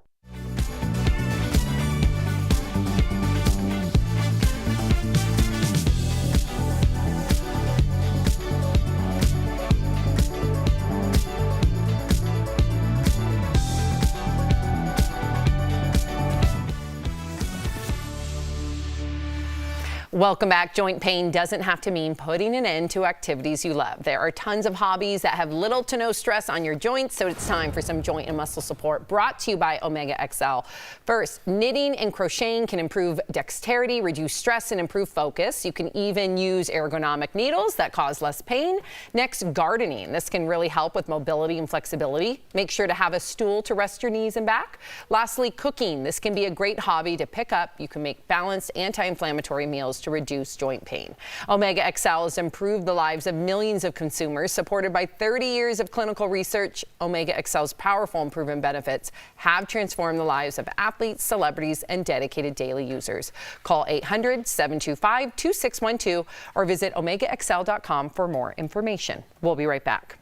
Welcome back. Joint pain doesn't have to mean putting an end to activities you love. There are tons of hobbies that have little to no stress on your joints, so it's time for some joint and muscle support brought to you by Omega XL. First, knitting and crocheting can improve dexterity, reduce stress, and improve focus. You can even use ergonomic needles that cause less pain. Next, gardening. This can really help with mobility and flexibility. Make sure to have a stool to rest your knees and back. Lastly, cooking. This can be a great hobby to pick up. You can make balanced anti-inflammatory meals to reduce joint pain. Omega XL has improved the lives of millions of consumers. Supported by 30 years of clinical research, Omega XL's powerful and proven benefits have transformed the lives of athletes, celebrities, and dedicated daily users. Call 800-725-2612 or visit omegaxl.com for more information. We'll be right back.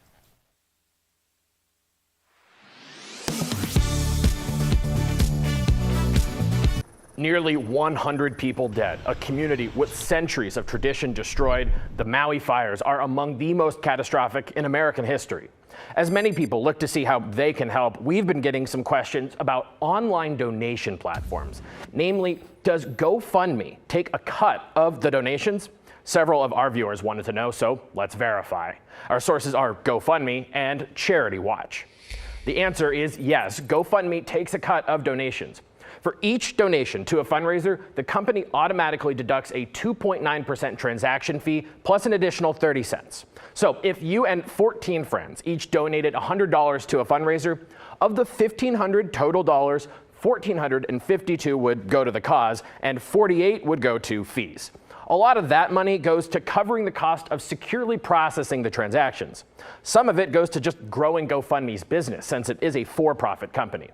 Nearly 100 people dead, a community with centuries of tradition destroyed. The Maui fires are among the most catastrophic in American history. As many people look to see how they can help, we've been getting some questions about online donation platforms. Namely, does GoFundMe take a cut of the donations? Several of our viewers wanted to know, so let's verify. Our sources are GoFundMe and Charity Watch. The answer is yes, GoFundMe takes a cut of donations. For each donation to a fundraiser, the company automatically deducts a 2.9% transaction fee plus an additional 30 cents. So if you and 14 friends each donated $100 to a fundraiser, of the $1,500 total dollars, 1,452 would go to the cause and 48 would go to fees. A lot of that money goes to covering the cost of securely processing the transactions. Some of it goes to just growing GoFundMe's business, since it is a for-profit company.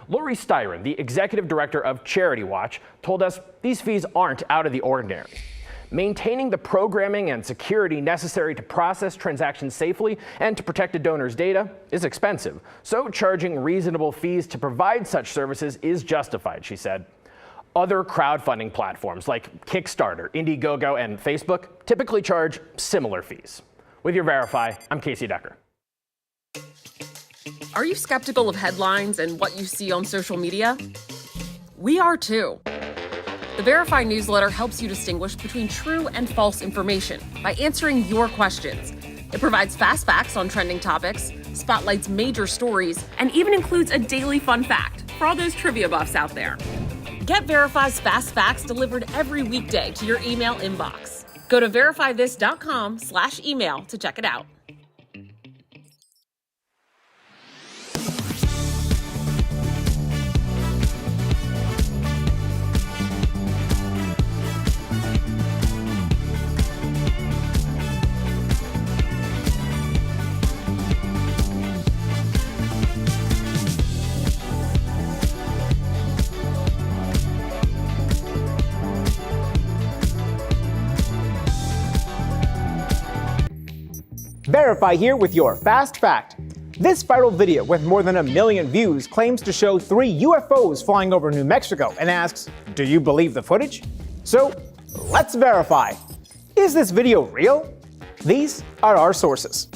Lori Styron, the executive director of Charity Watch, told us these fees aren't out of the ordinary. Maintaining the programming and security necessary to process transactions safely and to protect a donor's data is expensive, so charging reasonable fees to provide such services is justified, she said. Other crowdfunding platforms like Kickstarter, Indiegogo, and Facebook typically charge similar fees. With your Verify, I'm Casey Decker. Are you skeptical of headlines and what you see on social media? We are too. The Verify newsletter helps you distinguish between true and false information by answering your questions. It provides fast facts on trending topics, spotlights major stories, and even includes a daily fun fact for all those trivia buffs out there. Get Verify's fast facts delivered every weekday to your email inbox. Go to verifythis.com/email to check it out. Verify here with your fast fact. This viral video with more than 1 million views claims to show 3 UFOs flying over New Mexico and asks, do you believe the footage? So let's verify. Is this video real? These are our sources.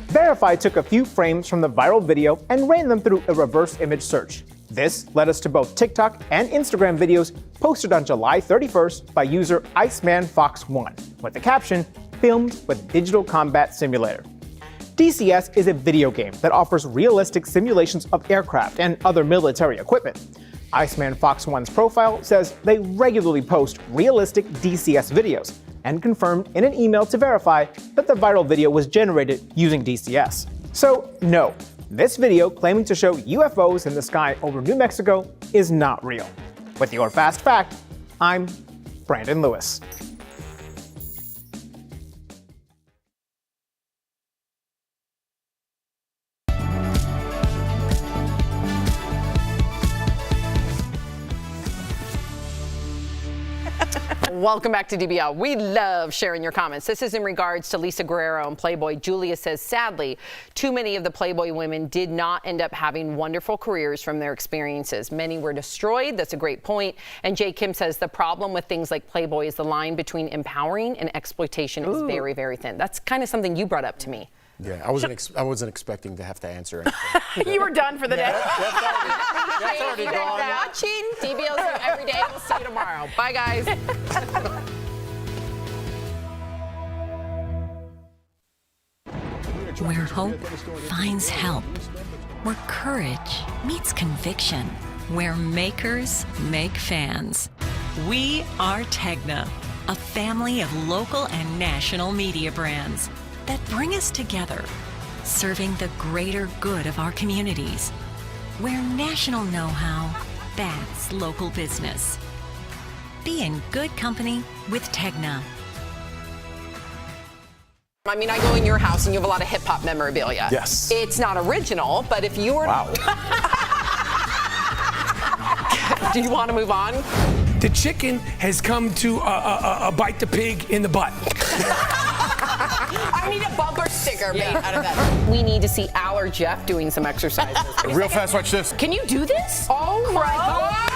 Verify took a few frames from the viral video and ran them through a reverse image search. This led us to both TikTok and Instagram videos posted on July 31st by user IcemanFox1 with the caption, "Filmed with Digital Combat Simulator." DCS is a video game that offers realistic simulations of aircraft and other military equipment. IcemanFox1's profile says they regularly post realistic DCS videos and confirmed in an email to verify that the viral video was generated using DCS. So, no, this video claiming to show UFOs in the sky over New Mexico is not real. With your Fast Fact, I'm Brandon Lewis. Welcome back to DBL. We love sharing your comments. This is in regards to Lisa Guerrero and Playboy. Julia says, sadly, too many of the Playboy women did not end up having wonderful careers from their experiences. Many were destroyed. That's a great point. And Jay Kim says the problem with things like Playboy is the line between empowering and exploitation is very, very thin. That's kind of something you brought up to me. Yeah, I wasn't expecting to have to answer anything. You were done for the day. That's already gone. Watching DBL every day. We'll see you tomorrow. Bye, guys. Where hope finds help. Where courage meets conviction. Where makers make fans. We are Tegna, a family of local and national media brands that bring us together, serving the greater good of our communities. Where national know-how backs local business. Be in good company with Tegna. I mean, I go in your house and you have a lot of hip-hop memorabilia. Yes. It's not original, but if you were... Wow. Do you want to move on? The chicken has come to bite the pig in the butt. I need a bumper sticker made out of that. We need to see Al or Jeff doing some exercises. Real fast, watch this. Can you do this? Oh my God.